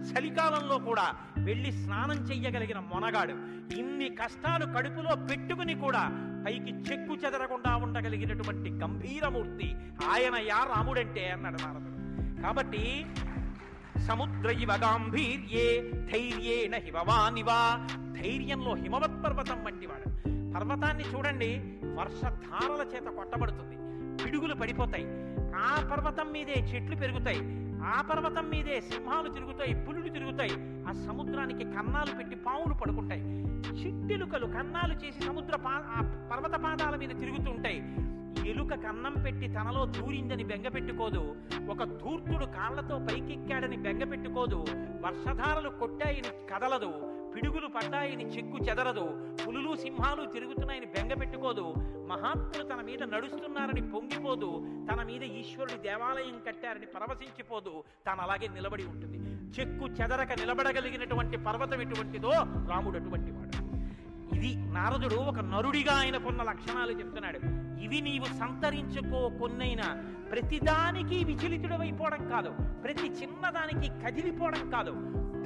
S1: చలికాలంలో కూడా వెళ్ళి స్నానం చెయ్యగలిగిన మొనగాడు. ఇన్ని కష్టాలు కడుపులో పెట్టుకుని కూడా పైకి చెక్కు చెదరకుండా ఉండగలిగినటువంటి గంభీరమూర్తి ఆయన యా రాముడంటే అన్నాడు నారదుడు. కాబట్టి సముద్ర ఇవ గాంభీర్యే ధైర్యేణ హిమవానివా, ధైర్యంలో హిమవత్ పర్వతం వంటివాడు. పర్వతాన్ని చూడండి, వర్షధారల చేత కొట్టబడుతుంది, పిడుగులు పడిపోతాయి. ఆ పర్వతం మీదే చెట్లు పెరుగుతాయి, ఆ పర్వతం మీదే సింహాలు తిరుగుతాయి, పులులు తిరుగుతాయి. ఆ సముద్రానికి కన్నాలు పెట్టి పావులు పడుకుంటాయి. చిట్టెలుకలు కన్నాలు చేసి పర్వత పాదాల మీద తిరుగుతుంటాయి. ఎలుక కన్నం పెట్టి తనలో దూరిందని బెంగపెట్టుకోదు, ఒక ధూర్తుడు కాళ్లతో పైకెక్కాడని బెంగపెట్టుకోదు, వర్షధారలు కొట్టాయని కదలదు, పిడుగులు పడ్డాయని చెక్కు చెదరదు, పులులు సింహాలు తిరుగుతున్నాయని బెంగ పెట్టుకోదు, మహాత్ములు తన మీద నడుస్తున్నారని పొంగిపోదు, తన మీద ఈశ్వరుడి దేవాలయం కట్టారని పరవశించిపోదు, తాను అలాగే నిలబడి ఉంటుంది. చెక్కు చెదరక నిలబడగలిగినటువంటి పర్వతం ఎటువంటిదో రాముడు అటువంటి వాడు. ఇది నారదుడు ఒక నరుడిగా ఆయనకున్న లక్షణాలు చెప్తున్నాడు. ఇవి నీవు సంతరించుకో, కొన్నైనా ప్రతిదానికి విచలితుడమైపోవడం కాదు, ప్రతి చిన్నదానికి కదిలిపోవడం కాదు,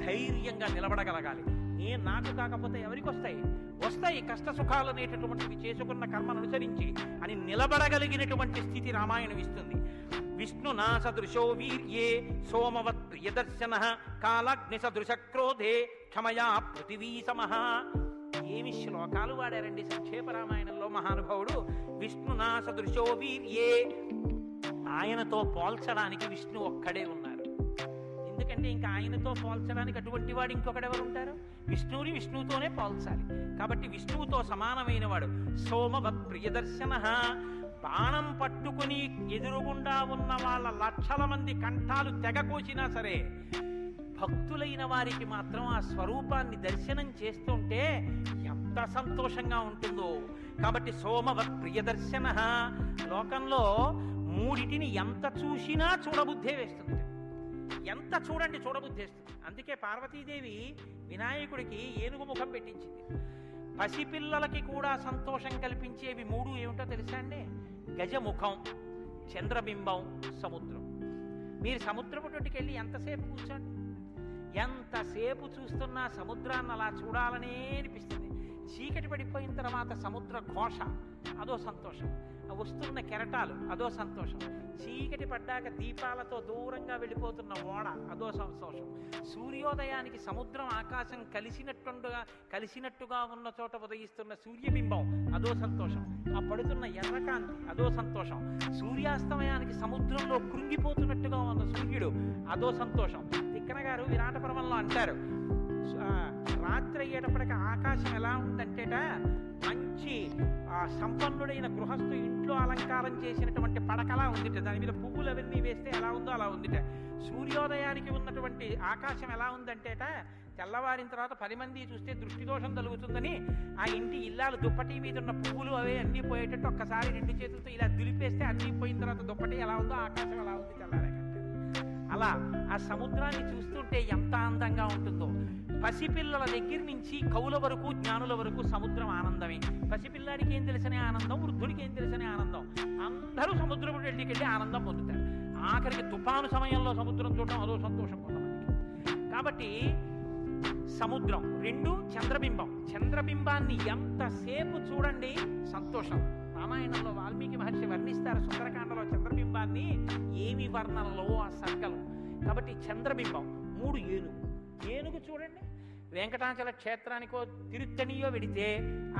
S1: ధైర్యంగా నిలబడగలగాలి. నాకు కాకపోతే ఎవరికి వస్తాయి కష్ట సుఖాలు అనేటటువంటివి చేసుకున్న కర్మను అనుసరించి అని నిలబడగలిగినటువంటి స్థితి రామాయణం ఇస్తుంది. విష్ణునా సదృశో వీర్యే సోమవత్ ప్రియదర్శన కాలాగ్ని సదృశ క్రోధే క్షమయా పృథివీ సమః. ఏమి శ్లోకాలు వాడారండి సంక్షేప రామాయణంలో మహానుభావుడు. విష్ణునా సదృశో వీర్యే, ఆయనతో పోల్చడానికి విష్ణు ఒక్కడే ఉన్నారు. ఎందుకంటే ఇంకా ఆయనతో పోల్చడానికి అటువంటి వాడు ఇంకొకడెవరు ఉంటారు? విష్ణువుని విష్ణువుతోనే పోల్చాలి. కాబట్టి విష్ణువుతో సమానమైన వాడు. సోమవత్ ప్రియదర్శన, బాణం పట్టుకుని ఎదురుగుండా ఉన్న వాళ్ళ లక్షల మంది కంఠాలు తెగకోసినా సరే భక్తులైన వారికి మాత్రం ఆ స్వరూపాన్ని దర్శనం చేస్తుంటే ఎంత సంతోషంగా ఉంటుందో. కాబట్టి సోమవత్ ప్రియదర్శన. లోకంలో మూడిటిని ఎంత చూసినా చూడబుద్ధే వేస్తుంది, ఎంత చూడండి చూడబుద్ధేస్తుంది. అందుకే పార్వతీదేవి వినాయకుడికి ఏనుగు ముఖం పెట్టించింది. పసిపిల్లలకి కూడా సంతోషం కల్పించేవి మూడు ఏమిటో తెలుసా అండి? గజముఖం, చంద్రబింబం, సముద్రం. మీరు సముద్రపు తోటికి వెళ్ళి ఎంతసేపు కూర్చోండి, ఎంతసేపు చూస్తున్నా సముద్రాన్ని అలా చూడాలనే అనిపిస్తుంది. చీకటి పడిపోయిన తర్వాత సముద్ర ఘోష అదో సంతోషం, వస్తున్న కెరటాలు అదో సంతోషం, చీకటి పడ్డాక దీపాలతో దూరంగా వెళ్ళిపోతున్న ఓడ అదో సంతోషం, సూర్యోదయానికి సముద్రం ఆకాశం కలిసినట్టుగా ఉన్న చోట ఉదయిస్తున్న సూర్యబింబం అదో సంతోషం, ఆ పడుతున్న ఎర్రకాంతి అదో సంతోషం, సూర్యాస్తమయానికి సముద్రంలో కృంగిపోతున్నట్టుగా ఉన్న సూర్యుడు అదో సంతోషం. తిక్కన గారు విరాట పర్వంలో అంటారు, రాత్రి అయ్యేటప్పటికి ఆకాశం ఎలా ఉందంటేట మంచి సంపన్నుడైన గృహస్థు ఇంట్లో అలంకారం చేసినటువంటి పడకలా ఉందిట, దాని మీద పువ్వులు అవన్నీ వేస్తే ఎలా ఉందో అలా ఉందిట. సూర్యోదయానికి ఉన్నటువంటి ఆకాశం ఎలా ఉందంటేట తెల్లవారిన తర్వాత 10 మంది చూస్తే దృష్టిదోషం కలుగుతుందని ఆ ఇంటి ఇల్లాలు దుప్పటి మీద ఉన్న పువ్వులు అవే అన్నీ పోయేటట్టు ఒక్కసారి 2 చేతులతో ఇలా దులిపేస్తే అన్నీ పోయిన తర్వాత దుప్పటి ఎలా ఉందో ఆకాశం ఎలా ఉంది తెల్లారే. అలా ఆ సముద్రాన్ని చూస్తుంటే ఎంత అందంగా ఉంటుందో. పసిపిల్లల దగ్గర నుంచి కవుల వరకు జ్ఞానుల వరకు సముద్రం ఆనందమే. పసిపిల్లాడికి ఏం తెలిసనే ఆనందం, వృద్ధుడికి ఏం తెలిసనే ఆనందం. అందరూ సముద్రం వెళ్ళి ఆనందం పొందుతారు. ఆఖరికి తుఫాను సమయంలో సముద్రం చూడడం అదో సంతోషం కొంతమందికి. కాబట్టి సముద్రం. 2 చంద్రబింబం. చంద్రబింబాన్ని ఎంతసేపు చూడండి సంతోషం. రామాయణంలో వాల్మీకి మహర్షి వర్ణిస్తారు సుందరకాండలో చంద్రబింబాన్ని, ఏమి వర్ణనలో ఆ సర్గలు. కాబట్టి చంద్రబింబం. 3 ఏనుగు చూడండి. వెంకటాచల క్షేత్రానికో తిరుత్తనియో వెడితే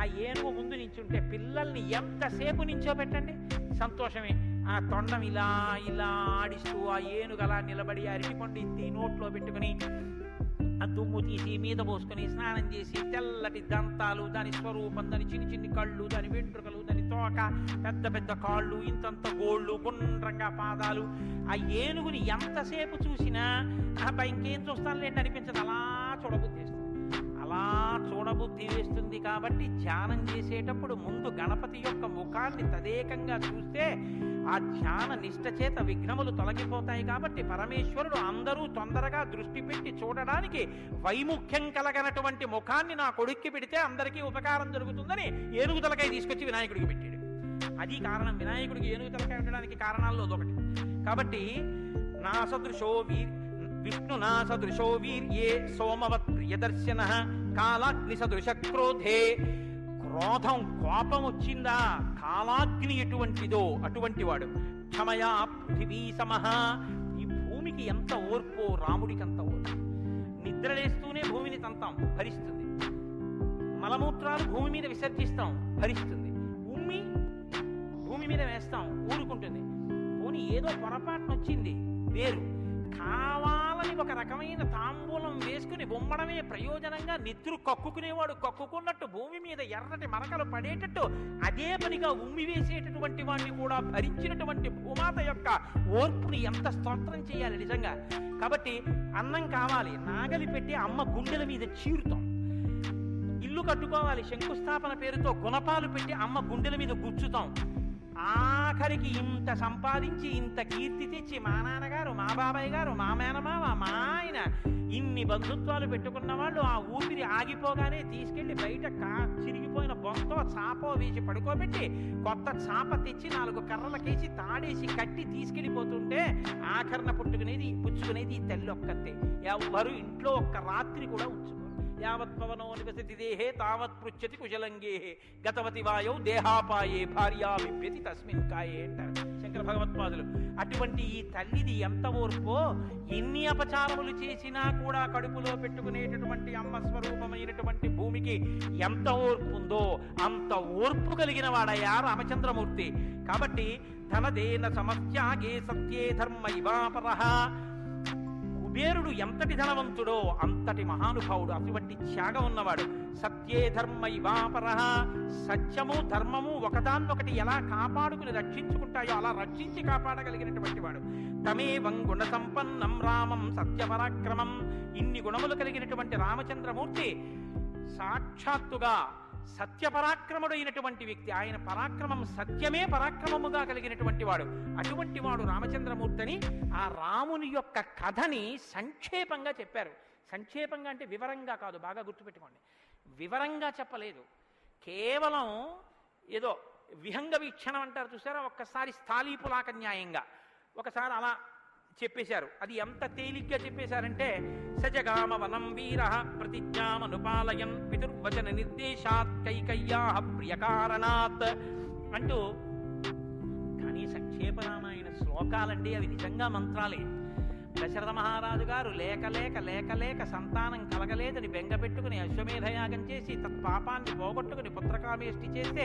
S1: ఆ ఏనుగు ముందు నించుంటే పిల్లల్ని ఎంతసేపు నించో పెట్టండి సంతోషమే. ఆ తొండం ఇలా ఇలా ఆడిస్తూ ఆ ఏనుగు అలా నిలబడి అరటిపండు ఎత్తి నోట్లో పెట్టుకుని ఆ దుమ్ము తీసి మీద పోసుకొని స్నానం చేసి తెల్లటి దంతాలు, దాని స్వరూపం, దాని చిన్ని కళ్ళు, దాని వెంట్రుకలు, దాని తోక, పెద్ద పెద్ద కాళ్ళు, ఇంతంత గోళ్ళు, గుండ్రంగా పాదాలు. ఆ ఏనుగుని ఎంతసేపు చూసినా అబ్బాయి ఇంకేం చూస్తానులేంటి అనిపించదు, అలా చూడబుద్ధి వేస్తుంది. అలా చూడబుద్ధి వేస్తుంది కాబట్టి ధ్యానం చేసేటప్పుడు ముందు గణపతి యొక్క ముఖాన్ని తదేకంగా చూస్తే ఆ ధ్యాన నిష్ట చేత విఘ్నములు తొలగిపోతాయి. కాబట్టి పరమేశ్వరుడు అందరూ తొందరగా దృష్టి పెట్టి చూడడానికి వైముఖ్యం కలగనటువంటి ముఖాన్ని నా కొడుక్కి పెడితే అందరికీ ఉపకారం జరుగుతుందని ఏనుగు తలకాయ తీసుకొచ్చి వినాయకుడికి పెట్టాడు. అది కారణం. వినాయకుడికి ఏనుగు తలకాయ ఉండడానికి కారణాల్లో అదొకటి. కాబట్టి నా సదృశో విష్ణునా సదృశో వీర్యే సోమవత్ ప్రియదర్శన కాలాగ్ని సదృశ క్రోధే. క్రోధం, కోపం వచ్చిందా, కాలాగ్ని ఎటువంటిదో అటువంటి వాడు. క్షమయా పృథివీ సమః. ఈ భూమికి ఎంత ఓర్పో రాముడికి అంత ఓర్పు. నిద్రలేస్తూనే భూమిని తంతాం, భరిస్తుంది. మలమూత్రాలు భూమి మీద విసర్జిస్తాం, భరిస్తుంది. ఉమ్మి భూమి మీద వేస్తాం, ఊరుకుంటుంది. పోనీ ఏదో పొరపాటున వచ్చింది వేరు, కావాలని ఒక రకమైన తాంబూలం వేసుకుని బొమ్మడమే ప్రయోజనంగా నెత్తురు కక్కుకునేవాడు కక్కుకున్నట్టు భూమి మీద ఎర్రటి మరకలు పడేటట్టు అదే పనిగా ఉమ్మి వేసేటటువంటి వాడిని కూడా భరించినటువంటి భూమాత యొక్క ఓర్పుని ఎంత స్తోత్రం చేయాలి నిజంగా. కాబట్టి అన్నం కావాలి, నాగలి పెట్టి అమ్మ గుండెల మీద చీరుతాం. ఇల్లు కట్టుకోవాలి, శంకుస్థాపన పేరుతో గుణపాలు పెట్టి అమ్మ గుండెల మీద గుచ్చుతాం. ఆఖరికి ఇంత సంపాదించి ఇంత కీర్తి తెచ్చి మా నాన్నగారు, మా బాబాయ్ గారు, మా మేనమామ, మా ఆయన ఇన్ని బంధుత్వాలు పెట్టుకున్న వాళ్ళు ఆ ఊపిరి ఆగిపోగానే తీసుకెళ్లి బయట చిరిగిపోయిన బొంతో చాపో వేసి పడుకోబెట్టి కొత్త చాప తెచ్చి 4 కర్రలకేసి తాడేసి కట్టి తీసుకెళ్లిపోతుంటే ఆఖరణ పుచ్చుకునేది ఈ తల్లి ఒక్కతే. ఎవ్వరు ఇంట్లో ఒక్క రాత్రి కూడా ఉంచుకోరు. యావత్ పవనో నివసతి దేహే తావత్ పృచ్చతి కుశలంగేహే గతవతి వాయౌ దేహాపాయే భార్యా విభ్యతి తస్మిన్ కాయే అంటారు శంకర భగవత్పాదులు. అటువంటి ఈ తల్లిది ఎంత ఓర్పో, ఎన్ని అపచారములు చేసినా కూడా కడుపులో పెట్టుకునేటటువంటి అమ్మ స్వరూపమైనటువంటి భూమికి ఎంత ఓర్పు ఉందో అంత ఓర్పు కలిగిన వాడయ్యా రామచంద్రమూర్తి. కాబట్టి ధనదేన సమస్యాగే సత్యే ధర్మ ఇవాపరః. కుబేరుడు ఎంతటి ధనవంతుడో అంతటి మహానుభావుడు, అటువంటి త్యాగం ఉన్నవాడు. సత్యే ధర్మ ఇవాపరః. సత్యము ధర్మము ఒకదాన్నొకటి ఎలా కాపాడుకుని రక్షించుకుంటాయో అలా రక్షించి కాపాడగలిగినటువంటి వాడు. తమేవం గుణ సంపన్నం రామం సత్యపరాక్రమం. ఇన్ని గుణములు కలిగినటువంటి రామచంద్రమూర్తి సాక్షాత్తుగా సత్యపరాక్రముడైనటువంటి వ్యక్తి. ఆయన పరాక్రమం సత్యమే పరాక్రమముగా కలిగినటువంటి వాడు. అటువంటి వాడు రామచంద్రమూర్తిని ఆ రాముని యొక్క కథని సంక్షేపంగా చెప్పారు. సంక్షేపంగా అంటే వివరంగా కాదు, బాగా గుర్తుపెట్టుకోండి. వివరంగా చెప్పలేదు, కేవలం ఏదో విహంగ వీక్షణం అంటారు చూసారా, ఒక్కసారి స్థాళీపులాక న్యాయంగా ఒకసారి అలా చెప్పేశారు. అది ఎంత తేలిగ్గా చెప్పేశారంటే సజగామ వనం వీర ప్రతిజ్ఞామనుపాలయన్ పితుర్వచన నిర్దేశాత్ కైకయ్యా ప్రియకారణాత్ అంటూ. కానీ సంక్షేప రామాయణ శ్లోకాలండి అవి నిజంగా మంత్రాలే. దశరథ మహారాజు గారు లేక లేక లేక లేక సంతానం కలగలేదని బెంగపెట్టుకుని అశ్వమేధయాగం చేసి తత్పాపాన్ని పోగొట్టుకుని పుత్రకామేష్టి చేస్తే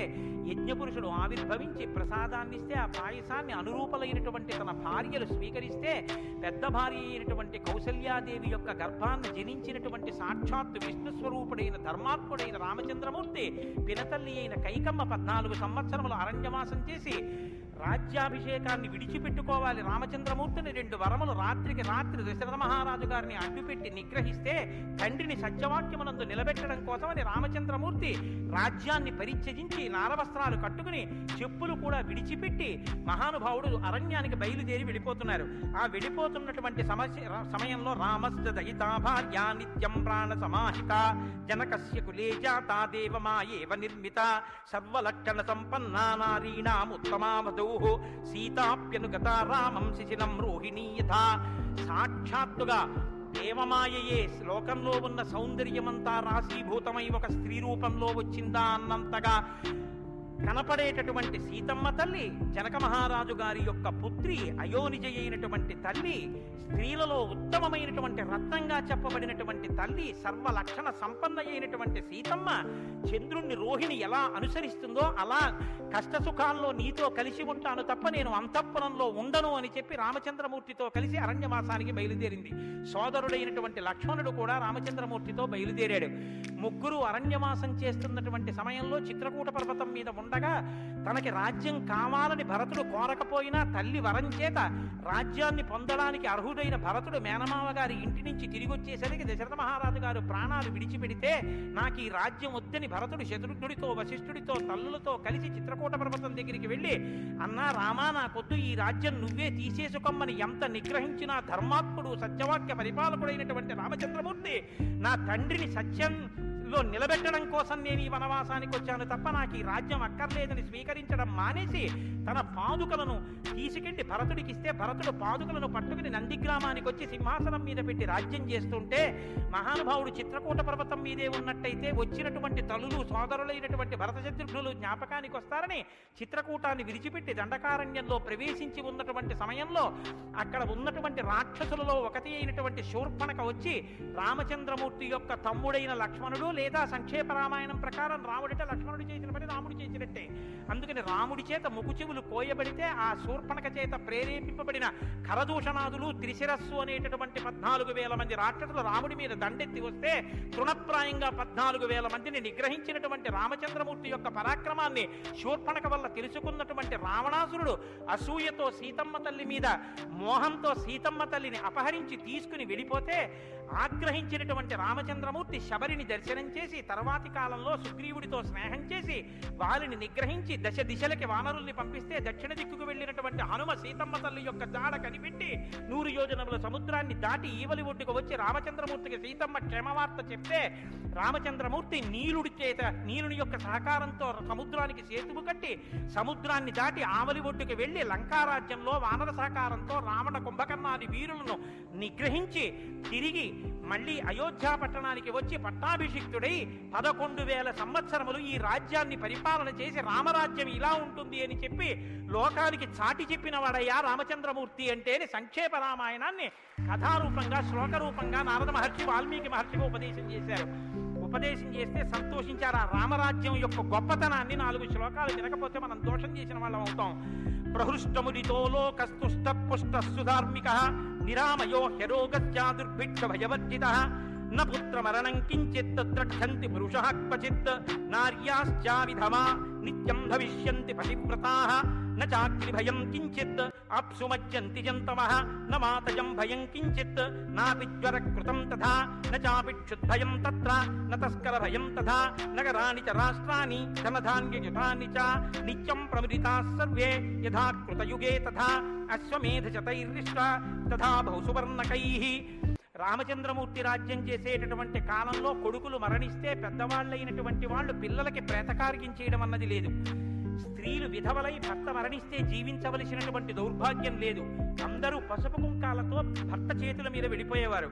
S1: యజ్ఞపురుషుడు ఆవిర్భవించి ప్రసాదాన్నిస్తే ఆ పాయసాన్ని అనురూపలైనటువంటి తన భార్యలు స్వీకరిస్తే పెద్ద భార్య అయినటువంటి కౌసల్యాదేవి యొక్క గర్భాన్ని జనించినటువంటి సాక్షాత్తు విష్ణుస్వరూపుడైన ధర్మాత్ముడైన రామచంద్రమూర్తి పినతల్లి అయిన కైకమ్మ 14 సంవత్సరములు అరణ్యవాసం చేసి రాజ్యాభిషేకాన్ని విడిచిపెట్టుకోవాలి రామచంద్రమూర్తిని 2 వరములు రాత్రికి రాత్రి దశరథ మహారాజు గారిని అడ్డుపెట్టి నిగ్రహిస్తే తండ్రిని సత్యవాక్యమునందు నిలబెట్టడం కోసమని రామచంద్రమూర్తి రాజ్యాన్ని పరిత్యజించి నారవస్త్రాలు కట్టుకుని చెప్పులు కూడా విడిచిపెట్టి మహానుభావుడు అరణ్యానికి బయలుదేరి వెళ్ళిపోతున్నారు. ఆ వెళ్ళిపోతున్నటువంటి సమయంలో రామస్య దయితా భార్య నిత్యం ప్రాణ సమాహిత జనకస్య కులే జాతా దేవమాయేవ నిర్మిత సర్వలక్షణ సంపన్నా నారీణాం ఉత్తమావధూ సీతాప్యనుగత రామం శిశినం రోహిణీ యథా. సాక్షాత్తుగా దేవమాయయే లోకంలో ఉన్న సౌందర్యమంతా రాశీభూతమై ఒక స్త్రీ రూపంలో వచ్చిందా అన్నంతగా కనపడేటటువంటి సీతమ్మ తల్లి, జనక మహారాజు గారి యొక్క పుత్రి, అయోనిజ అయినటువంటి తల్లి, స్త్రీలలో ఉత్తమమైనటువంటి రత్నంగా చెప్పబడినటువంటి తల్లి, సర్వలక్షణ సంపన్న అయినటువంటి సీతమ్మ చంద్రుణ్ణి రోహిణి ఎలా అనుసరిస్తుందో అలా కష్టసుఖాల్లో నీతో కలిసి ఉంటాను తప్ప నేను అంతఃపురంలో ఉండను అని చెప్పి రామచంద్రమూర్తితో కలిసి అరణ్యవాసానికి బయలుదేరింది. సోదరుడైనటువంటి లక్ష్మణుడు కూడా రామచంద్రమూర్తితో బయలుదేరాడు. ముగ్గురు అరణ్యవాసం చేస్తున్నటువంటి సమయంలో చిత్రకూట పర్వతం మీద ఉండగా తనకి రాజ్యం కావాలని భరతుడు కోరకపోయినా తల్లి వరం చేత రాజ్యాన్ని పొందడానికి అర్హుడైన భరతుడు మేనమామ గారి ఇంటి నుంచి తిరిగి వచ్చేసరికి దశరథ మహారాజు గారు ప్రాణాలు విడిచిపెడితే నాకు ఈ రాజ్యం వద్దని భరతుడు శత్రుఘ్నుడితో వశిష్ఠుడితో తల్లులతో కలిసి చిత్రకూట పర్వతం దగ్గరికి వెళ్ళి అన్నా రామా నాకొద్దు, ఈ రాజ్యం నువ్వే తీసేసుకోమని ఎంత నిగ్రహించినా ధర్మాత్ముడు సత్యవాక్య పరిపాలకుడైనటువంటి రామచంద్రమూర్తి నా తండ్రిని సత్యంలో నిలబెట్టడం కోసం నేను ఈ వనవాసానికి వచ్చాను తప్ప నాకు ఈ రాజ్యం అక్కర్లేదని స్వీకరించడం మానేసి తన పాదుకలను తీసుకెళ్లి భరతుడికి ఇస్తే భరతుడు పాదుకలను పట్టుకుని నందిగ్రామానికి వచ్చి సింహాసనం మీద పెట్టి రాజ్యం చేస్తుంటే మహానుభావుడు చిత్రకూట పర్వతం మీదే ఉన్నట్టయితే వచ్చినటువంటి తల్లులు సోదరులైనటువంటి భరత శత్రుఘ్నులు జ్ఞాపకానికి వస్తారని చిత్రకూటాన్ని విడిచిపెట్టి దండకారణ్యంలో ప్రవేశించి ఉన్నటువంటి సమయంలో అక్కడ ఉన్నటువంటి రాక్షసులలో ఒకటి అయినటువంటి శూర్పణఖ వచ్చి రామచంద్రమూర్తి యొక్క తమ్ముడైన లక్ష్మణుడు లేదా సంక్షేప రామాయణం ప్రకారం రాముడిట లక్ష్మణుడు చేసిన పని రాముడు చేసినట్టే, అందుకని రాముడి చేత ముకు చెవులు కోయబడితే ఆ శూర్పణఖ చేత ప్రేరేపింపబడిన కరదూషణాదులు త్రిశిరస్సు అనేటటువంటి 14,000 మంది రాక్షసులు రాముడి మీద దండెత్తి వస్తే తృణప్రాయంగా 14,000 మందిని నిగ్రహించినటువంటి రామచంద్రమూర్తి యొక్క పరాక్రమాన్ని శూర్పణఖ వల్ల తెలుసుకున్నటువంటి రావణాసురుడు అసూయతో సీతమ్మ తల్లి మీద మోహంతో సీతమ్మ తల్లిని అపహరించి తీసుకుని వెళ్ళిపోతే ఆగ్రహించినటువంటి రామచంద్రమూర్తి శబరిని దర్శనం చేసి తర్వాతి కాలంలో సుగ్రీవుడితో స్నేహం చేసి వారిని నిగ్రహించి దశ దిశలకి వానరుల్ని పంపిస్తే దక్షిణ దిక్కుకు వెళ్ళినటువంటి హనుమ సీతమ్మ తల్లి యొక్క జాడ కనిపెట్టి 100 యోజనముల సముద్రాన్ని దాటి ఈవలి ఒడ్డుకు వచ్చి రామచంద్రమూర్తికి సీతమ్మ క్షేమవార్త చెప్తే రామచంద్రమూర్తి నీలుని యొక్క సహకారంతో సముద్రానికి సేతువు కట్టి సముద్రాన్ని దాటి ఆవలి ఒడ్డుకు వెళ్లి లంకారాజ్యంలో వానర సహకారంతో రావణ కుంభకర్ణాది వీరులను నిగ్రహించి తిరిగి మళ్ళీ అయోధ్య పట్టణానికి వచ్చి పట్టాభిషిక్తుడై 11,000 సంవత్సరములు ఈ రాజ్యాన్ని పరిపాలన చేసి రామరాజ్యం ఇలా ఉంటుంది అని చెప్పి లోకానికి చాటి చెప్పిన వాడయ్యా రామచంద్రమూర్తి అంటేనే సంక్షేప రామాయణాన్ని కథారూపంగా శ్లోకరూపంగా నారద మహర్షి వాల్మీకి మహర్షిగా ఉపదేశం చేశారు. ఉపదేశం చేస్తే సంతోషించారు. ఆ రామరాజ్యం యొక్క గొప్పతనాన్ని 4 శ్లోకాలు వినకపోతే మనం దోషం చేసిన వాళ్ళం అవుతాం. ప్రహృష్టముదితో లోకస్తుష్ట పుష్ట సుధార్మిక నిరామయో హ్యరోగస్యా దుర్భిక్ష భయవర్జిత న పుత్రమరణం కించిత్ ద్రక్షంతి పురుషః క్వచిత్ నార్యాశ్చా విధమా నిత్యం భవిష్యంతి పతివ్రతాః న చాగ్నిభయం కించిత్ అప్సుమజ్జంతి జంతవః న మాతజం భయం కించిత్ నాపి జ్వరకృతం తథా న చాపి క్షుద్భయం తత్ర న తస్కర భయం తథా నగరాణి చ రాష్ట్రాణి ధనధాన్యయుతాని చ నిత్యం ప్రముదితాః సర్వే యథా కృతయుగే తథా అశ్వమేధ శతైర్రిష్ట తథా బహుసువర్ణకైః. రామచంద్రమూర్తి రాజ్యం చేసేటటువంటి కాలంలో కొడుకులు మరణిస్తే పెద్దవాళ్ళైనటువంటి వాళ్ళు పిల్లలకి ప్రేతకార్యం అన్నది లేదు. స్త్రీలు విధవలై భర్త మరణిస్తే జీవించవలసినటువంటి దౌర్భాగ్యం లేదు. అందరూ పసుపు కుంకాలతో భర్త చేతుల మీద వెళ్ళిపోయేవారు.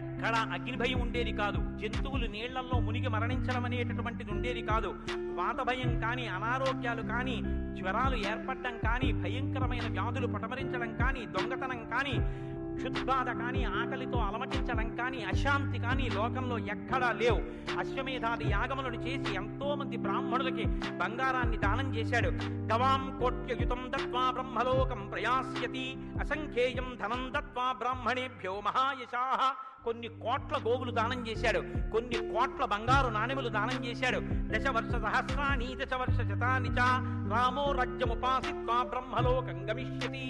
S1: ఎక్కడ అగ్నిభయం ఉండేది కాదు. జంతువులు నీళ్లలో మునిగి మరణించడం అనేటటువంటిది ఉండేది కాదు. వాత భయం కానీ, అనారోగ్యాలు కానీ, జ్వరాలు ఏర్పడడం కానీ, భయంకరమైన వ్యాధులు పటమరించడం కానీ, దొంగతనం కానీ, క్షుద్బాధ కానీ, ఆకలితో అలమటించడం కానీ, అశాంతి కానీ లోకంలో ఎక్కడా లేవు. అశ్వమేధాది యాగములను చేసి ఎంతో మంది బ్రాహ్మణులకి బంగారాన్ని దానం చేశాడు. గవాం కోట్యయుతం దత్వా బ్రహ్మలోకం ప్రయాస్యతి అసంఖ్యేయం ధనం దత్వా బ్రాహ్మణేభ్యో మహాయశాః. కొన్ని కోట్ల గోవులు దానం చేశాడు. కొన్ని కోట్ల బంగారు నాణెములు దానం చేశాడు. 10 వర్ష సహస్రాణి 10 వర్ష శతాని చ రామో రాజ్యముపాసిత్వా బ్రహ్మలోకం గమిష్యతి.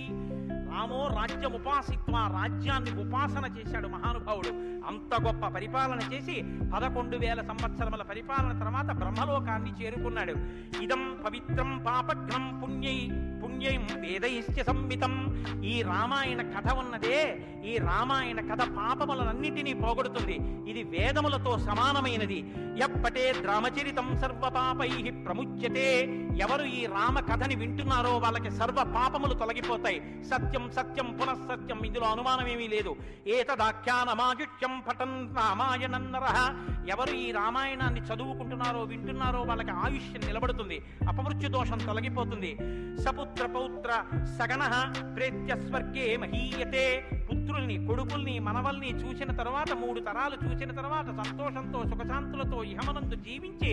S1: రామో రాజ్యముపాసిత్వ, రాజ్యాన్ని ఉపాసన చేశాడు మహానుభావుడు. అంత గొప్ప పరిపాలన చేసి 11,000 సంవత్సరముల పరిపాలన తర్వాత బ్రహ్మలోకాన్ని చేరుకున్నాడు. ఇదం పవిత్రం పాపఘ్నం పుణ్యం వేదైశ్చ సంహితం. ఈ రామాయణ కథ ఉన్నదే, ఈ రామాయణ కథ పాపములన్నిటినీ పోగొడుతుంది. ఇది వేదములతో సమానమైనది. ఎప్పటే రామచరితం సర్వ పాపై ప్రముచ్యతే. ఎవరు ఈ రామ కథని వింటున్నారో వాళ్ళకి సర్వ పాపములు తొలగిపోతాయి. సత్యం సత్యం పునఃసత్యం, ఇందులో అనుమానమేమీ లేదు. ఏతదాఖ్యానమాజుష్యం పఠన్ రామాయణం నరః. ఎవరు ఈ రామాయణాన్ని చదువుకుంటున్నారో వింటున్నారో వాళ్ళకి ఆయుష్యం నిలబడుతుంది, అపమృత్యు దోషం తొలగిపోతుంది. సపుత్ర పౌత్ర సగణః ప్రేత్య స్వర్గే మహీయతే. పుత్రుల్ని, కొడుకుల్ని, మనవల్ని చూసిన తర్వాత 3 తరాలు చూసిన తర్వాత సంతోషంతో సుఖశాంతులతో ఇహమనందు జీవించి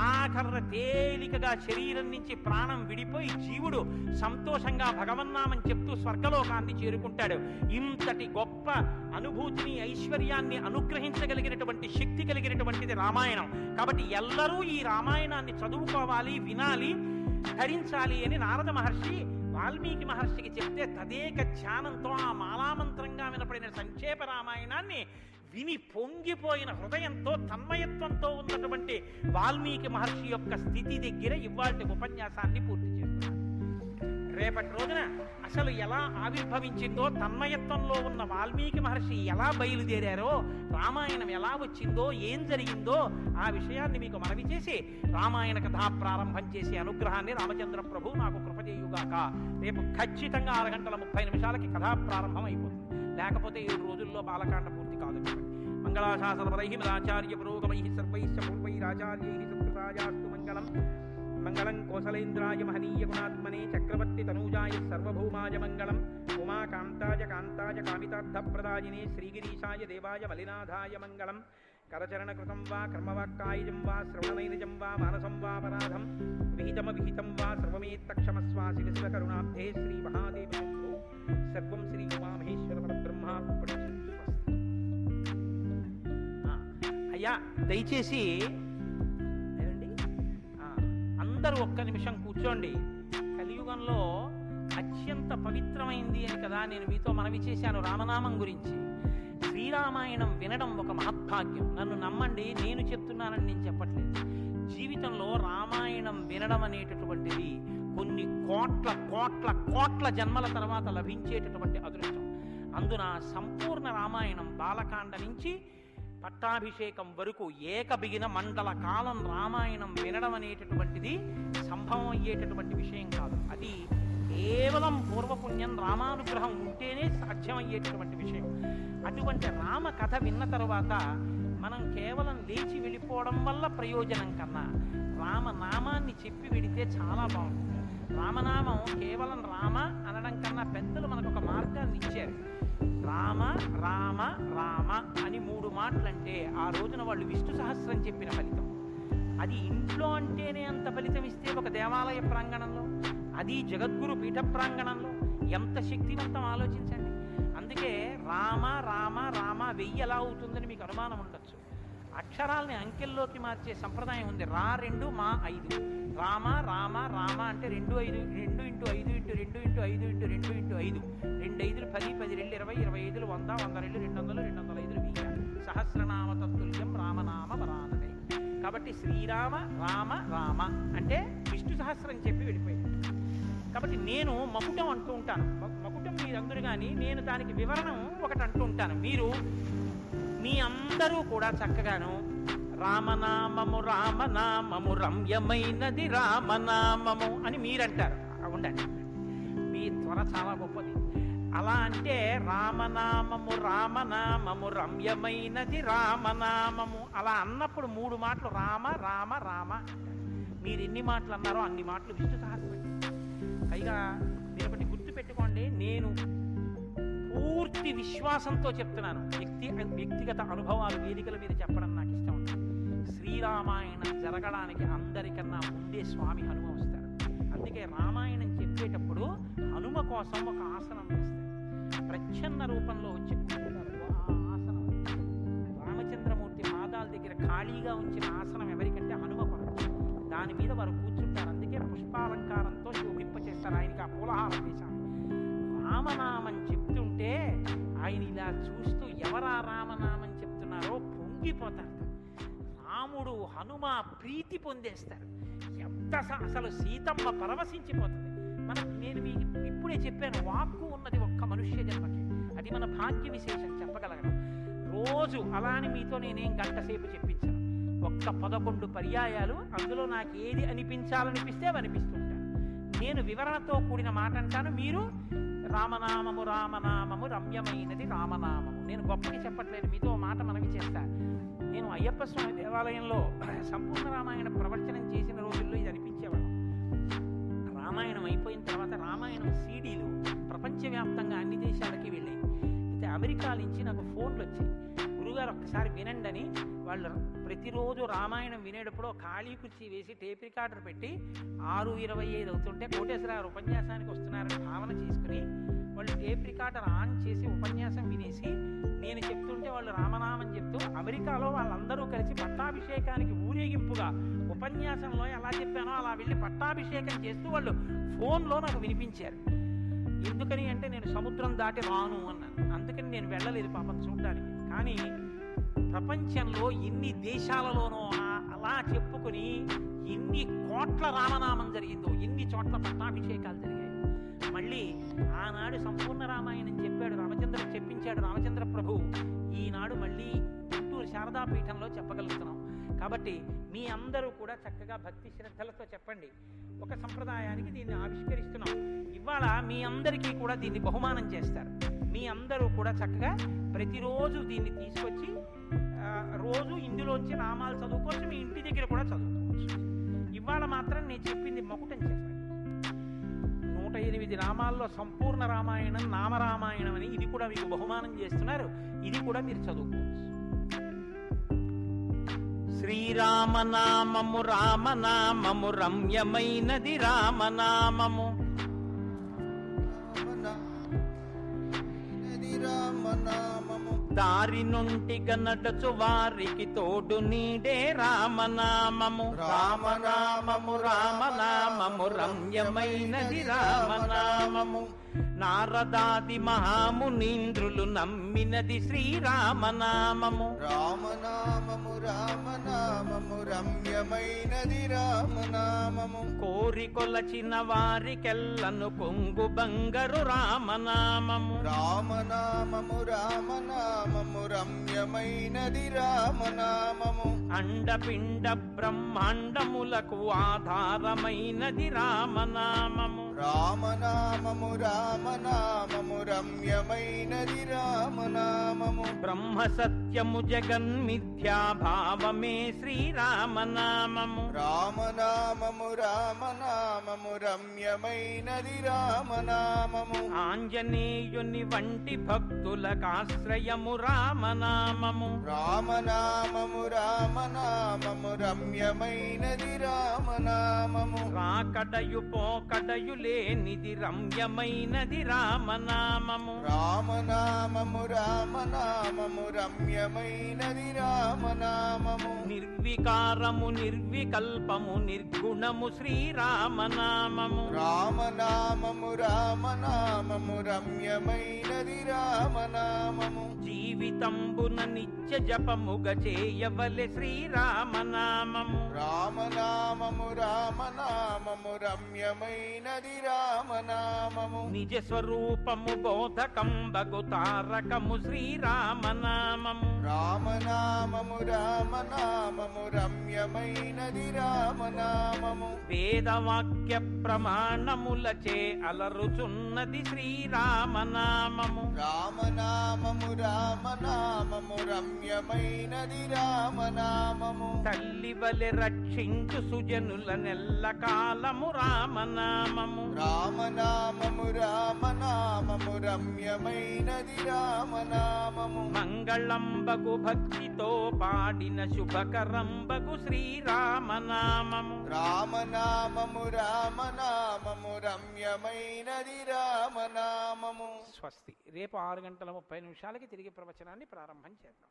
S1: ఆఖరణ తేలికగా శరీరం నుంచి ప్రాణం విడిపోయి జీవుడు సంతోషంగా భగవన్నామం చెప్తూ స్వర్గలోకాన్ని చేరుకుంటాడు. ఇంతటి గొప్ప అనుభూతిని, ఐశ్వర్యాన్ని అనుగ్రహించగలిగినటువంటి శక్తి కలిగినటువంటిది రామాయణం. కాబట్టి ఎల్లరూ ఈ రామాయణాన్ని చదువుకోవాలి, వినాలి, ధరించాలి అని నారద మహర్షి వాల్మీకి మహర్షికి చెప్తే తదేక ధ్యానంతో ఆ మాలామంత్రంగా వినపడిన సంక్షేప రామాయణాన్ని విని పొంగిపోయిన హృదయంతో తన్మయత్వంతో ఉన్నటువంటి వాల్మీకి మహర్షి యొక్క స్థితి దగ్గర ఇవాల్టి ఉపన్యాసాన్ని పూర్తి చేస్తున్నారు. రేపటి రోజున అసలు ఎలా ఆవిర్భవించిందో, తన్మయత్వంలో ఉన్న వాల్మీకి మహర్షి ఎలా బయలుదేరారో, రామాయణం ఎలా వచ్చిందో, ఏం జరిగిందో ఆ విషయాన్ని మీకు మనవి చేసి రామాయణ కథా ప్రారంభం చేసే అనుగ్రహాన్ని రామచంద్ర ప్రభు నాకు కృప చేయుగాక. రేపు ఖచ్చితంగా 6 గంటల 30 నిమిషాలకి కథా ప్రారంభం అయిపోతుంది. లేకపోతే 7 రోజుల్లో బాలకాండ పూర్తి కాదు. మంగళాశాసనపరై మదాచార్య పురోగమై సర్వైశ్చ పూర్వైరాచార్యై సత్కృతాయాస్తు మంగళం. మంగళం కోసలేంద్రాయ మహనీయ గుణాత్మనే చక్రవర్తి తనూజాయ సర్వభౌమాయ మంగళం. ఉమాకాంతాయ కాంతాయ కామితార్థప్రదాయినే శ్రీగిరీశాయ దేవాయ మలినాథాయ మంగళం. కరచరణకృతం వా కర్మవాక్కాయజం వా శ్రవణనైనజం వా మానసం వా పరాధం విహితమవిహితం వా సర్వమేత్తక్షమస్వా శివ శివ కరుణాబ్ధే శ్రీ మహాదేవ సర్వం శ్రీ ఉమామహేశ్వర పరబ్రహ్మార్పణం. అయ్యా దయచేసి అందరూ ఒక్క నిమిషం కూర్చోండి. కలియుగంలో అత్యంత పవిత్రమైంది అని కదా నేను మీతో మనవి చేశాను రామనామం గురించి. శ్రీరామాయణం వినడం ఒక మహద్భాగ్యం. నన్ను నమ్మండి, నేను చెప్తున్నానని నేను చెప్పట్లేదు. జీవితంలో రామాయణం వినడం అనేటటువంటిది కొన్ని కోట్ల కోట్ల కోట్ల జన్మల తర్వాత లభించేటటువంటి అదృష్టం. అందున సంపూర్ణ రామాయణం బాలకాండ నుంచి పట్టాభిషేకం వరకు ఏకబిగిన మండల కాలం రామాయణం వినడం అనేటటువంటిది సంభవం అయ్యేటటువంటి విషయం కాదు. అది కేవలం పూర్వపుణ్యం రామానుగ్రహం ఉంటేనే సాధ్యమయ్యేటటువంటి విషయం. అటువంటి రామ కథ విన్న తరువాత మనం కేవలం లేచి వెళ్ళిపోవడం వల్ల ప్రయోజనం కన్నా రామనామాన్ని చెప్పి వెడితే చాలా బాగుంటుంది. రామనామం కేవలం రామ అనడం కన్నా పెద్దలు మనకు ఒక మార్గాన్ని ఇచ్చారు. రామ రామ రామ అని 3 మాటలంటే ఆ రోజున వాళ్ళు విష్ణు సహస్రం చెప్పిన ఫలితం. అది ఇంట్లో అంటేనే అంత ఫలితం ఇస్తే ఒక దేవాలయ ప్రాంగణంలో, అది జగద్గురు పీఠ ప్రాంగణంలో ఎంత శక్తివంతం ఆలోచించండి. అందుకే రామ రామ రామ 1000 ఎలా అవుతుందని మీకు అనుమానం ఉండొచ్చు. అక్షరాల్ని అంకెల్లోకి మార్చే సంప్రదాయం ఉంది. 2 మా 5 రామ రామ రామ అంటే 2 5 2 × 5 × 2 × 5 × 2 × 5 2 5 10 10 2 20 25 100 100 200 205 1000 సహస్రనామ తత్తుల్యం రామనామ వరాననే. కాబట్టి శ్రీరామ రామ రామ అంటే విష్ణు సహస్రం చెప్పి వెళ్ళిపోయాడు. కాబట్టి నేను మకుటం అంటూ ఉంటాను. మకుటం మీరందరూ కానీ నేను దానికి వివరణం ఒకటి అంటూ ఉంటాను. మీరు మీ అందరూ కూడా చక్కగాను రామనామము రామనామము రమ్యమైనది రామనామము అని మీరంటారు. ఉండండి, మీ త్వర చాలా గొప్పది. అలా అంటే రామనామము రామనామము రమ్యమైనది రామనామము అలా అన్నప్పుడు 3 మాటలు రామ రామ రామ అంటారు. మీరు ఎన్ని మాటలు అన్నారో అన్ని మాటలు విష్ణు సహస్రం. పైగా మీరు ఒకటి గుర్తుపెట్టుకోండి, నేను పూర్తి విశ్వాసంతో చెప్తున్నాను. వ్యక్తిగత అనుభవాలు వేదికల మీద చెప్పడం నాకు ఇష్టం ఉంటుంది. శ్రీరామాయణం జరగడానికి అందరికన్నా ముందే స్వామి హనుమ వస్తారు. అందుకే రామాయణం చెప్పేటప్పుడు హనుమ కోసం ఒక ఆసనం వేస్తారు. ప్రచ్ఛన్న రూపంలో వచ్చి కూర్చుంటారు. ఆ ఆసనం రామచంద్రమూర్తి పాదాల దగ్గర ఖాళీగా ఉంచిన ఆసనం ఎవరికంటే హనుమ కొరకు. దాని మీద వారు కూర్చుంటారు. అందుకే పుష్పాలంకారంతో శోభింపచేస్తారు. ఆయనకి ఆ పూలహారం వేశారు. రామనామం చెప్తుంటే ఆయన ఇలా చూస్తూ ఎవరా రామనామం చెప్తున్నారో పొంగిపోతారు. రాముడు హనుమ ప్రీతి పొందేస్తారు. ఎంత అసలు సీతమ్మ పరవశించిపోతుంది. నేను మీకు ఇప్పుడే చెప్పాను, వాక్కు ఉన్నది ఒక్క మనుష్య జన్మకి. అది మన భాగ్య విశేషం చెప్పగలగడం. రోజు అలాని మీతో నేనేం గంట సేపు చెప్పించాను. ఒక్క 11 పర్యాయాలు అందులో నాకు ఏది అనిపించాలనిపిస్తే అవి అనిపిస్తుంటాను. నేను వివరణతో కూడిన మాట అంటాను, మీరు రామనామము రామనామము రమ్యమైనది రామనామము. నేను గొప్పకి చెప్పట్లేదు, మీతో మాట మనవి చేస్తా. నేను అయ్యప్ప స్వామి దేవాలయంలో సంపూర్ణ రామాయణ ప్రవచనం చేసిన రోజుల్లో ఇది అనిపించేవాడు. రామాయణం అయిపోయిన తర్వాత రామాయణం సీడీలు ప్రపంచవ్యాప్తంగా అన్ని దేశాలకి వెళ్ళాయి. అయితే అమెరికా నుంచి నాకు ఫోన్లు వచ్చాయి, గురుగారు ఒక్కసారి వినండి అని. వాళ్ళు ప్రతిరోజు రామాయణం వినేటప్పుడు ఖాళీ కుర్చీ వేసి టేప్ రికార్డర్ పెట్టి 6:25 అవుతుంటే కోటేశ్వరరావు ఉపన్యాసానికి వస్తున్నారని భావన చేసుకుని వాళ్ళు టేప్ రికార్డర్ ఆన్ చేసి ఉపన్యాసం వినేసి నేను చెప్తుంటే వాళ్ళు రామనామం చెప్తూ అమెరికాలో వాళ్ళందరూ కలిసి పట్టాభిషేకానికి ఊరేగింపుగా ఉపన్యాసంలో ఎలా చెప్పానో అలా వెళ్ళి పట్టాభిషేకం చేస్తూ వాళ్ళు ఫోన్లో నాకు వినిపించారు. ఎందుకని అంటే నేను సముద్రం దాటి రాను అన్నాను. అందుకని నేను వెళ్ళలేదు పాపం చూడడానికి. కానీ ప్రపంచంలో ఎన్ని దేశాలలోనో అలా చెప్పుకుని ఎన్ని కోట్ల రామనామం జరిగిందో, ఎన్ని చోట్ల పట్టాభిషేకాలు జరిగాయి. మళ్ళీ ఆనాడు సంపూర్ణ రామాయణం చెప్పాడు రామచంద్రుడు, చెప్పించాడు రామచంద్ర ప్రభు. ఈనాడు మళ్ళీ గుంటూరు శారదాపీఠంలో చెప్పగలుగుతున్నాం. కాబట్టి మీ అందరూ కూడా చక్కగా భక్తి శ్రద్ధలతో చెప్పండి. ఒక సంప్రదాయానికి దీన్ని ఆవిష్కరిస్తున్నాం. ఇవాళ మీ అందరికీ కూడా దీన్ని బహుమానం చేస్తారు. మీ అందరూ కూడా చక్కగా ప్రతిరోజు దీన్ని తీసుకొచ్చి రోజు ఇందులోంచి నామాలు చదువుకోవచ్చు. మీ ఇంటి దగ్గర కూడా చదువుకోవచ్చు. ఇవాళ మాత్రం నేను చెప్పింది మకుటం చెప్పండి. 108 నామాల్లో సంపూర్ణ రామాయణం నామరామాయణం అని ఇది కూడా మీకు బహుమానం చేస్తున్నారు. ఇది కూడా మీరు చదువుకోవచ్చు. శ్రీరామనామము రామనామము రమ్యమైనది రామనామము దారి నుండిగా నడచు వారికి తోడు నీడే రామనామము రామనామము రామనామము రమ్యమైనది రామనామము నారదాది మహామునీంద్రులు నమ్మినది శ్రీరామనామము.
S2: రామనామము రామనామము రమ్యమైనది రామనామము.
S1: కోరి కొలచిన వారికెల్లను కొంగు బంగరు రామనామము.
S2: రామనామము రామనామము రమ్యమైనది రామనామము.
S1: అండపిండ బ్రహ్మాండములకు ఆధారమైనది రామనామము.
S2: రామనామము రామనామము రమ్యమైనది రామనామము.
S1: బ్రహ్మ సత్యము జగన్మిథ్యా భావమే శ్రీరామనామము.
S2: రామనామము రామనామము రమ్యమైనది రామనామము.
S1: ఆంజనేయుని వంటి భక్తులకాశ్రయము రామనామము.
S2: రామనామము రామనామము రమ్యమైనది రామనామము.
S1: రాకడయు పోకడయు లేనిది రమ్యమైనది రామనామము.
S2: రామనామము రామనామము రమ్యమైనది రామనామము.
S1: నిర్వికారము నిర్వికల్పము నిర్గుణము శ్రీరామనామము.
S2: రామనామము రామనామము రమ్యమైనది రామనామము.
S1: జీవితంబున నిత్య జపముగ చేయవలె శ్రీరామనామము.
S2: రామనామము రామనామము రమ్యమైనది రామనామము.
S1: నిజ స్వరూపము బోధకంబగు తారకము శ్రీరామనామము.
S2: రామనామము రామనామము రమ్యమైనది రామనామము.
S1: వేదవాక్య ప్రమాణములచే అలరుచున్నది శ్రీరామనామము.
S2: రామనామము రామనామము రమ్యమైనది రామనామము.
S1: తల్లి వలె రక్షించు సుజనుల నెల్ల కాలము రామనామము.
S2: రామనామము రామనామము రమ్యమైనది రామనామము.
S1: మంగళంబగు భక్తితో పాడిన శుభకరంబగు శ్రీరామనామము.
S2: రామనామము రామనామము రమ్యమైనది రామనామము.
S1: స్వస్తి. రేపు 6:30 తిరిగి ప్రవచనాన్ని ప్రారంభం చేద్దాం.